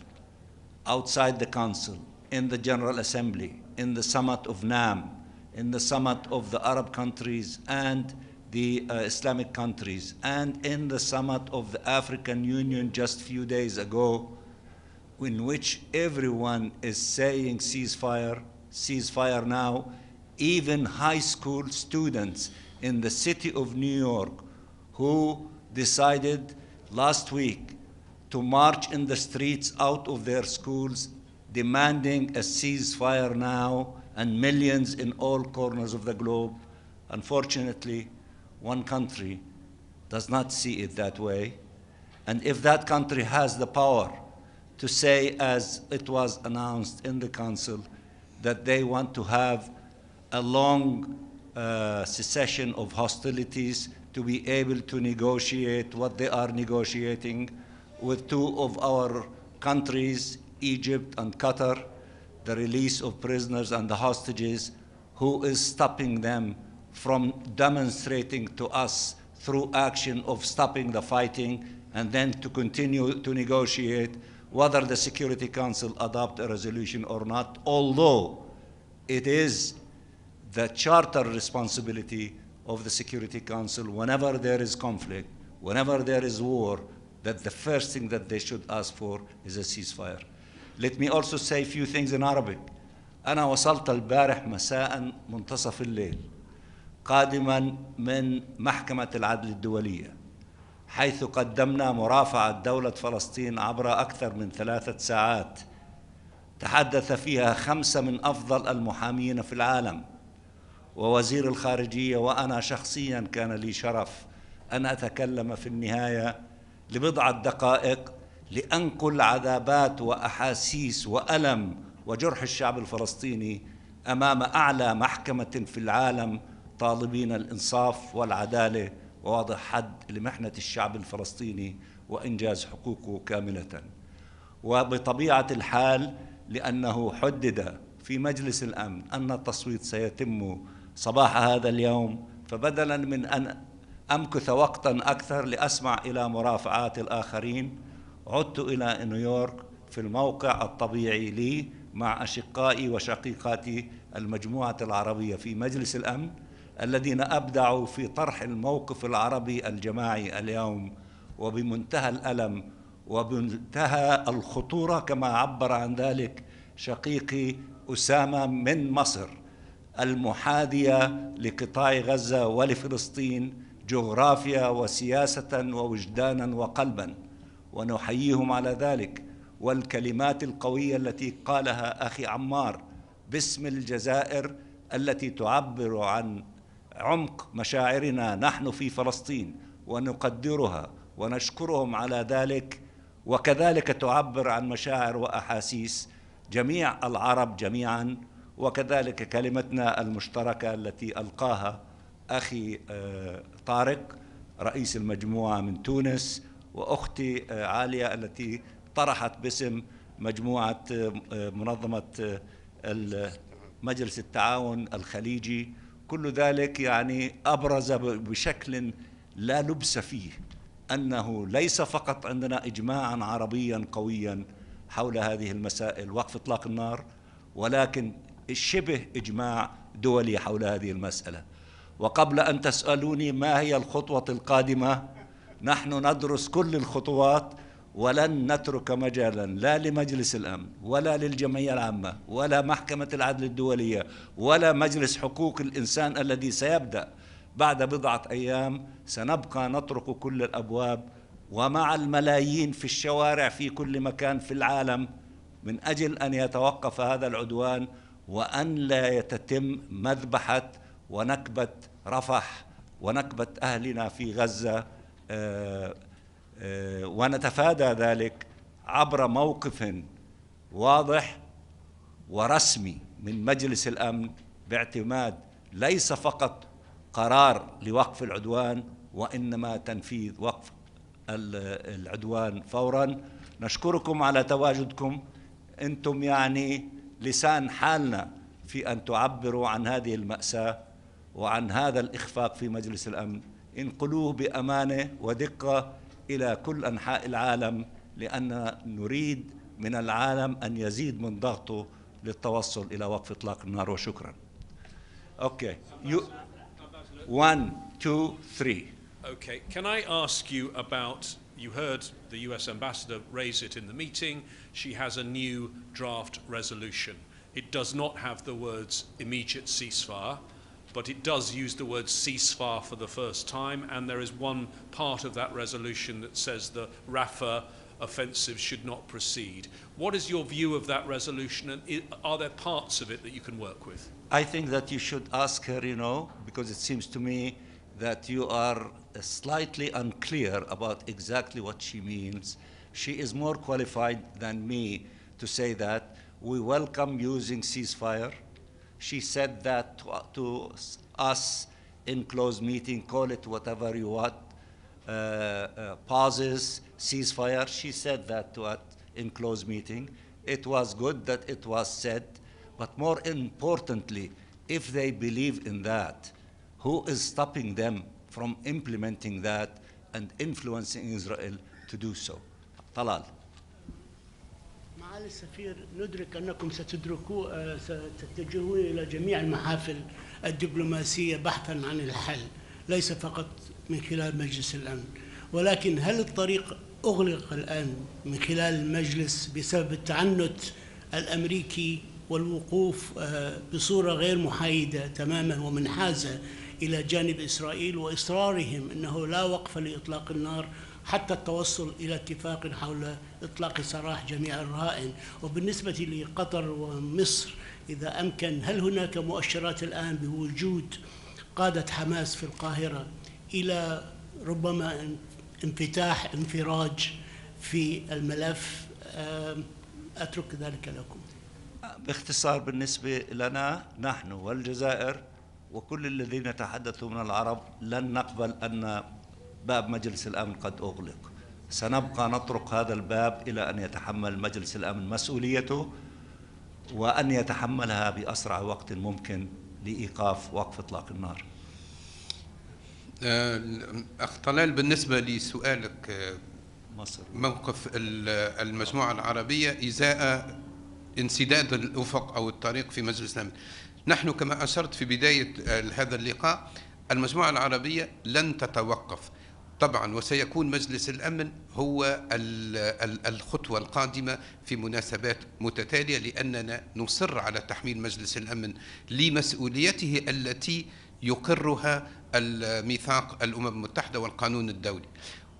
outside the Council, in the General Assembly, in the Summit of NAM, in the Summit of the Arab countries and the Islamic countries, and in the Summit of the African Union just a few days ago, in which everyone is saying ceasefire, ceasefire now. Even high school students in the city of New York who decided last week to march in the streets out of their schools demanding a ceasefire now, and millions in all corners of the globe. Unfortunately, one country does not see it that way. And if that country has the power to say, as it was announced in the Council, that they want to have a long cessation of hostilities to be able to negotiate what they are negotiating with two of our countries, Egypt and Qatar, the release of prisoners and the hostages, who is stopping them from demonstrating to us through action of stopping the fighting, and then to continue to negotiate whether the Security Council adopt a resolution or not, although it is the charter responsibility of the Security Council, whenever there is conflict, whenever there is war, that the first thing that they should ask for is a ceasefire. Let me also say a few things in Arabic. أنا وصلت البارح مساء منتصف الليل قادما من محكمة العدل الدولية، حيث قدمنا مرافعة دولة فلسطين عبر أكثر من 3 ساعات تحدث فيها 5 من أفضل المحامين في العالم، ووزير الخارجية وأنا شخصيا كان لي شرف أن أتكلم في النهاية لبضعة دقائق لأنقل عذابات وأحاسيس وألم وجرح الشعب الفلسطيني أمام أعلى محكمة في العالم، طالبين الإنصاف والعدالة ووضع حد لمحنة الشعب الفلسطيني وإنجاز حقوقه كاملة. وبطبيعة الحال لأنه حدد في مجلس الأمن أن التصويت سيتم صباح هذا اليوم، فبدلا من أن أمكث وقتا أكثر لأسمع إلى مرافعات الآخرين، عدت إلى نيويورك في الموقع الطبيعي لي مع أشقائي وشقيقاتي المجموعة العربية في مجلس الأمن، الذين أبدعوا في طرح الموقف العربي الجماعي اليوم وبمنتهى الألم وبمنتهى الخطورة، كما عبر عن ذلك شقيقي أسامة من مصر المحاذية لقطاع غزة ولفلسطين، جغرافيا وسياسة ووجدانا وقلبا، ونحييهم على ذلك. والكلمات القوية التي قالها أخي عمار باسم الجزائر التي تعبر عن عمق مشاعرنا نحن في فلسطين ونقدرها ونشكرهم على ذلك، وكذلك تعبر عن مشاعر وأحاسيس جميع العرب جميعا، وكذلك كلمتنا المشتركة التي ألقاها أخي طارق رئيس المجموعة من تونس، وأختي عالية التي طرحت باسم مجموعة منظمة مجلس التعاون الخليجي. كل ذلك يعني أبرز بشكل لا لبس فيه أنه ليس فقط عندنا إجماعا عربيا قويا حول هذه المسائل وقف إطلاق النار، ولكن شبه إجماع دولي حول هذه المسألة. وقبل أن تسألوني ما هي الخطوة القادمة، نحن ندرس كل الخطوات ولن نترك مجالا لا لمجلس الأمن ولا للجمعية العامة ولا محكمة العدل الدولية ولا مجلس حقوق الإنسان الذي سيبدأ بعد بضعة أيام. سنبقى نطرق كل الأبواب ومع الملايين في الشوارع في كل مكان في العالم من أجل أن يتوقف هذا العدوان وأن لا تتم مذبحة ونكبة رفح ونكبة أهلنا في غزة، ونتفادى ذلك عبر موقف واضح ورسمي من مجلس الأمن باعتماد ليس فقط قرار لوقف العدوان وإنما تنفيذ وقف العدوان فورا. نشكركم على تواجدكم، أنتم يعني لسان حالنا في أن تعبروا عن هذه المأساة وعن هذا الإخفاق في مجلس الأمن. انقلوه بأمانة ودقة إلى كل أنحاء العالم، لأن نريد من العالم أن يزيد من ضغطه للتوصل إلى وقف إطلاق النار. وشكرا. Okay. 1, 2, 3. Okay. Can I ask you about, you heard the US ambassador raise it in the meeting. She has a new draft resolution. It does not have the words immediate ceasefire, but it does use the word ceasefire for the first time, and there is one part of that resolution that says the Rafah offensive should not proceed. What is your view of that resolution, and are there parts of it that you can work with? I think that you should ask her, because it seems to me that you are slightly unclear about exactly what she means. She is more qualified than me to say that. We welcome using ceasefire. She said that to us in closed meeting, call it whatever you want, pauses, ceasefire. She said that to us in closed meeting. It was good that it was said, but more importantly, if they believe in that, who is stopping them from implementing that and influencing Israel to do so? Talal. معالي السفير، ندرك أنكم ستتجهون إلى جميع المحافل الدبلوماسية بحثاً عن الحل، ليس فقط من خلال مجلس الأمن، ولكن هل الطريق أغلق الآن من خلال المجلس بسبب التعنت الأمريكي والوقوف بصورة غير محايدة تماماً ومنحازة إلى جانب إسرائيل وإصرارهم أنه لا وقف لإطلاق النار حتى التوصل إلى اتفاق حول إطلاق سراح جميع الرهائن؟ وبالنسبة لقطر ومصر إذا أمكن، هل هناك مؤشرات الآن بوجود قادة حماس في القاهرة إلى ربما انفتاح انفراج في الملف؟ أترك ذلك لكم. باختصار، بالنسبة لنا نحن والجزائر وكل الذين يتحدثوا من العرب لن نقبل أن باب مجلس الأمن قد أغلق. سنبقى نطرق هذا الباب إلى أن يتحمل مجلس الأمن مسؤوليته وأن يتحملها بأسرع وقت ممكن لإيقاف وقف إطلاق النار. أخ طلال، بالنسبة لسؤالك مصر موقف المجموعة العربية إزاء انسداد الأفق أو الطريق في مجلس الأمن، نحن كما أشرت في بداية هذا اللقاء المجموعة العربية لن تتوقف طبعا، وسيكون مجلس الأمن هو الخطوة القادمة في مناسبات متتالية، لأننا نصر على تحميل مجلس الأمن لمسؤوليته التي يقرها الميثاق الأمم المتحدة والقانون الدولي.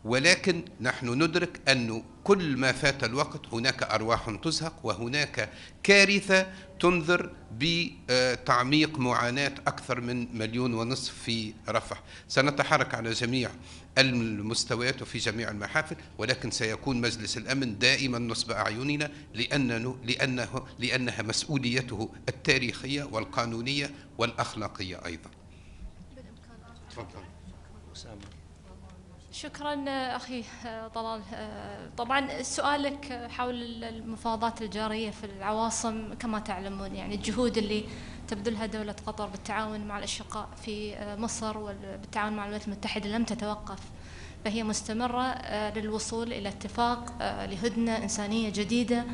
ولكن نحن ندرك أنه كل ما فات الوقت هناك أرواح تزهق، وهناك كارثة تنذر بتعميق معاناة أكثر من 1.5 مليون في رفح. سنتحرك على جميع المستويات وفي جميع المحافل، ولكن سيكون مجلس الأمن دائما نصب أعيننا، لأنها مسؤوليته التاريخية والقانونية والأخلاقية أيضا. شكرا أخي طلال. طبعا سؤالك حول المفاوضات الجارية في العواصم، كما تعلمون يعني الجهود اللي تبذلها دولة قطر بالتعاون مع الأشقاء في مصر وبالتعاون مع الولايات المتحدة لم تتوقف، فهي مستمرة للوصول إلى اتفاق لهدنة إنسانية جديدة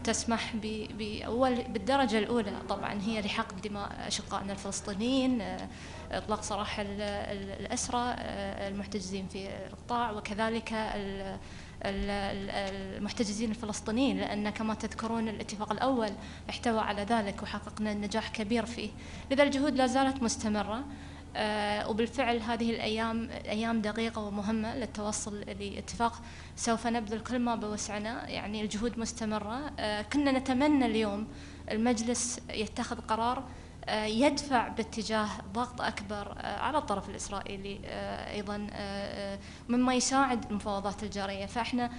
تسمح بالدرجة الأولى طبعا هي لحق دماء أشقائنا الفلسطينيين، إطلاق سراح الأسرى المحتجزين في القطاع، وكذلك المحتجزين الفلسطينيين، لأن كما تذكرون الاتفاق الأول احتوى على ذلك وحققنا نجاح كبير فيه. لذا الجهود لا زالت مستمرة، وبالفعل هذه الأيام أيام دقيقة ومهمة للتوصل لاتفاق. سوف نبذل كل ما بوسعنا، يعني الجهود مستمرة. كنا نتمنى اليوم المجلس يتخذ قرار يدفع باتجاه ضغط أكبر على الطرف الإسرائيلي أيضا، مما يساعد المفاوضات الجارية. فإحنا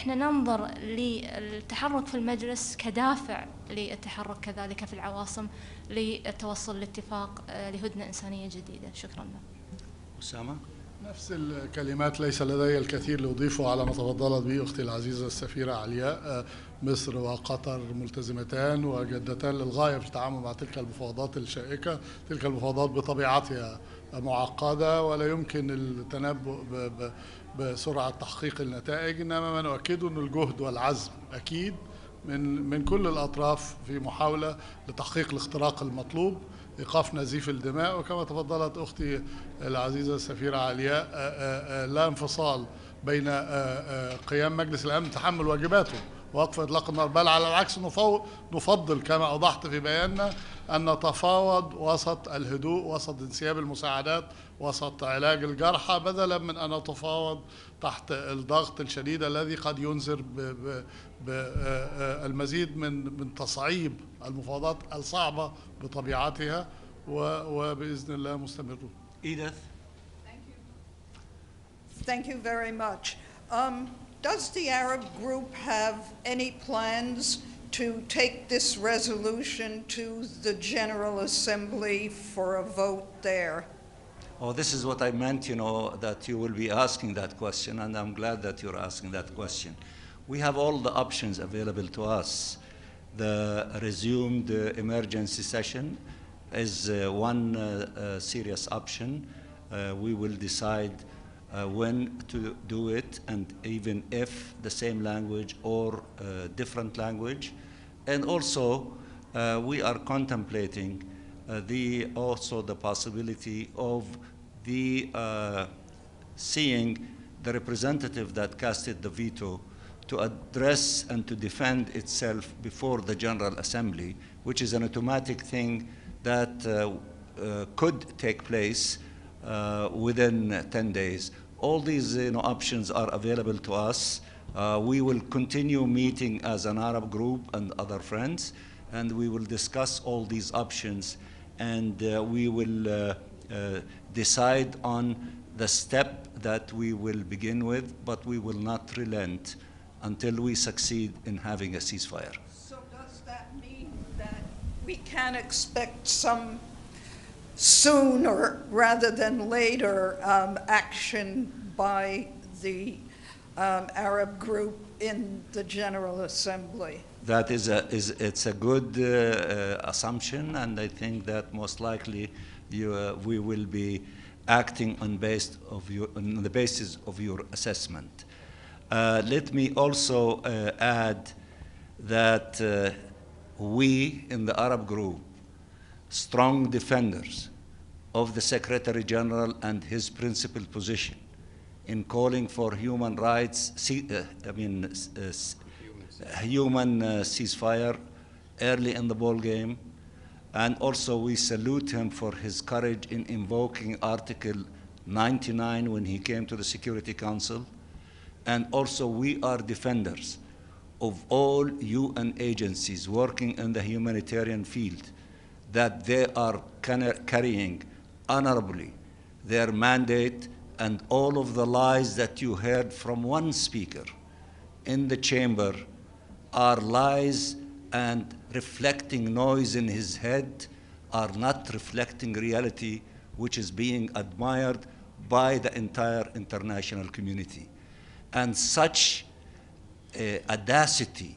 ننظر للتحرك في المجلس كدافع للتحرك كذلك في العواصم للتوصل لاتفاق لهدنة إنسانية جديدة. شكرا لك. أسامة. نفس الكلمات، ليس لدي الكثير لأضيفه على ما تفضلت به أختي العزيزة السفيرة علياء. مصر وقطر ملتزمتان وجدتان للغاية في التعامل مع تلك المفاوضات الشائكة. تلك المفاوضات بطبيعتها معقدة ولا يمكن التنبؤ بسرعة تحقيق النتائج، إنما ما نؤكده أن الجهد والعزم أكيد من كل الأطراف في محاولة لتحقيق الاختراق المطلوب، إيقاف نزيف الدماء. وكما تفضلت أختي العزيزة السفيرة علياء، لا انفصال بين قيام مجلس الأمن تحمل واجباته ووقف إطلاق النار، بل على العكس نفضل كما أوضحت في بياننا أن نتفاوض وسط الهدوء، وسط انسياب المساعدات، وسط علاج الجرحى، بدلا من أن نتفاوض تحت الضغط الشديد الذي قد ينذر بالمزيد من تصعيب المفاوضات الصعبة بطبيعتها، وبإذن الله مستمرون. Edith. Thank you very much. Does the Arab group have any plans to take this resolution to the General Assembly for a vote there? Oh, this is what I meant, that you will be asking that question, and I'm glad that you're asking that question. We have all the options available to us. The resumed emergency session is one serious option. We will decide when to do it, and even if the same language or different language. And also, we are contemplating also the possibility of seeing the representative that casted the veto to address and to defend itself before the General Assembly, which is an automatic thing that could take place within 10 days. All these options are available to us. We will continue meeting as an Arab group and other friends, and we will discuss all these options, and we will decide on the step that we will begin with, but we will not relent until we succeed in having a ceasefire. So does that mean that we can expect some sooner rather than later action by the Arab group in the General Assembly? That it's a good assumption, and I think that most likely we will be acting on the basis of your assessment. Let me also add that we in the Arab group, strong defenders of the Secretary General and his principal position in calling for human rights, human ceasefire early in the ball game, And also we salute him for his courage in invoking Article 99 when he came to the Security Council. And also we are defenders of all UN agencies working in the humanitarian field, that they are carrying honorably their mandate, and all of the lies that you heard from one speaker in the chamber are lies and reflecting noise in his head, are not reflecting reality, which is being admired by the entire international community. And such audacity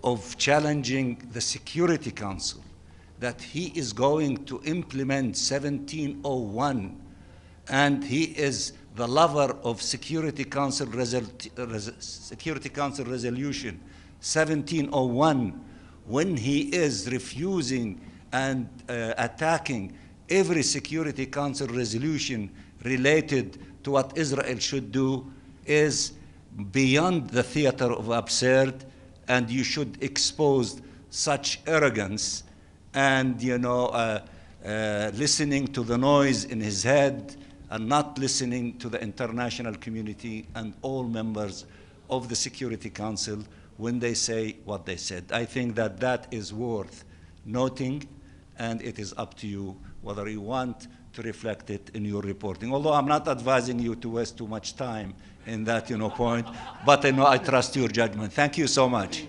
of challenging the Security Council, that he is going to implement 1701, and he is the lover of Security Council Resolution 1701, when he is refusing and attacking every Security Council resolution related to what Israel should do, is beyond the theater of absurd, and you should expose such arrogance and, listening to the noise in his head and not listening to the international community and all members of the Security Council when they say what they said. I think that that is worth noting, and it is up to you whether you want to reflect it in your reporting. Although I'm not advising you to waste too much time in that point, but I trust your judgment. Thank you so much.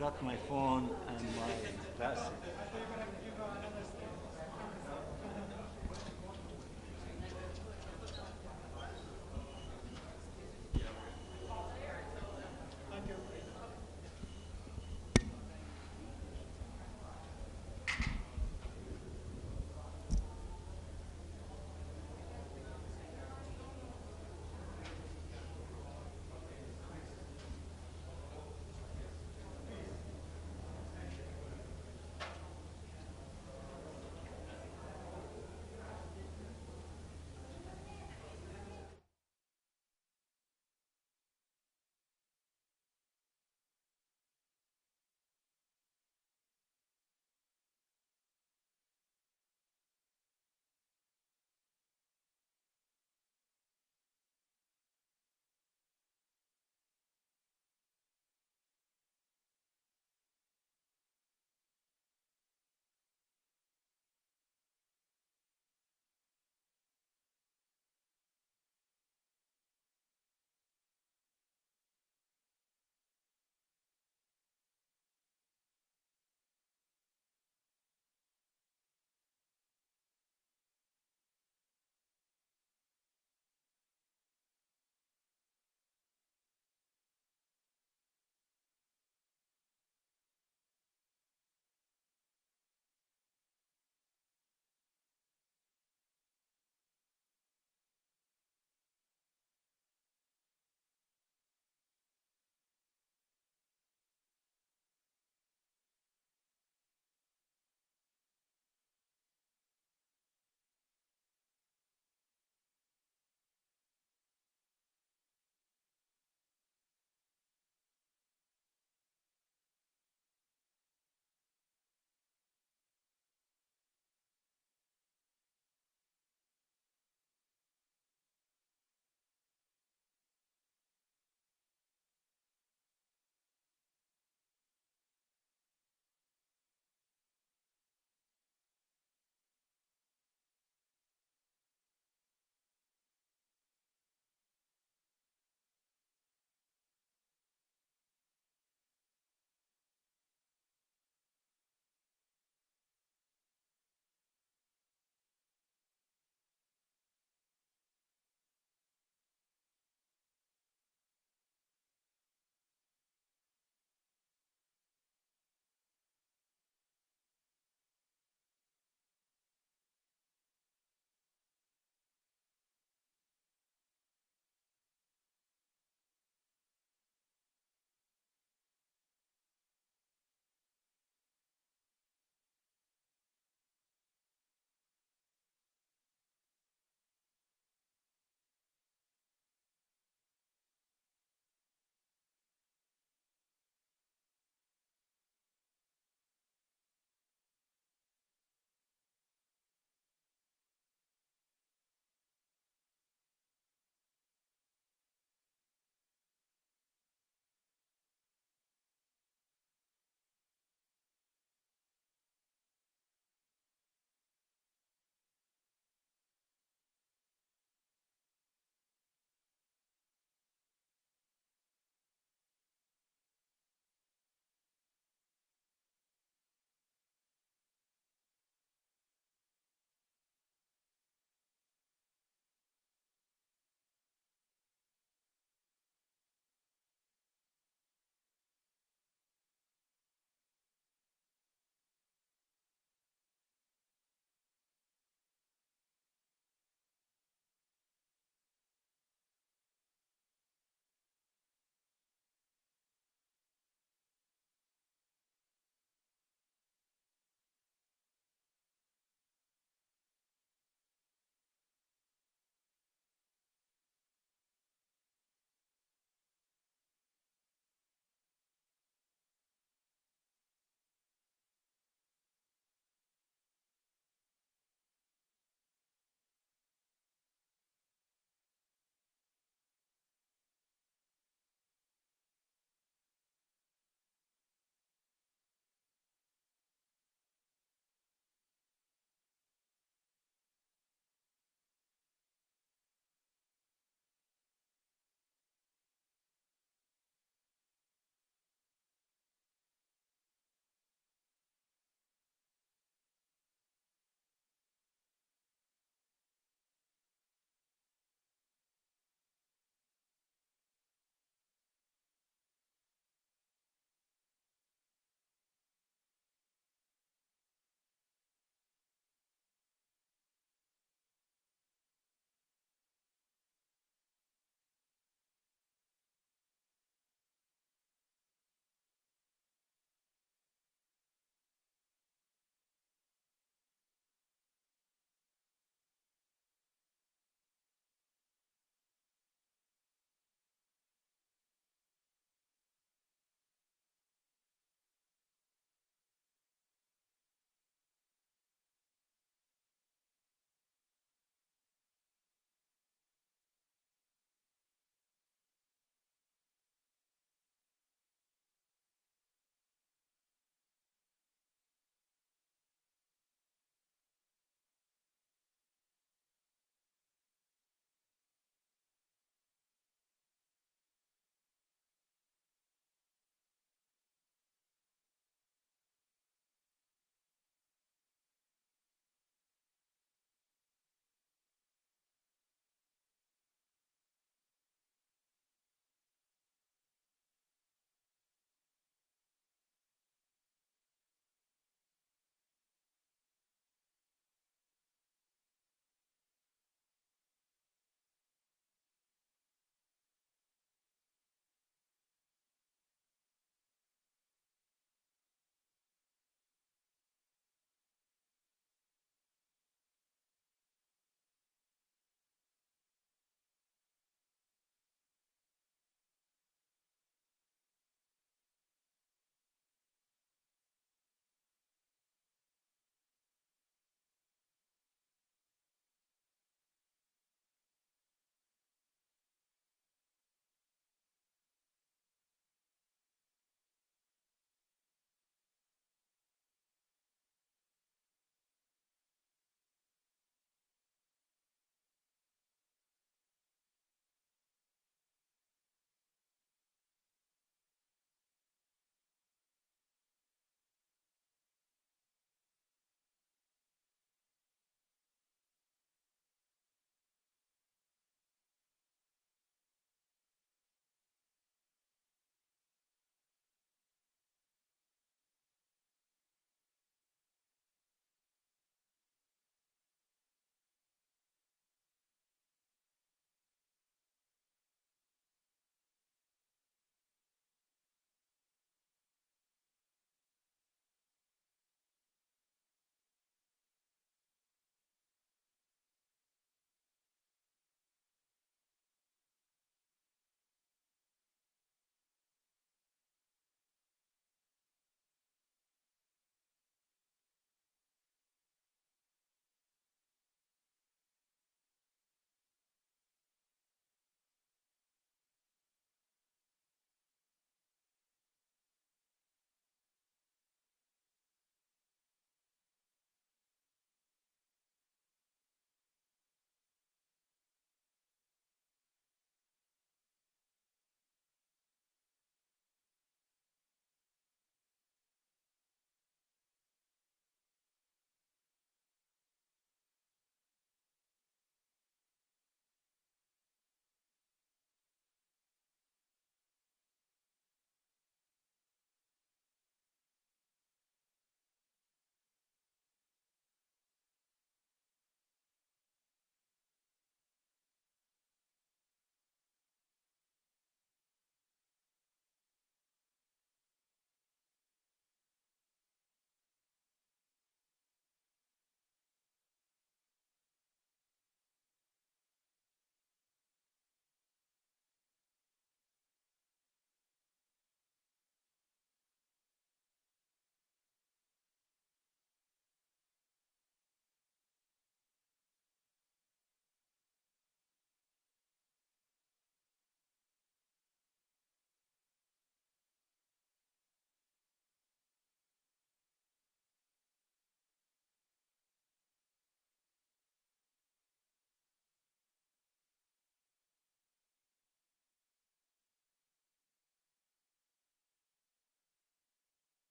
forgot my phone and my glasses.